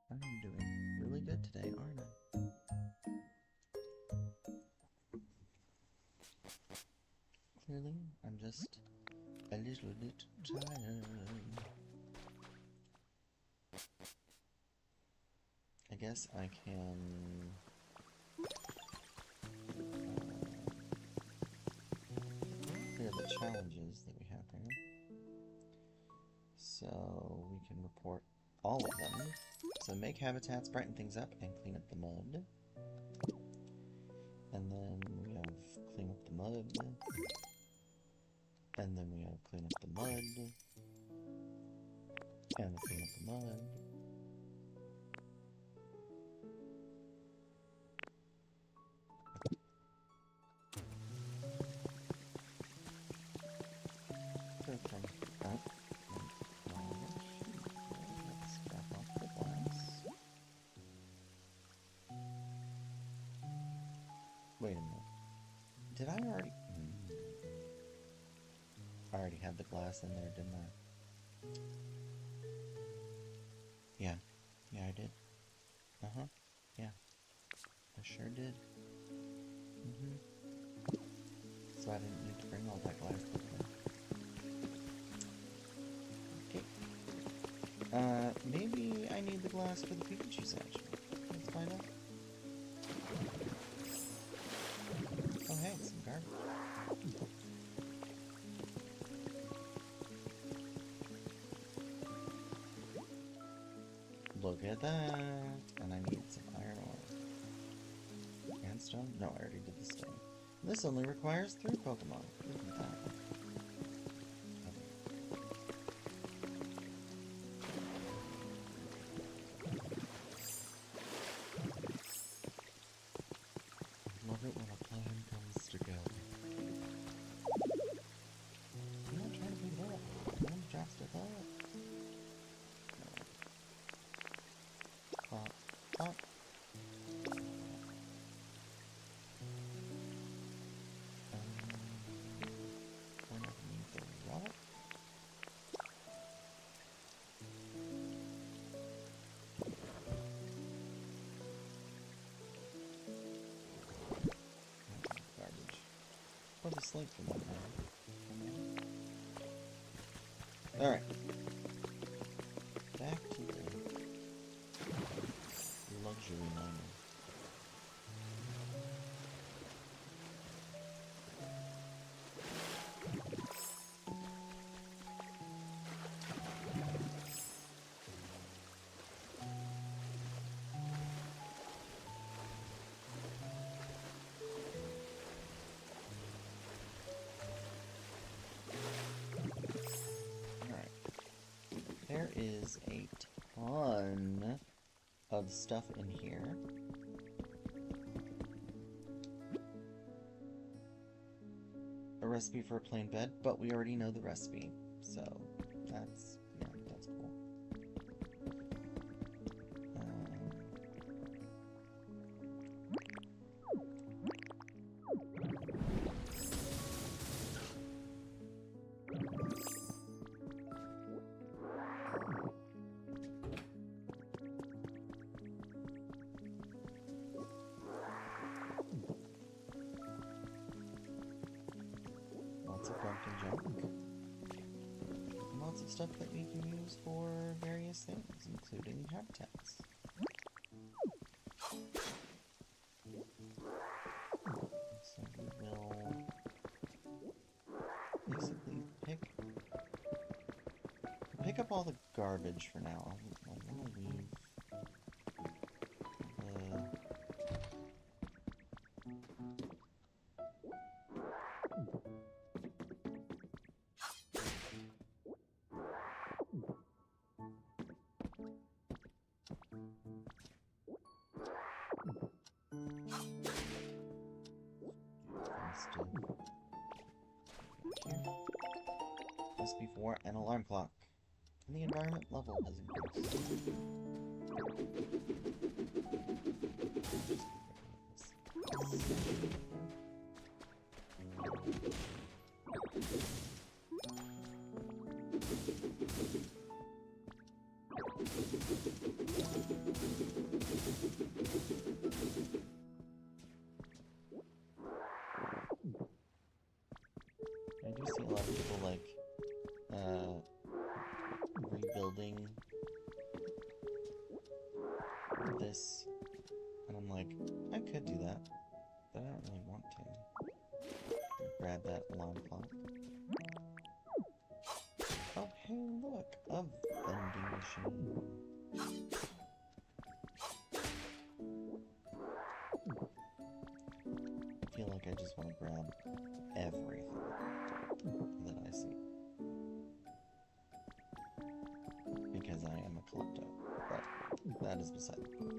I'm doing really good today, aren't I? Clearly, I'm just a little bit tired. I guess I can clear the challenges that we have here. So we can report all of them. So make habitats, brighten things up, and clean up the mud. And then we have clean up the mud. And then we have clean up the mud. And clean up the mud. Wait a minute. Did I already... I already had the glass in there, didn't I? Yeah. Yeah, I did. Uh-huh. Yeah. I sure did. So I didn't need to bring all that glass with me. Okay. Maybe I need the glass for the Pikachu's actually. Let's find out. Oh hey, some garbage. Look at that! And I need some iron ore. And stone? No, I already did the stone. This only requires 3 Pokemon. Look at that. Love it when a plan comes together. I'm not trying to beat it up. I'm trying to drop stuff up. Pop, pop. dislike for that matter. Alright. Back to the luxury miner. There is a ton of stuff in here. A recipe for a plain bed, but we already know the recipe, so that's cool. Lots of broken junk. And lots of stuff that we can use for various things, including habitats. So we will basically pick up all the garbage for now. I want to leave just before an alarm clock, and the environment level has increased. I do see a lot of people like rebuilding this, and I'm like, I could do that, but I don't really want to. Grab that alarm clock. Oh, hey, look, a vending machine. I feel like I just want to grab everything that I see. Because I am a klepto. But that is beside the point.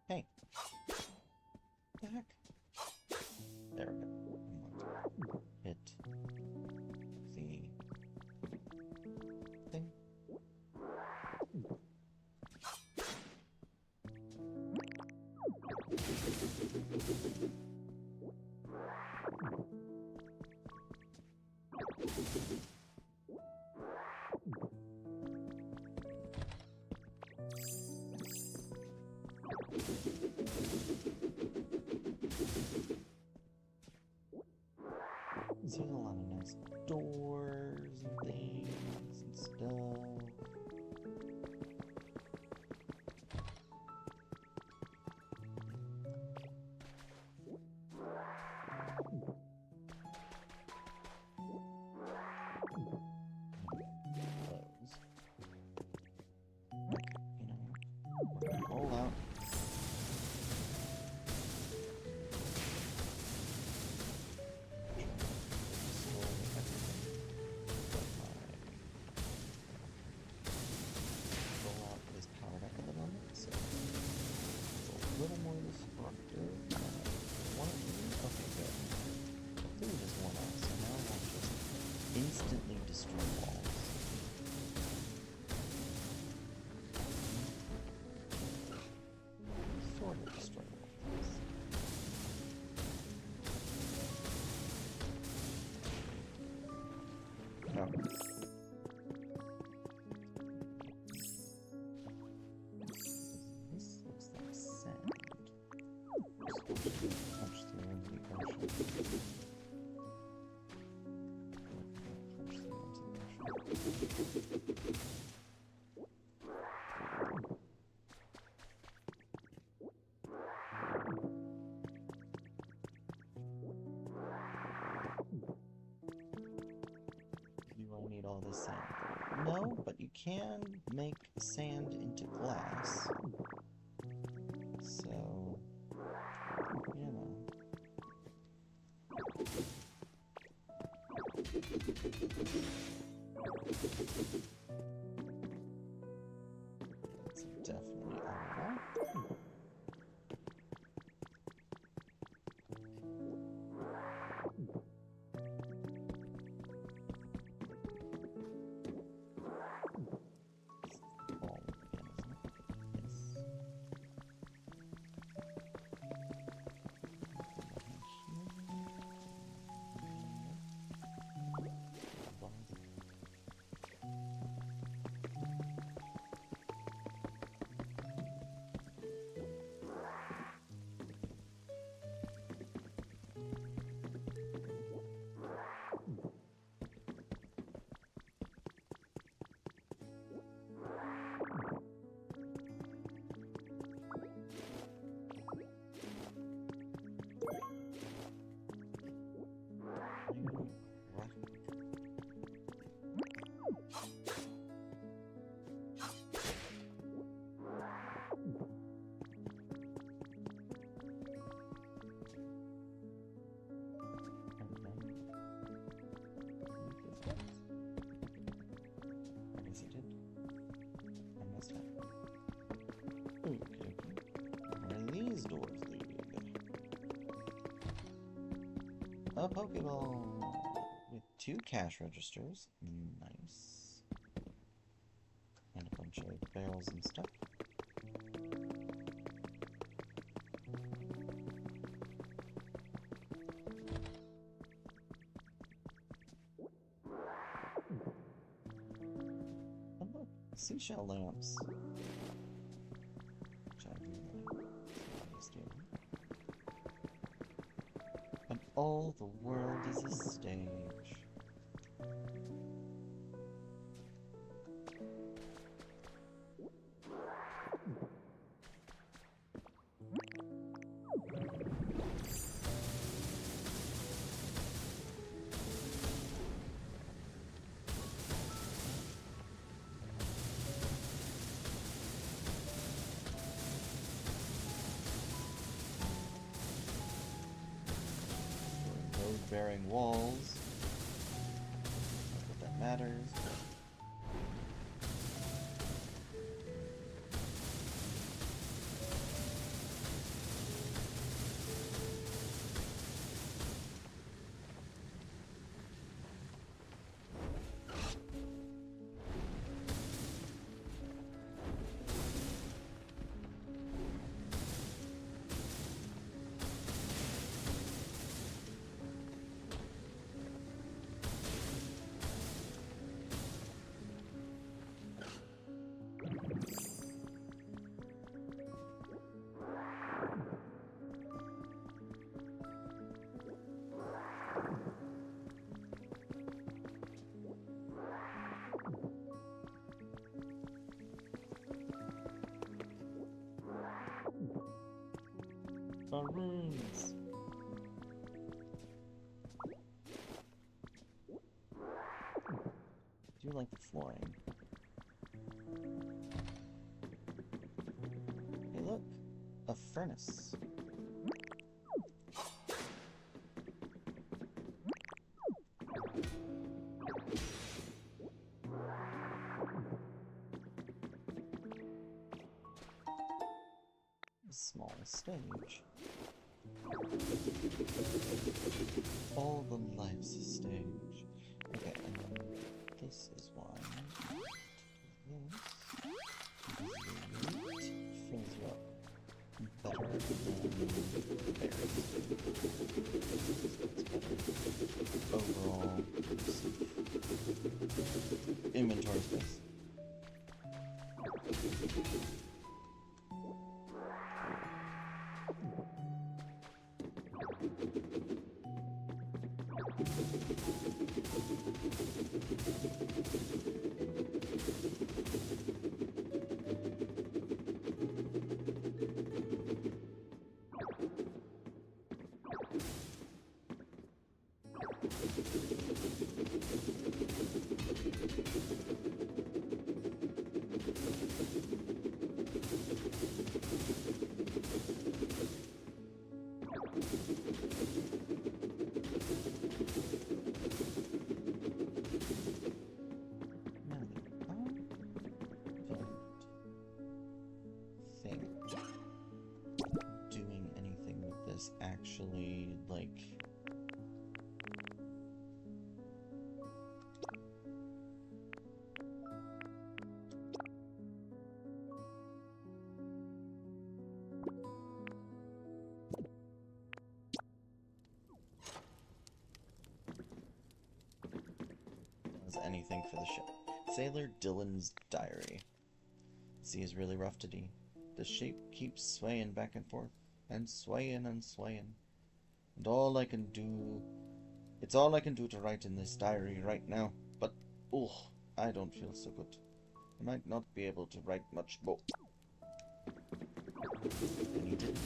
Hey. What the heck? There we go. Hit the thing. You will need all this sand. No, but you can make sand into glass. So, you know. That's definitely all. A Pokeball with 2 cash registers. Nice. And a bunch of barrels and stuff. Oh look, seashell lamps. Which I really like. And all the world is a stage. Bearing walls. Not that that matters. Runes. I do like the flooring. Hey look, a furnace. A small stage. All the life's a stage. Okay, and then this is why. This fills you up better than berries. Overall inventory space. this actually, like... anything for the ship. Sailor Dylan's diary. The sea is really rough today. The ship keeps swaying back and forth, and swaying and swaying. And it's all I can do to write in this diary right now. But, oh, I don't feel so good. I might not be able to write much more. And he didn't.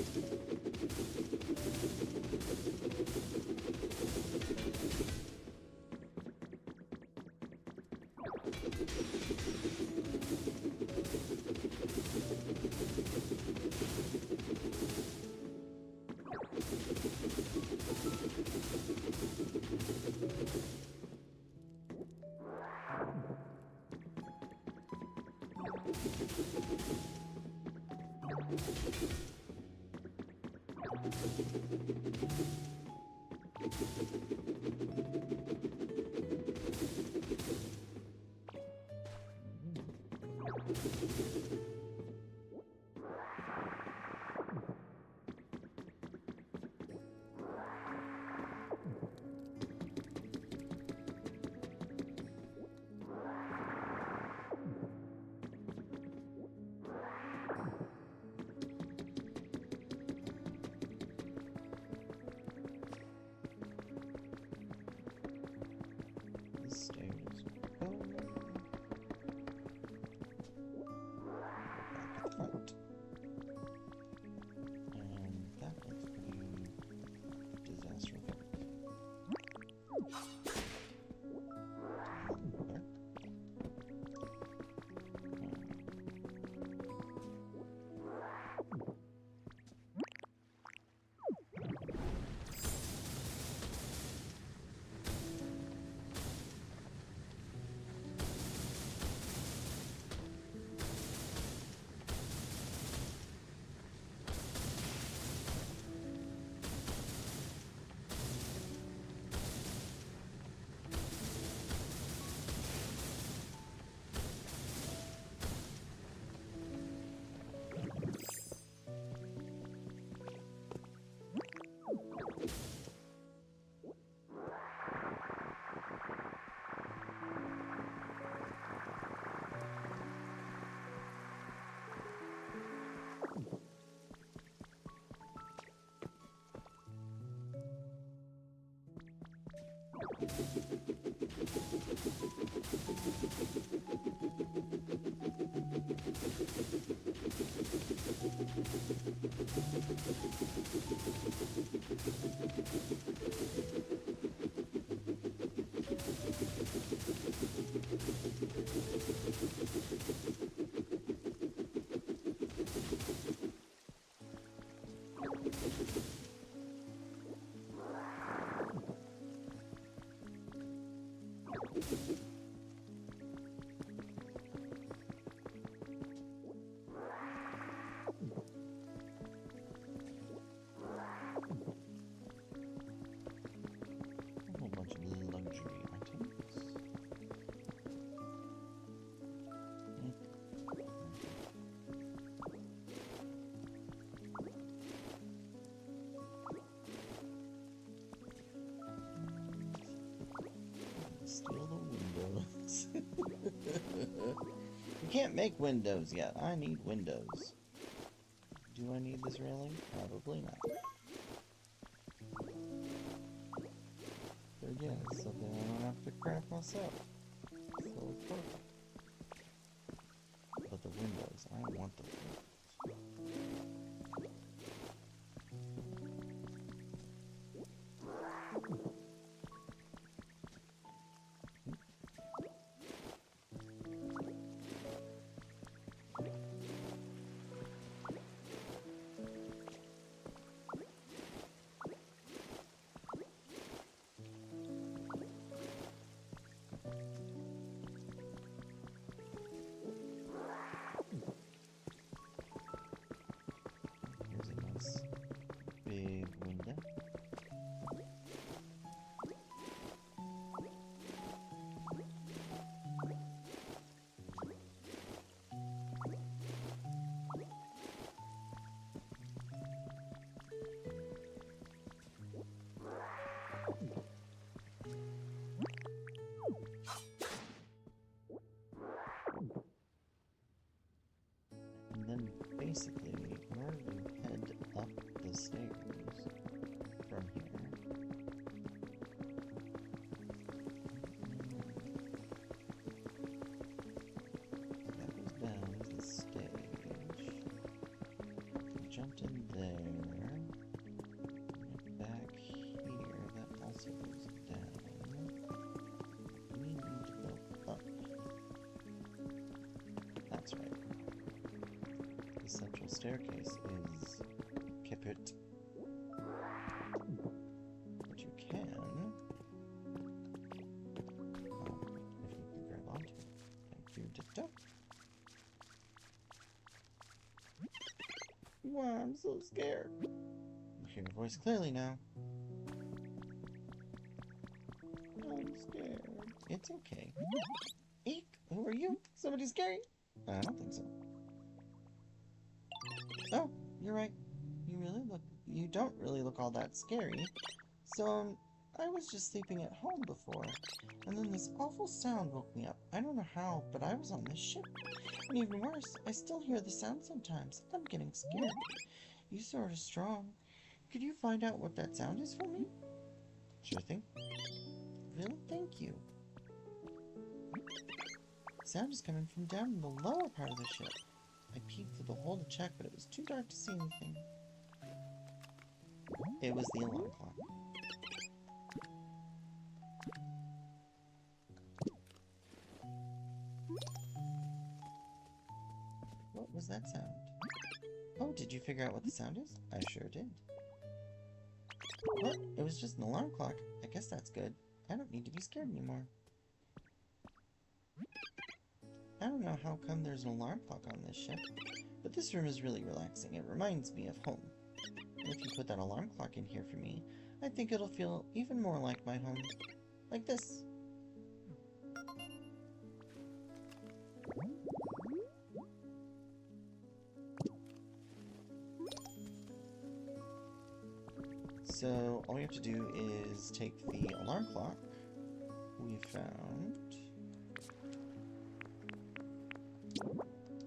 You can't make windows yet. I need windows. Do I need this railing? Probably not. But again, it's something I don't have to craft myself. So it's perfect. But the windows, I want the windows. the stairs from here. That goes down the stage. We jumped in there. Back here, that also goes down. We need to go up. That's right. The central staircase is kaput. But you can, if you can grab onto it. Thank you, Ditto. Wow, I'm so scared. You hear your voice clearly now. I'm scared. It's okay. Eek! Who are you? Somebody scary? I don't think so. Oh, you're right. You don't really look all that scary. So, I was just sleeping at home before, and then this awful sound woke me up. I don't know how, but I was on this ship. And even worse, I still hear the sound sometimes. I'm getting scared. You're sort of strong. Could you find out what that sound is for me? Sure thing. Really? Thank you. The sound is coming from down in the lower part of the ship. I peeked through the hole to check, but it was too dark to see anything. It was the alarm clock. What was that sound? Oh, did you figure out what the sound is? I sure did. What? It was just an alarm clock. I guess that's good. I don't need to be scared anymore. I don't know how come there's an alarm clock on this ship, but this room is really relaxing. It reminds me of home. And if you put that alarm clock in here for me, I think it'll feel even more like my home. Like this. So, all we have to do is take the alarm clock we found.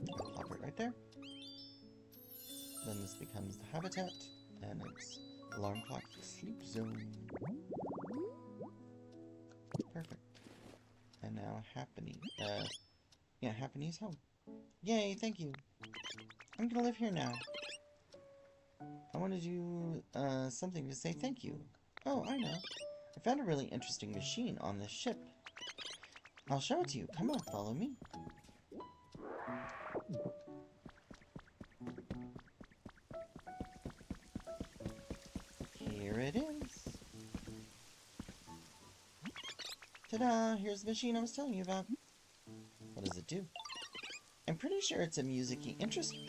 Plop it right there. Then this becomes the habitat, and it's alarm clock sleep zone. Perfect. And now Happy's home. Yay, thank you. I'm gonna live here now. I want to do something to say thank you. Oh, I know. I found a really interesting machine on this ship. I'll show it to you. Come on, follow me. Here it is. Ta-da! Here's the machine I was telling you about. What does it do? I'm pretty sure it's a music-y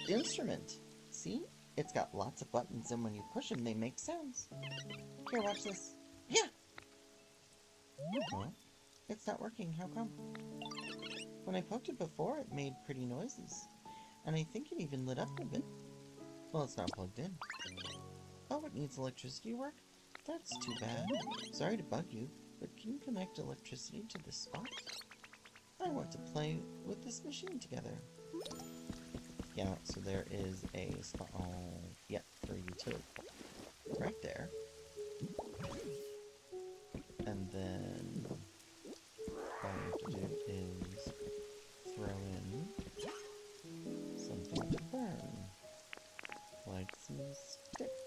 instrument. See? It's got lots of buttons, and when you push them, they make sounds. Here, watch this. Yeah! Huh? It's not working. How come? When I poked it before, it made pretty noises. And I think it even lit up a bit. Well, it's not plugged in. Oh, it needs electricity to work? That's too bad. Sorry to bug you, but can you connect electricity to this spot? I want to play with this machine together. Yeah, so there is a spot. Oh, yeah, for utility. Right there. And then all we have to do is throw in something to burn. Like some sticks.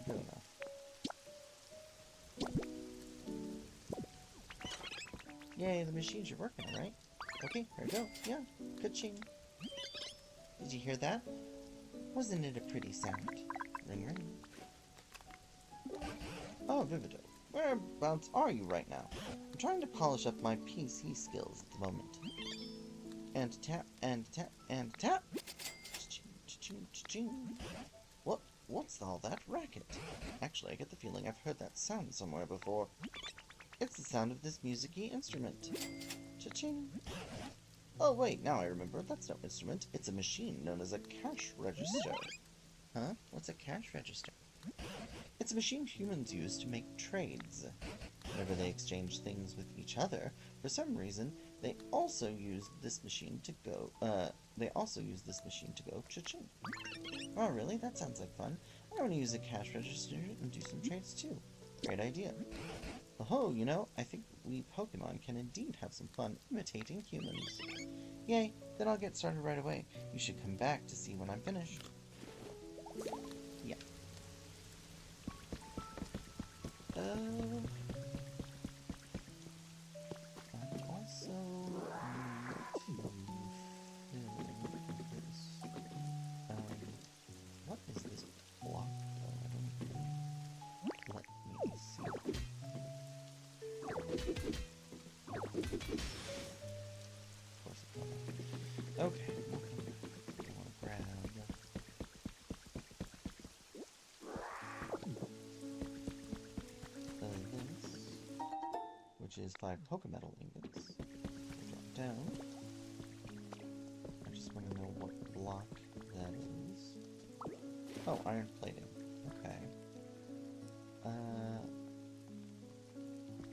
Good enough. Yay, the machines are working, right? Okay, here we go. Yeah, ka-ching. Did you hear that? Wasn't it a pretty sound? Ring, ring. Oh, Vivido, whereabouts are you right now? I'm trying to polish up my PC skills at the moment. And tap, and tap, and tap. Cha-ching, cha-ching. What's all that racket? Actually, I get the feeling I've heard that sound somewhere before. It's the sound of this music-y instrument. Cha-ching. Oh wait, now I remember. That's no instrument. It's a machine known as a cash register. Huh? What's a cash register? It's a machine humans use to make trades. Whenever they exchange things with each other, for some reason, They also use this machine to go, cha-ching. Oh, really? That sounds like fun. I want to use a cash register and do some trades too. Great idea. Oh, you know, I think we Pokemon can indeed have some fun imitating humans. Yay, then I'll get started right away. You should come back to see when I'm finished. Yeah. I also need to fill this. What is this block though? I don't even let me see. Of course it's not. Okay, we'll come back. I want to grab this, which is 5 Pokemetal ingots. Drop down. I just want to know what block that is. Oh, iron plating. Okay.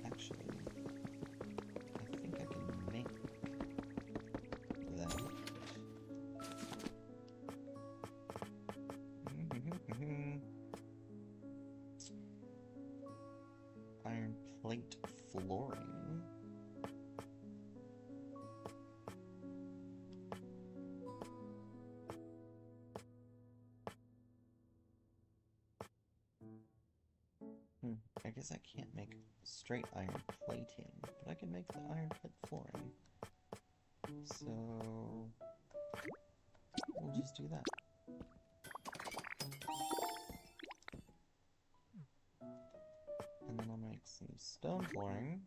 Actually, I think I can make that. Iron plate flooring. I guess I can't make straight iron plating, but I can make the iron plate flooring. So we'll just do that. And then I'll make some stone flooring.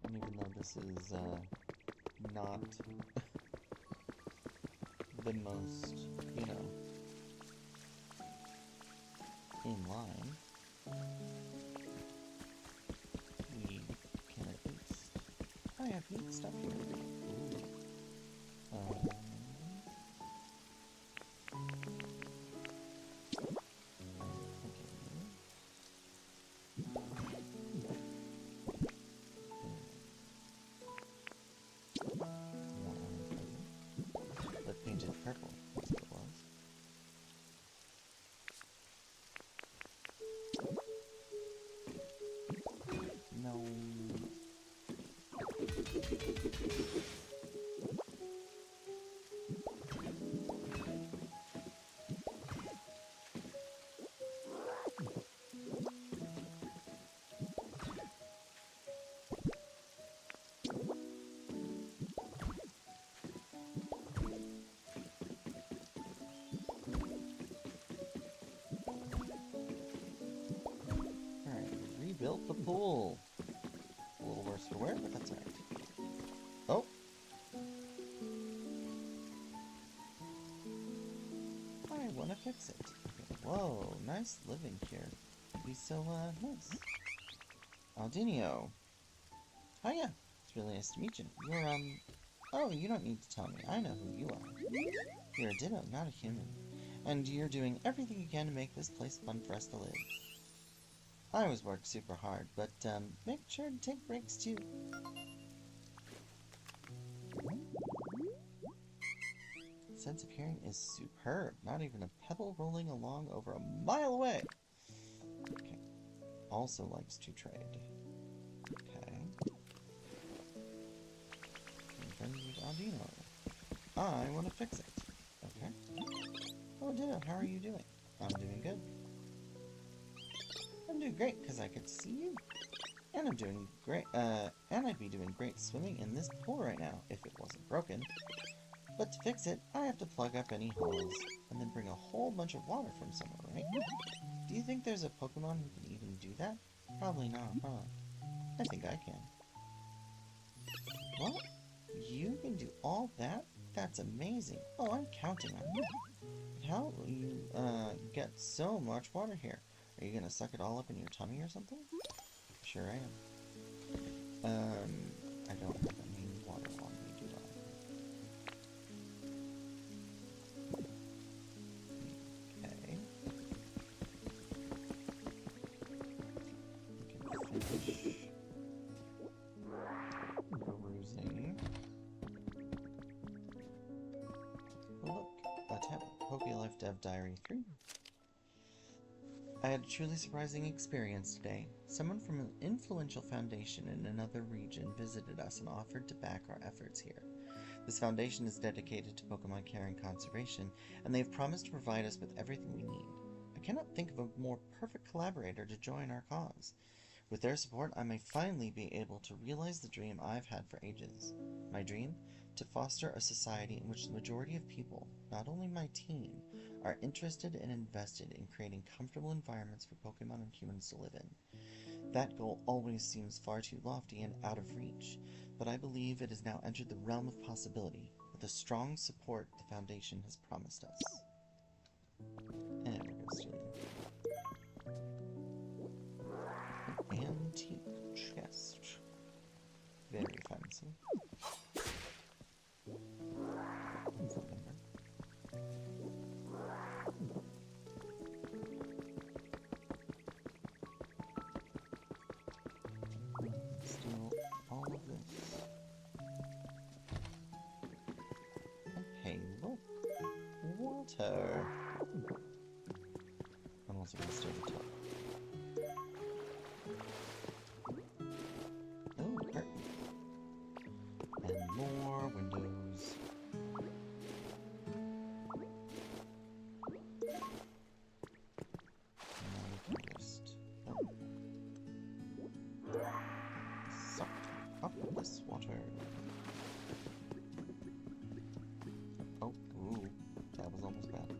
And even though this is not the most, you know, in line, we can at least... I have neat stuff here. Ooh. Painted purple, that's what it was. No. Built the pool. A little worse for wear, but that's alright. Oh! I want to fix it. Whoa, nice living here. It'd be so, nice. Aldinio. Oh yeah, it's really nice to meet you. You're, oh, you don't need to tell me. I know who you are. You're a Ditto, not a human. And you're doing everything you can to make this place fun for us to live. I always work super hard, but make sure to take breaks too. Sense of hearing is superb. Not even a pebble rolling along over a mile away. Okay. Also likes to trade. Okay. Friends with Aldino. I want to fix it. Okay. Oh, Ditto, how are you doing? I'm doing good. I'm doing great because I get to see you. And I'm doing great, and I'd be doing great swimming in this pool right now if it wasn't broken. But to fix it, I have to plug up any holes and then bring a whole bunch of water from somewhere, right? Do you think there's a Pokemon who can even do that? Probably not, huh? I think I can. What? You can do all that? That's amazing. Oh, I'm counting on you. How will you, get so much water here? Are you gonna suck it all up in your tummy or something? Sure I am. I don't have any water on me, do I? Okay. Dev Diary 3. I had a truly surprising experience today. Someone from an influential foundation in another region visited us and offered to back our efforts here. This foundation is dedicated to Pokemon care and conservation, and they have promised to provide us with everything we need. I cannot think of a more perfect collaborator to join our cause. With their support, I may finally be able to realize the dream I've had for ages. My dream? To foster a society in which the majority of people, not only my team, are interested and invested in creating comfortable environments for Pokemon and humans to live in. That goal always seems far too lofty and out of reach, but I believe it has now entered the realm of possibility with the strong support the Foundation has promised us. And there goes Julian. An antique chest. Very fancy. Steal all of this. And hey, look! Water! I'm also going to steal the top. Oh, curtain. And more windows. Suck up this water. Oh, ooh, that was almost bad.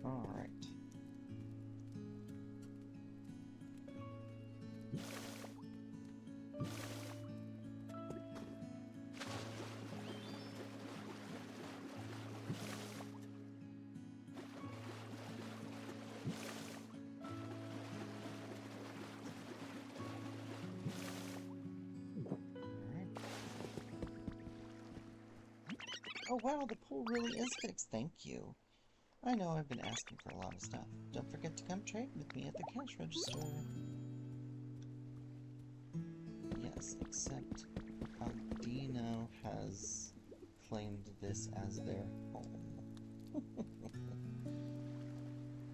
Alright. Oh wow, the pool really is fixed, thank you. I know I've been asking for a lot of stuff. Don't forget to come trade with me at the cash register. Yes, except Aldino has claimed this as their home.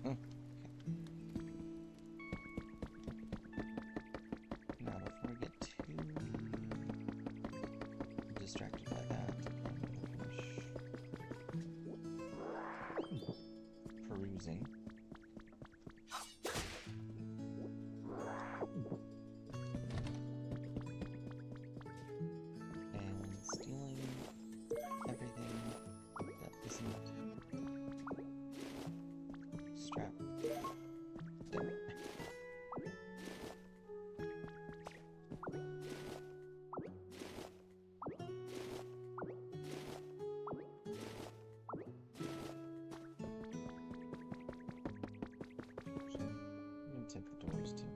Okay. Now before I get too distracted by that, perusing. And stealing everything that isn't strapped down. Take the doors too.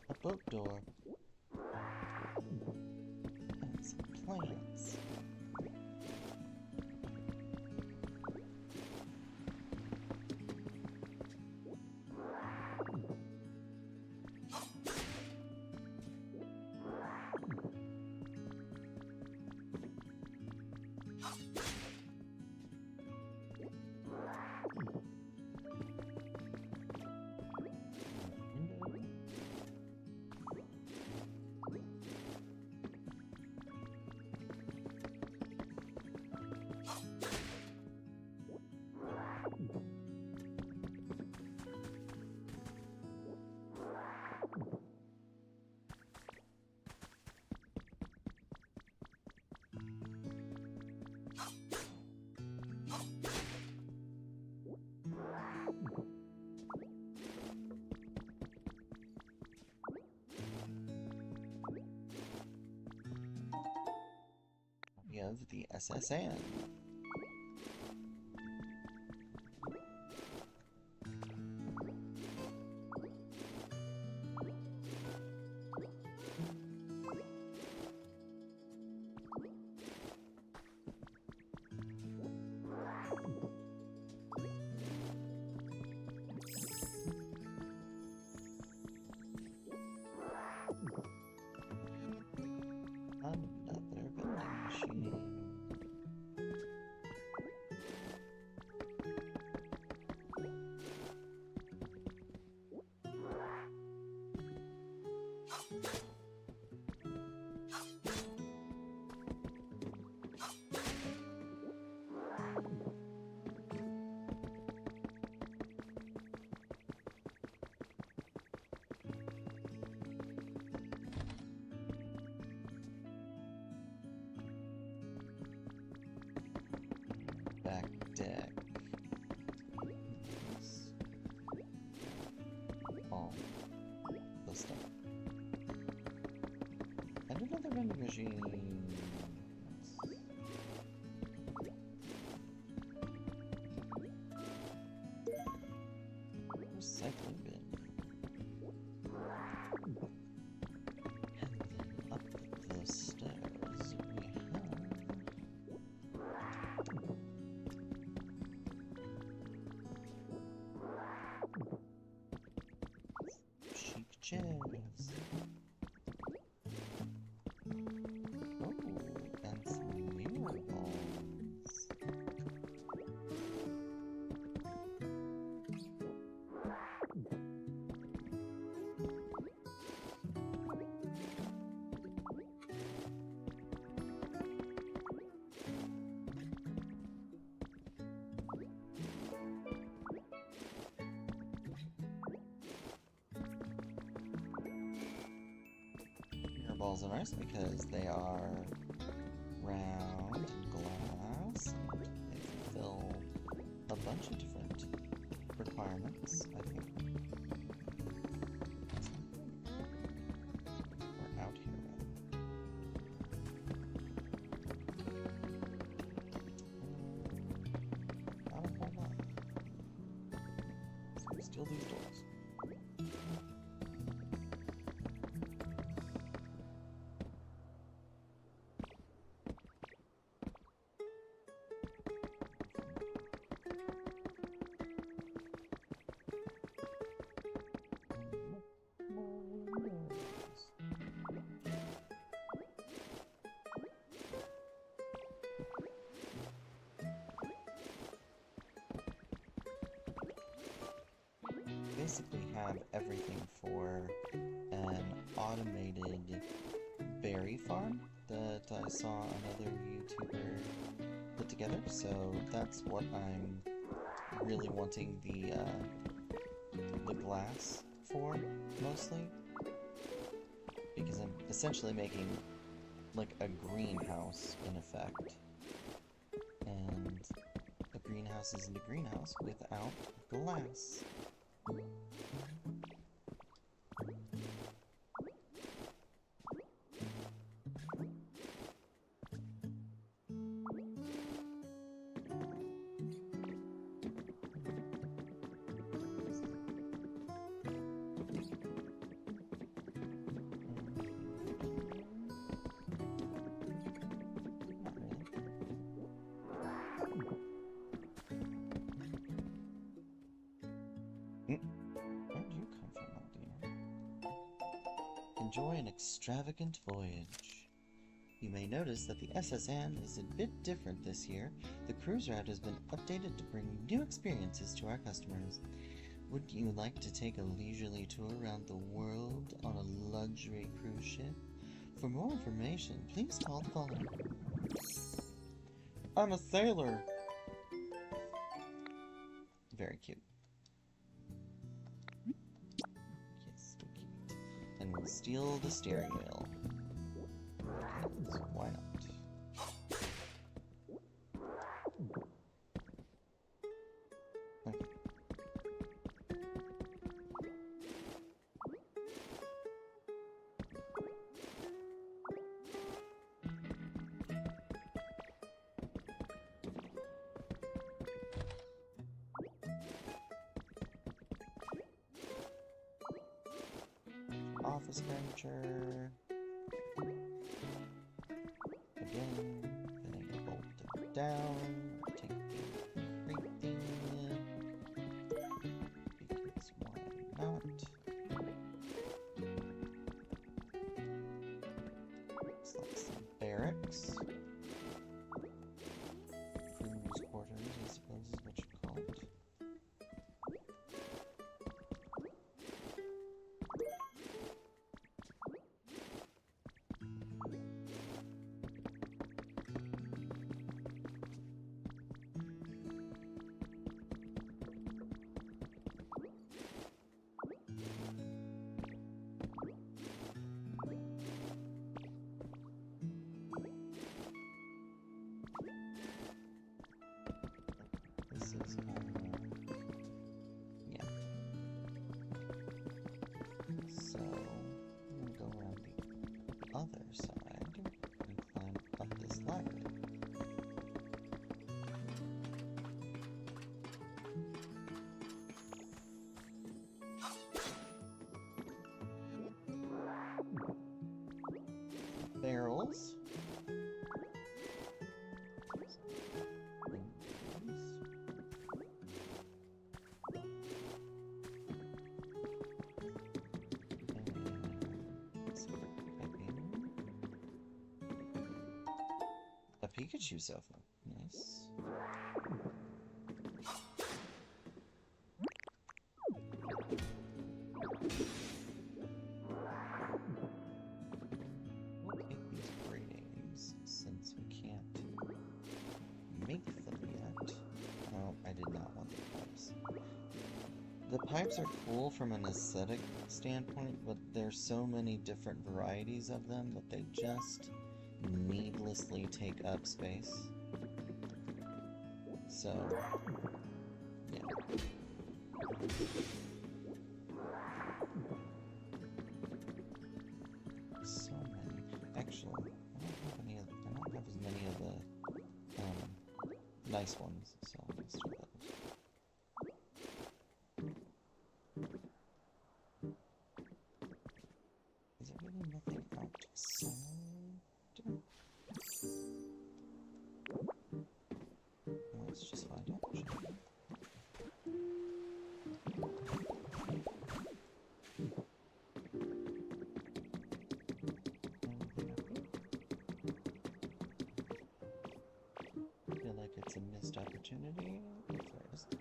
A boat door. And some plants. We have the SSN. deck. All the stuff. And another vending machine. Recycling bin. And then up the stairs we have chic chairs. Oh, and some mirror balls. Mirror balls are nice because they are round and glass. And they fulfill a bunch of different requirements, I think. We're out here. Not a whole lot. So we steal these doors. Basically have everything for an automated berry farm that I saw another YouTuber put together, so that's what I'm really wanting the glass for, mostly, because I'm essentially making like a greenhouse in effect, and a greenhouse isn't a greenhouse without glass. Where'd you come from, my dear? Enjoy an extravagant voyage. You may notice that the SS Anne is a bit different this year. The cruise route has been updated to bring new experiences to our customers. Would you like to take a leisurely tour around the world on a luxury cruise ship? For more information, please call the following. I'm a sailor! Very cute. Yes, so cute. And we'll steal the steering wheel. Because why not? Okay. Office furniture. Again, then I bolt it down. Take everything. Because why not? Looks like some barracks. Crew's quarters, I suppose is what you call it. is yeah. So I'm gonna go around the other side and climb up this ladder. Barrels. A Pikachu cell phone. Nice. We'll take these gratings since we can't make them yet. Oh, I did not want the pipes. The pipes are cool from an aesthetic standpoint, but there's so many different varieties of them that they just needlessly take up space. So, yeah. So many. Actually, I don't have as many of the nice ones, so let's do that. Is there really nothing outside? Let's just find out. I feel like it's a missed opportunity. If there isn't.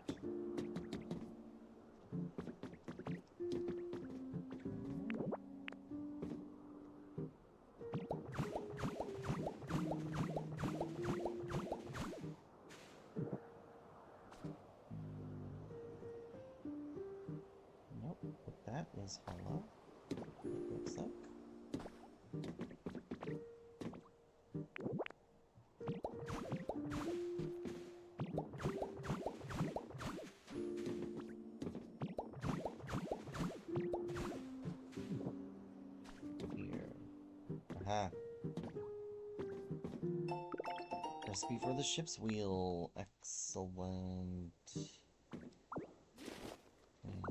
Nope, but that is hollow. It looks like. Here. Aha. Recipe for the ship's wheel. Excellent. And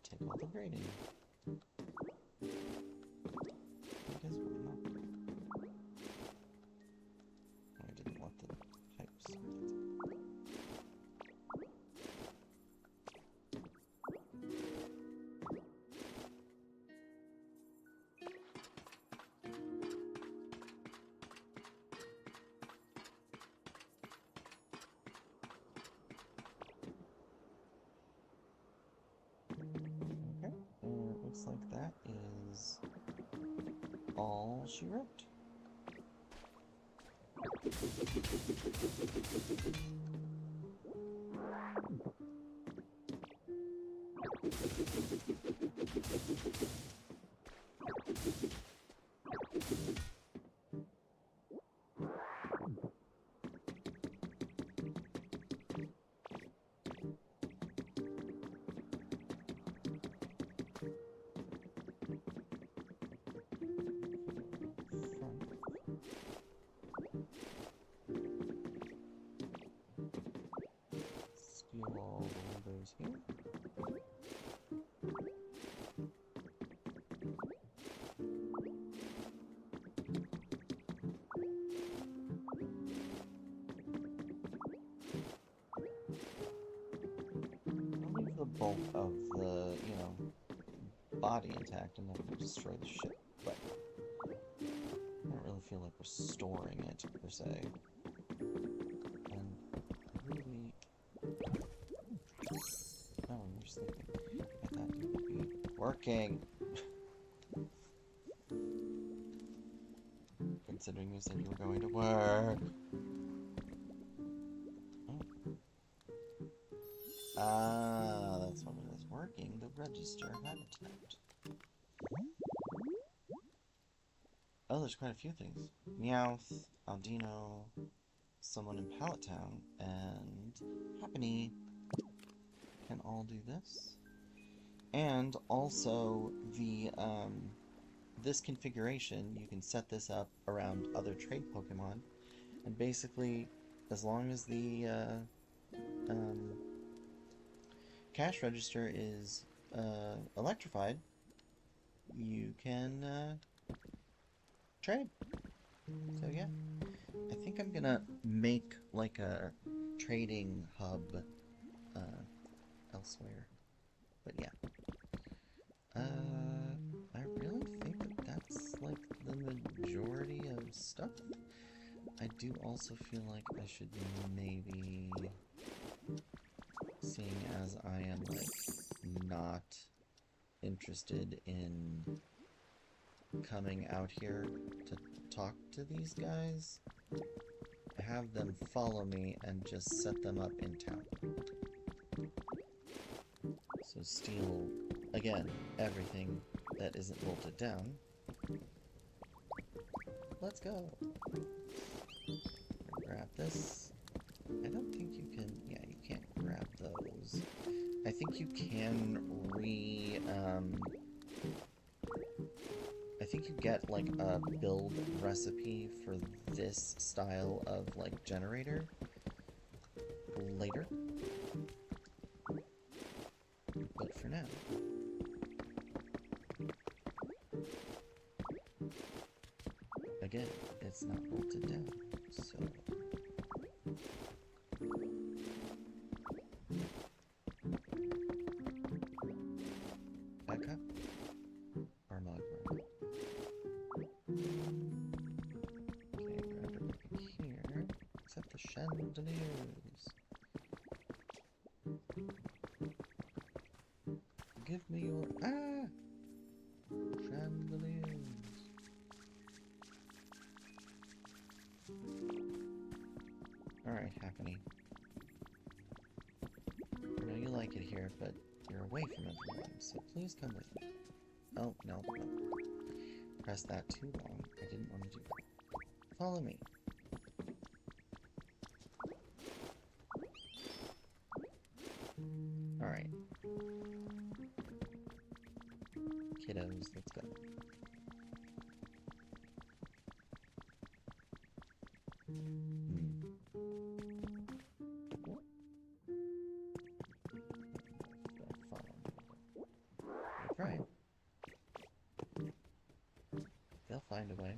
take all the grading. I guess we're not. I didn't want the pipes. Okay, and it looks like that is all she wrote. Steal all the windows here. I'll leave the bulk of the, body intact and not destroy the ship, but I don't really feel like restoring it, per se. And really... Oh, you're sleeping. I thought you would be working! Considering you said you were going to work. Oh. Ah, that's what it is. Working the register habitat. Oh, there's quite a few things. Meowth, Aldino, someone in Pallet Town, and Happily can all do this. And also the this configuration, you can set this up around other trade Pokemon, and basically, as long as the cash register is electrified, you can trade. So yeah, I think I'm gonna make like a trading hub elsewhere. But yeah, I really think that that's like the majority of stuff. I do also feel like I should maybe, seeing as I am like not interested in coming out here to talk to these guys, have them follow me and just set them up in town. So steal, again, everything that isn't bolted down. Let's go. Grab this. I don't think you can, yeah, you can't grab those. I think you can I think you get like a build recipe for this style of like generator later. But for now, again, it's not bolted down, so back up. Armagro. Okay, grab everything here, except the chandeliers. Give me your chandeliers. Alright, Hackney. I know you like it here, but you're away from everyone, so please come with me. Oh, no, no. Pressed that too long. I didn't want to do that. Follow me. Alright. Kiddos, let's go. Right. They'll find a way.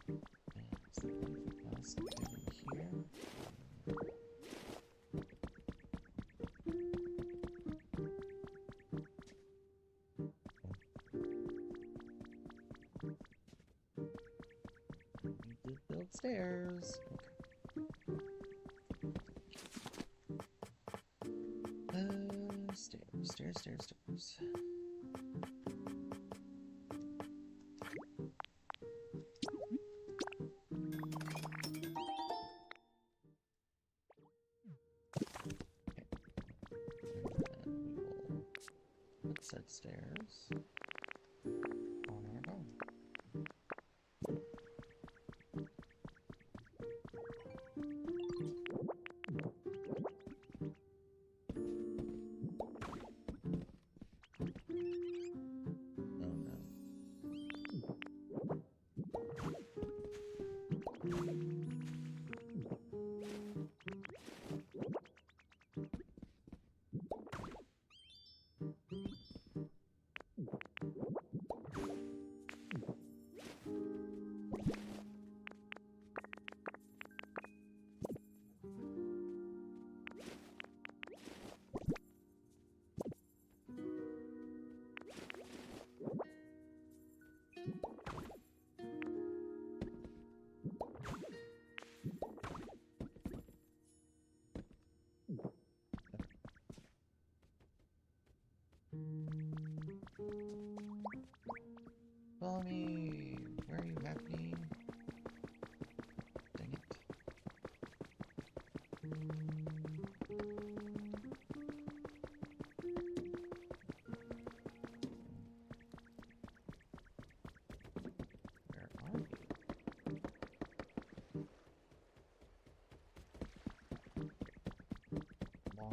Is there anything else in here? Need to build stairs. Stairs. Said stairs on our own. Oh no.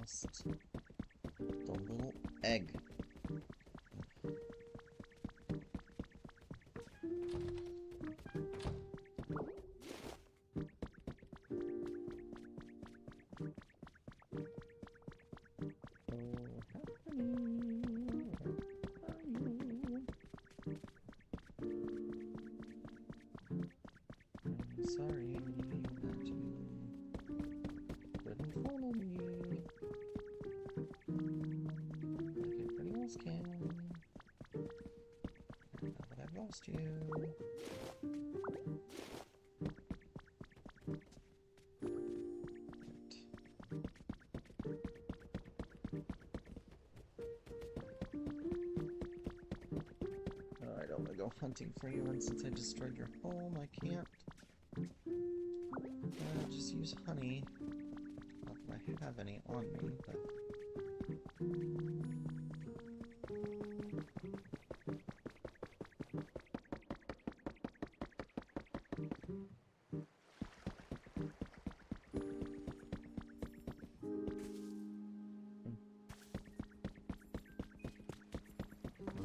lost the little egg. Sorry that you couldn't follow me like everybody else can. Now that I've lost you. Oh, I don't want to go hunting for you, and since I destroyed your home, I can't. Just use honey. Not that I have any on me, but...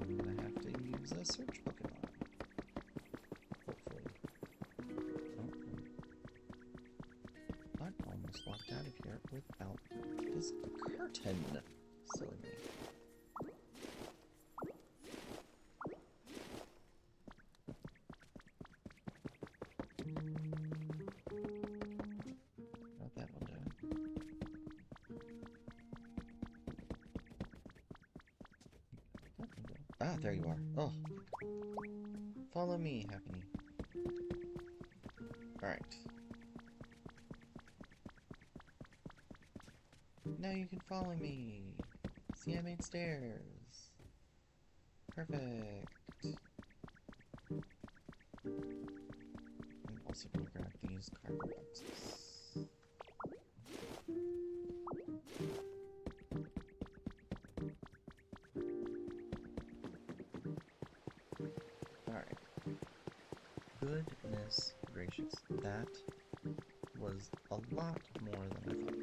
I'm gonna have to use a search Pokemon. Hopefully. I almost walked out of here without this curtain. Silly me. How'd that one do? Ah, there you are. Oh. Follow me, Happy. Alright. Now you can follow me. See, I made stairs. Perfect. I'm also gonna grab these cardboard boxes. Alright. Goodness gracious. That was a lot more than I thought.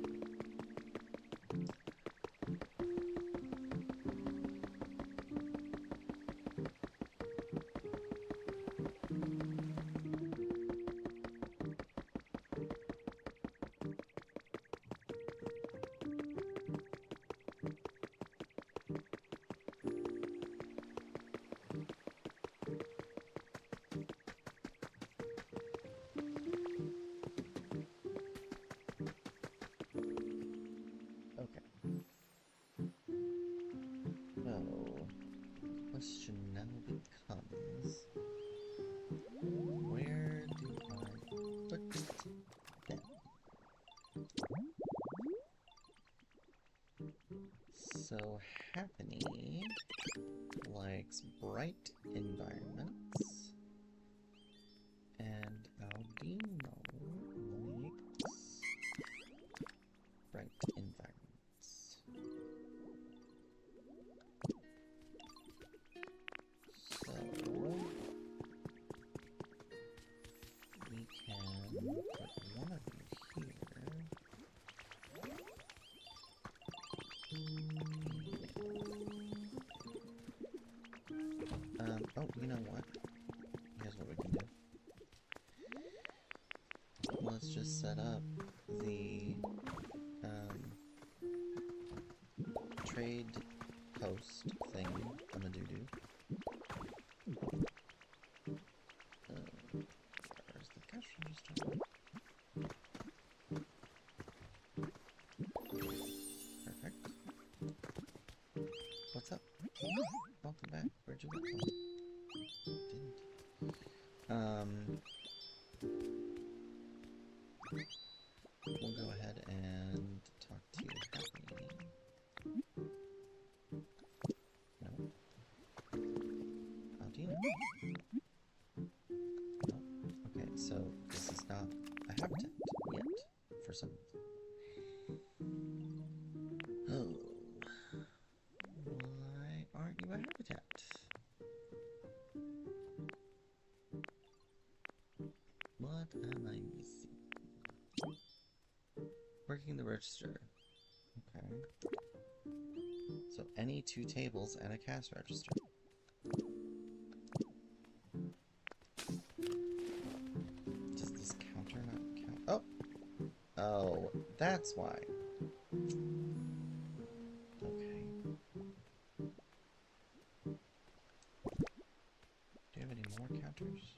Question now becomes, where do I put them? So Happiny likes bright environments, and Aldino likes bright environments. We can put one of you here. Oh, you know what? Here's what we can do. Let's just set up the, trade post thing on the doo-doo. Where's the cash register? Perfect. What's up? Welcome back. Where'd you go? Didn't. We'll go ahead and talk to you, Happy. No. How do you know? No. Okay, so this is not a habitat yet, for some reason. Oh. Why aren't you a habitat? What am I missing? Working the register. Okay. So any 2 tables and a cash register. Does this counter not count? Oh! Oh, that's why. Okay. Do you have any more counters?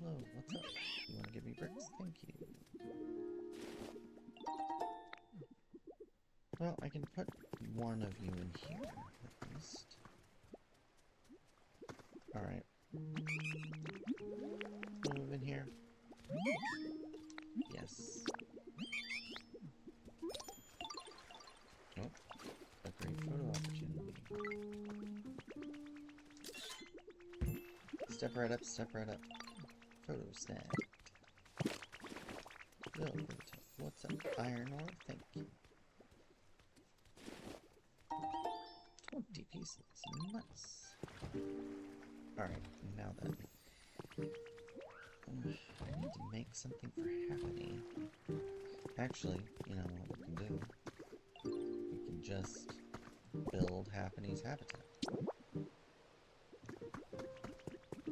Hello, what's up? You want to give me bricks? Thank you. Well, I can put one of you in here, at least. Alright. Move in here. Yes. Oh, a great photo opportunity. Step right up, step right up. Photo snagged. What's up? Iron ore? Thank you. 20 pieces. Nice. Alright, now then. I need to make something for Happiny. Actually, you know what we can do? We can just build Happiny's habitat.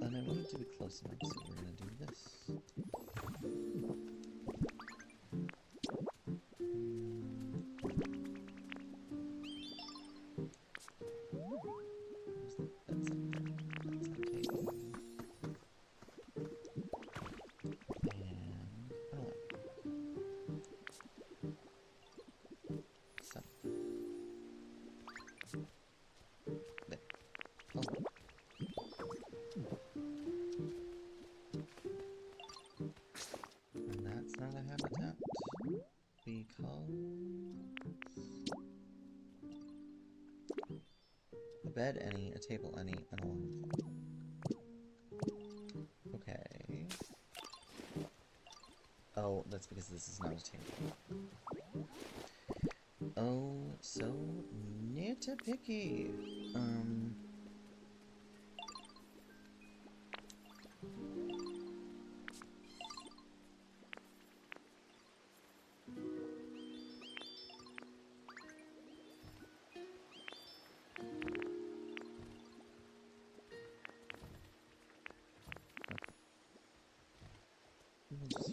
And I want it to be close enough, so we're gonna do this. And that's not a habitat, because a bed any, a table any, and a long floor. Okay. Oh, that's because this is not a table. Oh, so nitpicky. We'll just use this.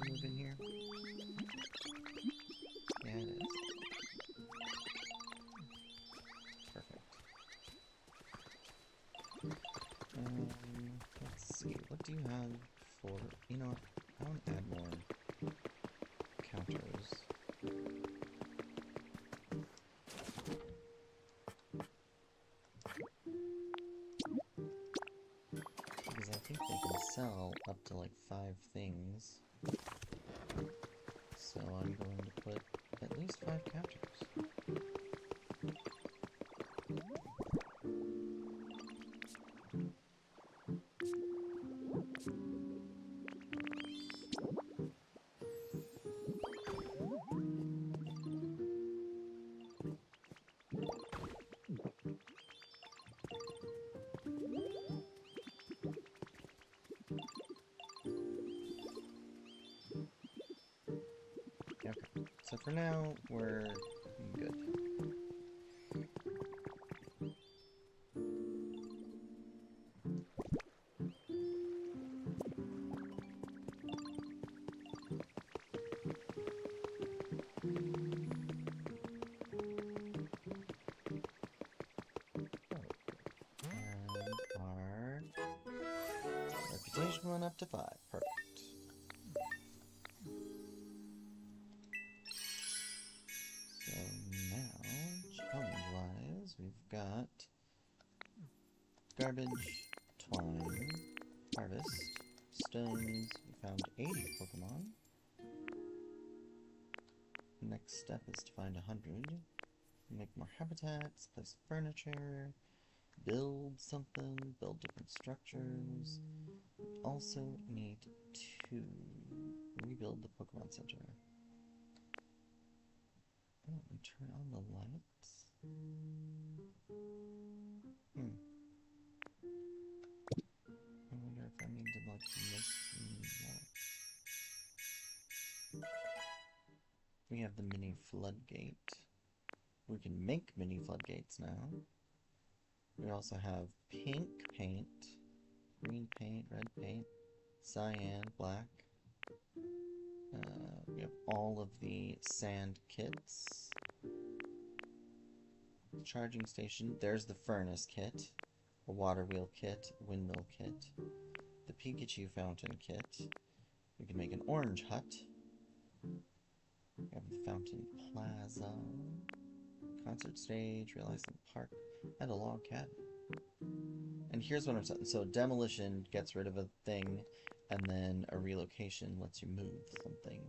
Move in here. Yeah, it is. Perfect. Let's see. What do you have for... You know what? I want to add more counters. Because I think they can sell up to like 5 things. So I'm going to put at least 5 counters. Okay, so for now, we're good. And our reputation went up to 5. Perfect. So now, challenge-wise, we've got garbage, twine, harvest, stones. We found 80 Pokemon. Next step is to find 100. Make more habitats, place furniture, build something, build different structures. We also need to rebuild the Pokemon Center. Oh, and turn on the lights. I wonder if I need to, like, make that. We have the mini floodgate. We can make mini floodgates now. We also have pink paint, green paint, red paint, cyan, black. We have all of the sand kits. Charging station. There's the furnace kit, a water wheel kit, windmill kit, the Pikachu fountain kit. We can make an orange hut. We have the fountain plaza, concert stage, realizing park, and a log cabin. And here's what I'm saying. So demolition gets rid of a thing, and then a relocation lets you move something.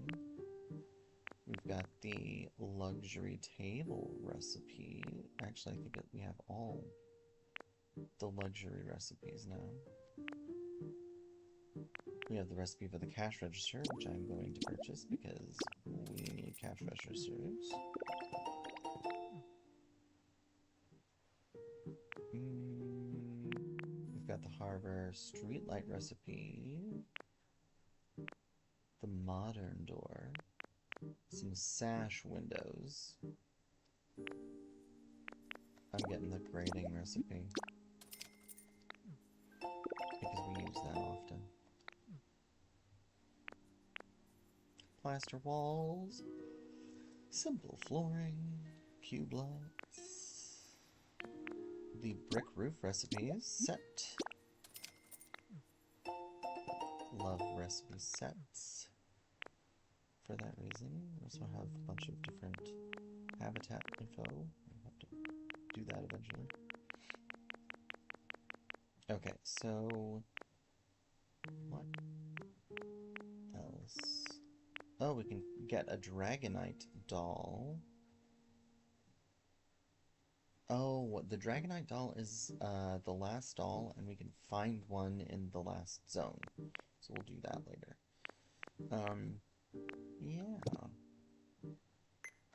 We've got the luxury table recipe. Actually, I think that we have all the luxury recipes now. We have the recipe for the cash register, which I'm going to purchase because we need cash registers. We've got the harbor streetlight recipe, the modern door, some sash windows. I'm getting the grading recipe because we use that often. Plaster walls, simple flooring, cube lights. The brick roof recipe is set. Love recipe sets for that reason. We also have a bunch of different habitat info. I'll have to do that eventually. Okay, so what else? Oh, we can get a Dragonite doll. Oh, the Dragonite doll is the last doll, and we can find one in the last zone. So we'll do that later. Yeah.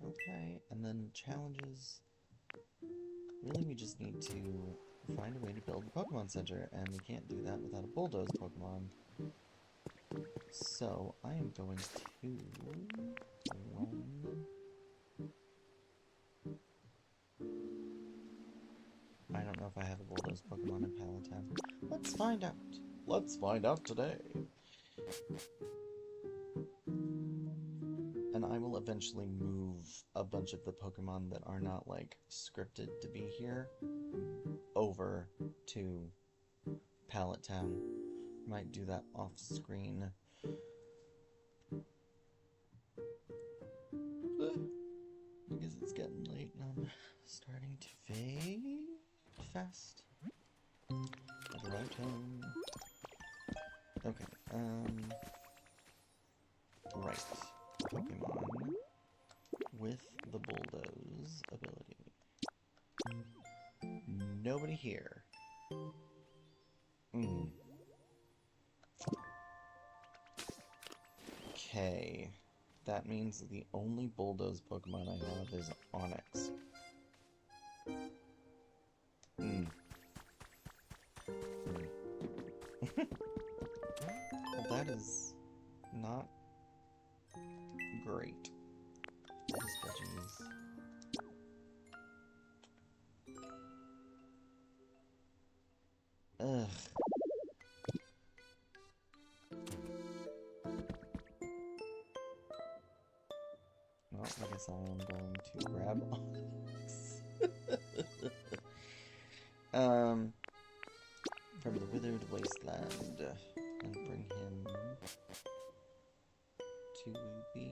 Okay, and then challenges. Really, we just need to find a way to build the Pokemon Center, and we can't do that without a bulldoze Pokemon. So, I am going to run. I don't know if I have a bulldoze Pokemon in Pallet Town. Let's find out. Let's find out today. And I will eventually move a bunch of the Pokemon that are not, like, scripted to be here over to Pallet Town. Might do that off screen. Because it's getting late and I'm starting to fade fast. I've arrived home. Okay, right. Pokemon with the bulldoze ability. Nobody here. Okay. That means the only bulldoze Pokemon I have is Onix. Well, that is not great. Ugh. Well, I guess I am going to grab Onix. From the withered wasteland, and bring him to the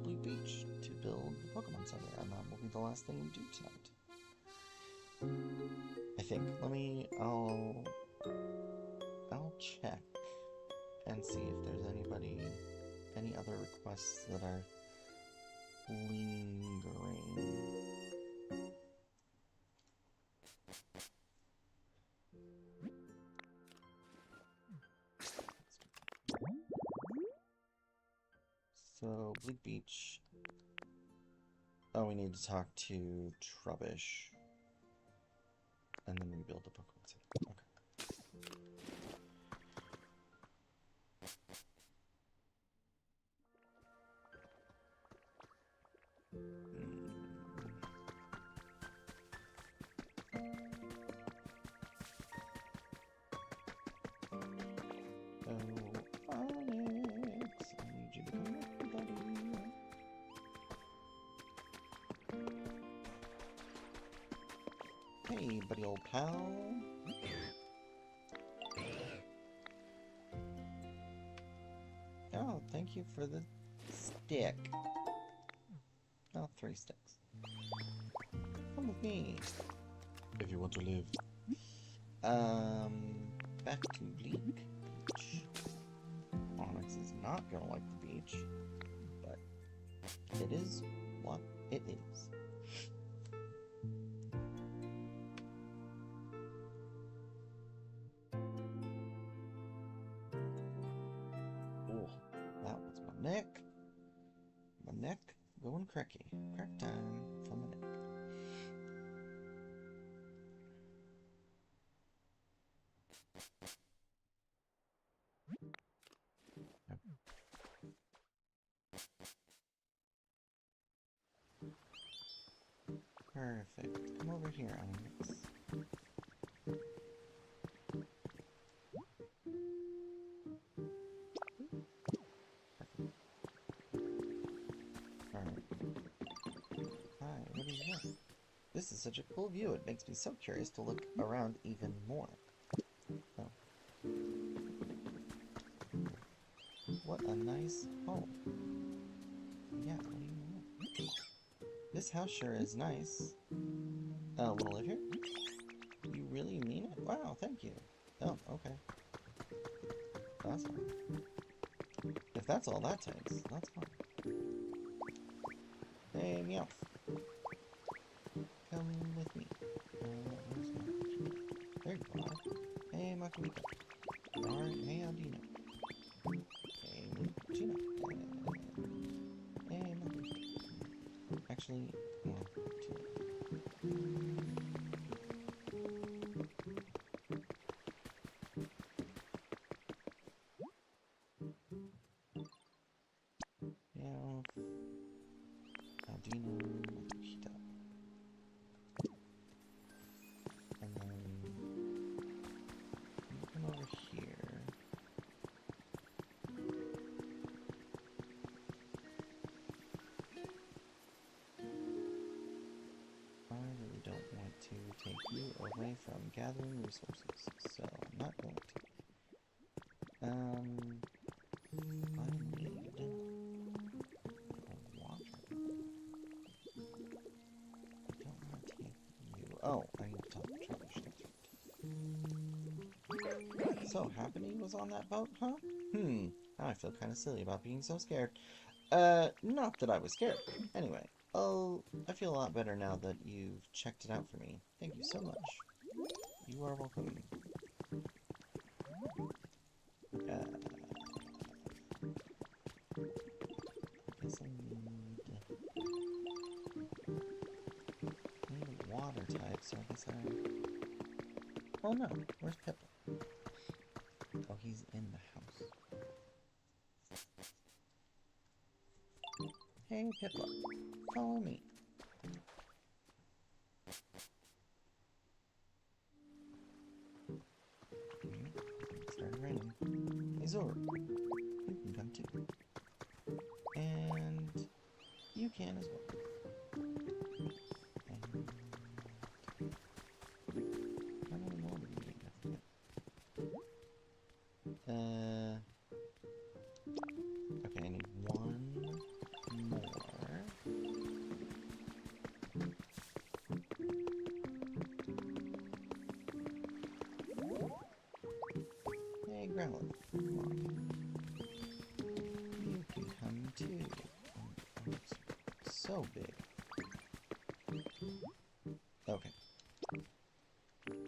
Blue Beach to build the Pokemon Center, and that will be the last thing we do tonight. I think. I'll check and see if there's any other requests that are lingering. So, Bleak Beach. Oh, we need to talk to Trubbish. And then rebuild the Pokemon Center. Okay. Oh, Onyx, I need you to come with me, buddy. Hey, buddy old pal. Oh, thank you for the stick. Oh, 3 sticks. Come with me. If you want to live. Back to Bleak Beach. Onyx is not gonna like the beach, but it is what it is. Oh, that was my neck. My neck going cracky. Crack time for my neck. Perfect. Come over here, Onyx. Alright. Hi, what do you want? This is such a cool view. It makes me so curious to look around even more. Oh. What a nice home. Yeah, what do you want? This house sure is nice. Oh, wanna live here? You really mean it? Wow, thank you. Oh, okay. That's fine. If that's all that takes, that's fine. Hey, Meowth. Come with me. Where's my... There you are. Hey, Makamika. Alright, hey, Aldino. Hey, Gina. Hey, Makamika. Actually, well, Meowth. Aldino. Makamika. And then come over here. I really don't want to take you away from gathering resources, so I'm not going to. I need a water. I don't want to take you. Oh, I need to talk to Trubbish. That's right. So, Happiny was on that boat, huh? Now I feel kind of silly about being so scared. Not that I was scared. Anyway, I feel a lot better now that you've checked it out for me. Thank you so much. You are welcome. I guess I need a water type, so I guess oh no, where's Pippa? Oh, he's in the house. Hey, Pippa, follow me. It started raining. Hey, Zora, you can come too. And you can as well. And how many more do we need? I forget. Okay, I need one more. Hey, Growlithe, come on. You can come too. Oh, it's so big. Okay.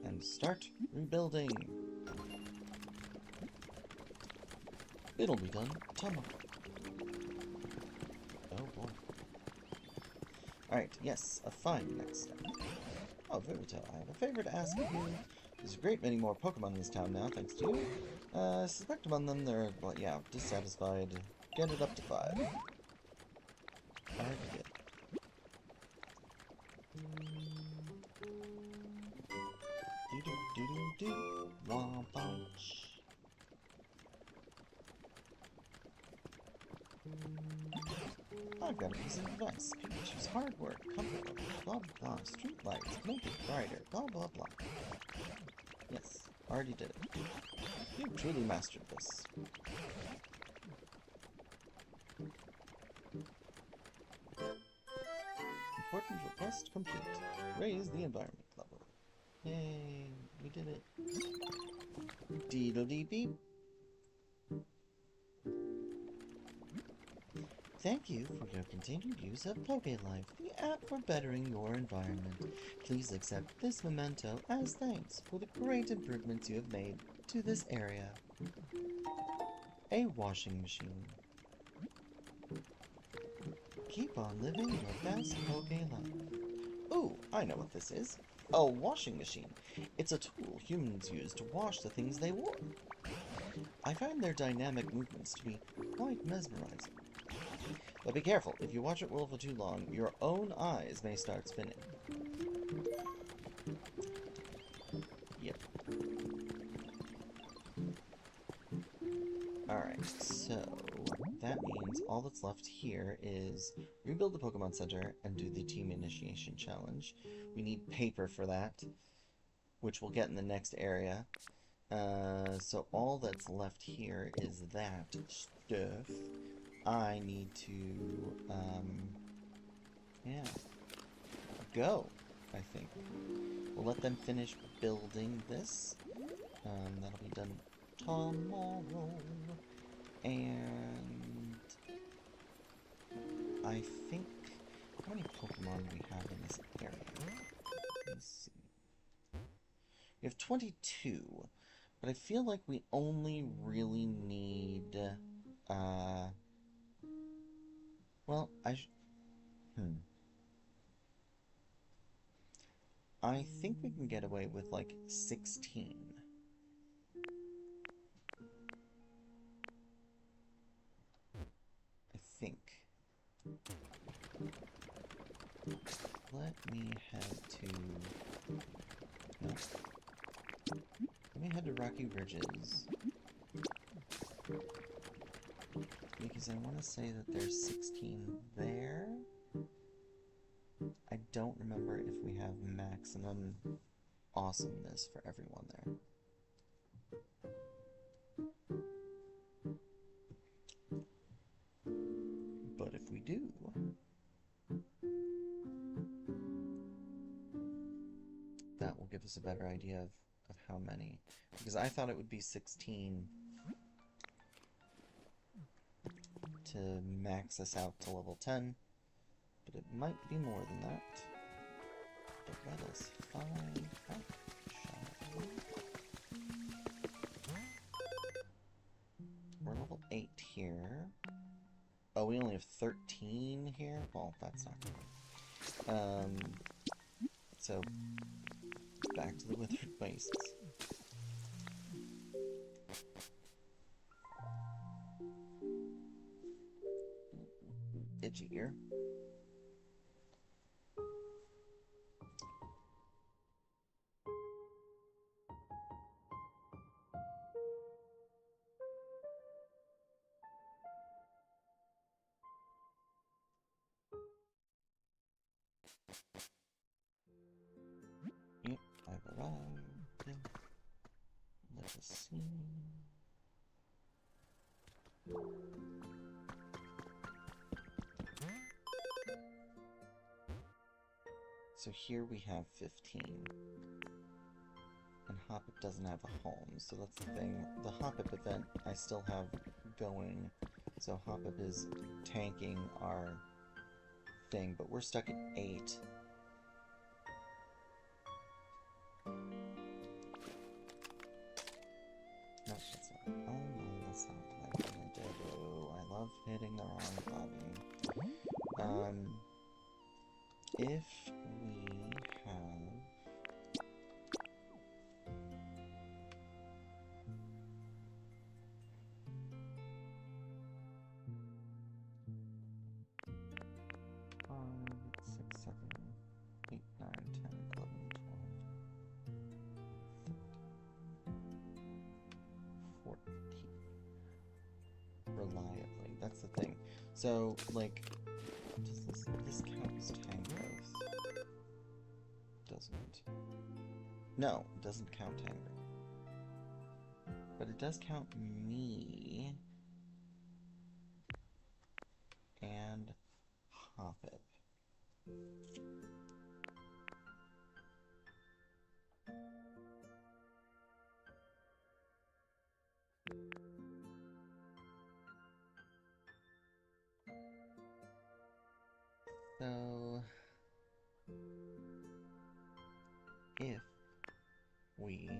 And start rebuilding. It'll be done tomorrow. Alright, yes, a fine next step. Oh, Vivital, I have a favor to ask of you. There's a great many more Pokemon in this town now, thanks to you. I suspect among them they're, well, yeah, dissatisfied. Get it up to 5. Alright, good. Do-do-do-do-do. Womp-bunch. I've got a piece of advice. People choose hard work, comfort level, blah blah, street lights, make it brighter, blah blah blah. Yes, already did it. You've truly mastered this. Important request complete. Raise the environment level. Yay, we did it. Deedle-dee-beep. Thank you for your continued use of PokéLife, the app for bettering your environment. Please accept this memento as thanks for the great improvements you have made to this area. A washing machine. Keep on living your best PokéLife. Ooh, I know what this is. A washing machine. It's a tool humans use to wash the things they wore. I find their dynamic movements to be quite mesmerizing. But be careful, if you watch it roll for too long, your own eyes may start spinning. Yep. Alright, so that means all that's left here is rebuild the Pokemon Center and do the Team Initiation Challenge. We need paper for that, which we'll get in the next area. So all that's left here is that stuff. I need to, yeah, go, I think. We'll let them finish building this. That'll be done tomorrow. And I think, how many Pokemon do we have in this area? Let's see. We have 22, but I feel like we only really need, well, I think we can get away with, like, 16. I think. Let me head to... No. Let me head to Rocky Ridges. Because I want to say that there's 16 there. I don't remember if we have maximum awesomeness for everyone there. But if we do, that will give us a better idea of how many. Because I thought it would be 16 to max us out to level 10, but it might be more than that. But let us find out, shall we? We're level 8 here. Oh, we only have 13 here? Well, that's not good. So, back to the Withered Wastes. Itchy ear. Yep, I've arrived. Let us see. So here we have 15. And Hoppip doesn't have a home, so that's the thing. The Hoppip event I still have going, so Hoppip is tanking our thing, but we're stuck at 8. No, that's not. Oh no, that's not what I wanted to do. I love hitting the wrong button. if we have... Five, 6, 7, 8, 9, 10, 11, 12, 14. Reliably, that's the thing. So, like, does this count as time growth? Doesn't. No, it doesn't count time growth. But it does count me and Hoppip. So, if we...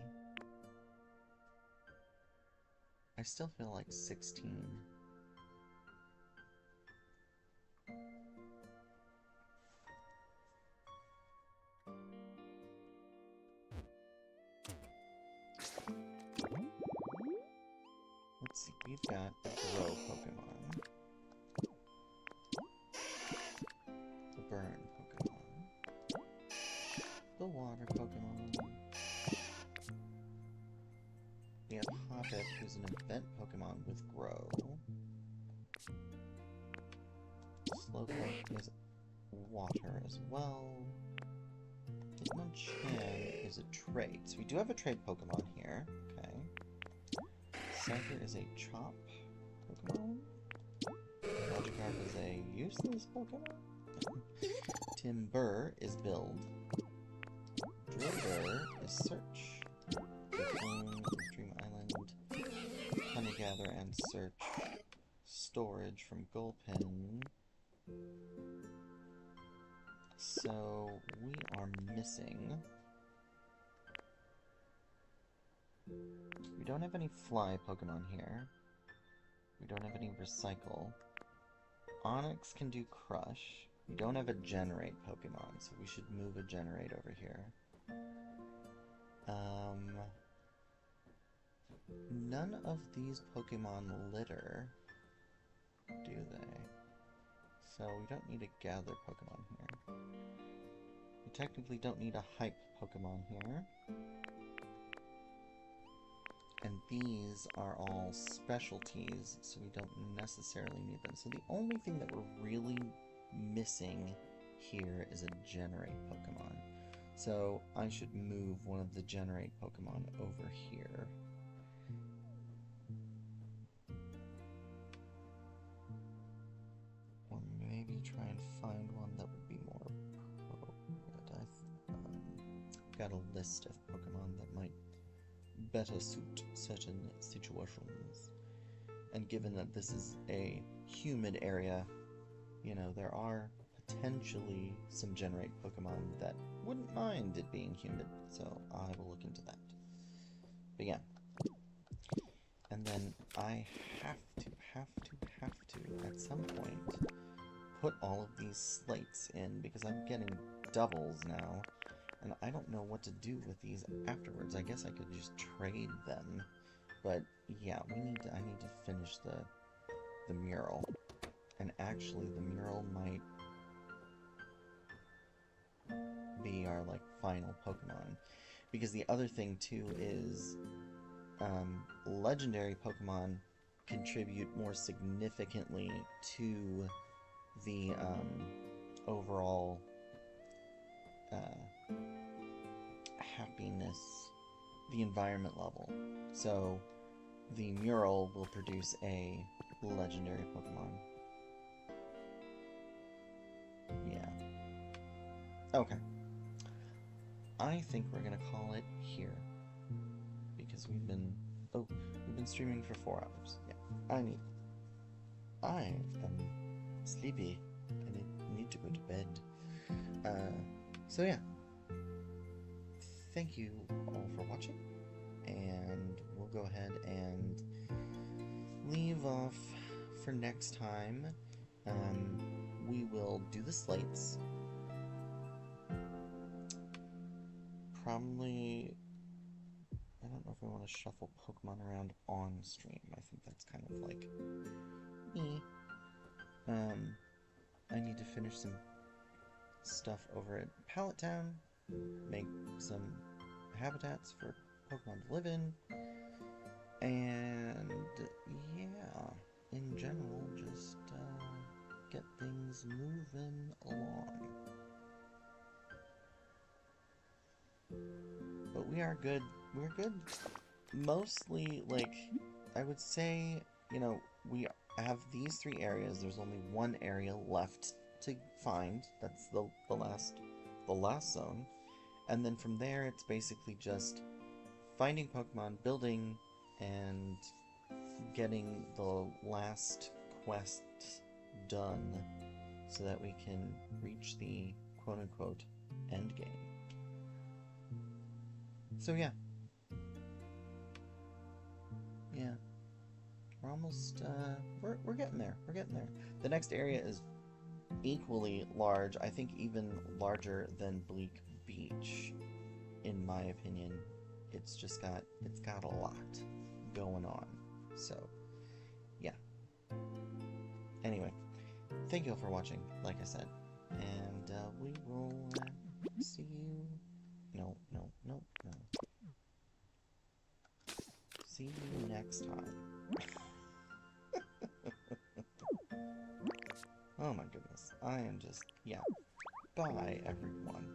I still feel like 16. Let's see, we've got a Grow Pokemon. The Burn Pokemon. The Water Pokemon. We have Hoppip, who's an event Pokemon with Grow. Slowpoke is water as well. Hitmonchan is a trade. So we do have a trade Pokemon here. Okay. Cypher is a chop Pokemon. Magikarp is a useless Pokemon. Timburr is build. Drillbur is search. Drifloon is Dream Island. Honeygather and search. Storage from Gulpin. So we are missing. We don't have any fly Pokemon here. We don't have any recycle. Onyx can do crush. We don't have a generate Pokemon, so we should move a generate over here. None of these Pokemon litter, do they? So we don't need a gather Pokemon here. We technically don't need a hype Pokemon here. And these are all specialties, so we don't necessarily need them. So the only thing that we're really missing here is a generate Pokemon. So I should move one of the generate Pokemon over here. Or maybe try and find one that would be more appropriate. I've got a list of Pokemon that might better suit certain situations. And given that this is a humid area, you know, there are potentially some generate Pokemon that wouldn't mind it being humid, so I will look into that. But yeah. And then I have to, at some point, put all of these slates in, because I'm getting doubles now, and I don't know what to do with these afterwards. I guess I could just trade them, but yeah, I need to finish the mural. And actually, the mural might be our, like, final Pokemon. Because the other thing, too, is legendary Pokemon contribute more significantly to the overall happiness, the environment level. So, the mural will produce a legendary Pokemon. Yeah. Okay. I think we're gonna call it here. Because we've been streaming for 4 hours. Yeah. I am sleepy. I need to go to bed. So yeah. Thank you all for watching. And we'll go ahead and leave off for next time. We will do the slates, probably... I don't know if I want to shuffle Pokemon around on stream. I think that's kind of like... me. I need to finish some stuff over at Pallet Town. Make some habitats for Pokemon to live in. And... yeah, in general, just get things moving along. But we are good. We're good. Mostly, like, I would say, you know, we have these 3 areas. There's only one area left to find. That's the last zone. And then from there, it's basically just finding Pokemon, building, and getting the last quest done so that we can reach the quote-unquote end game. So yeah. Yeah. We're almost, we're getting there. We're getting there. The next area is equally large. I think even larger than Bleak Beach, in my opinion. It's got a lot going on. So, yeah. Anyway, thank you all for watching, like I said. And, we will see you... No. See you next time. Oh my goodness. I am just... yeah. Bye, everyone.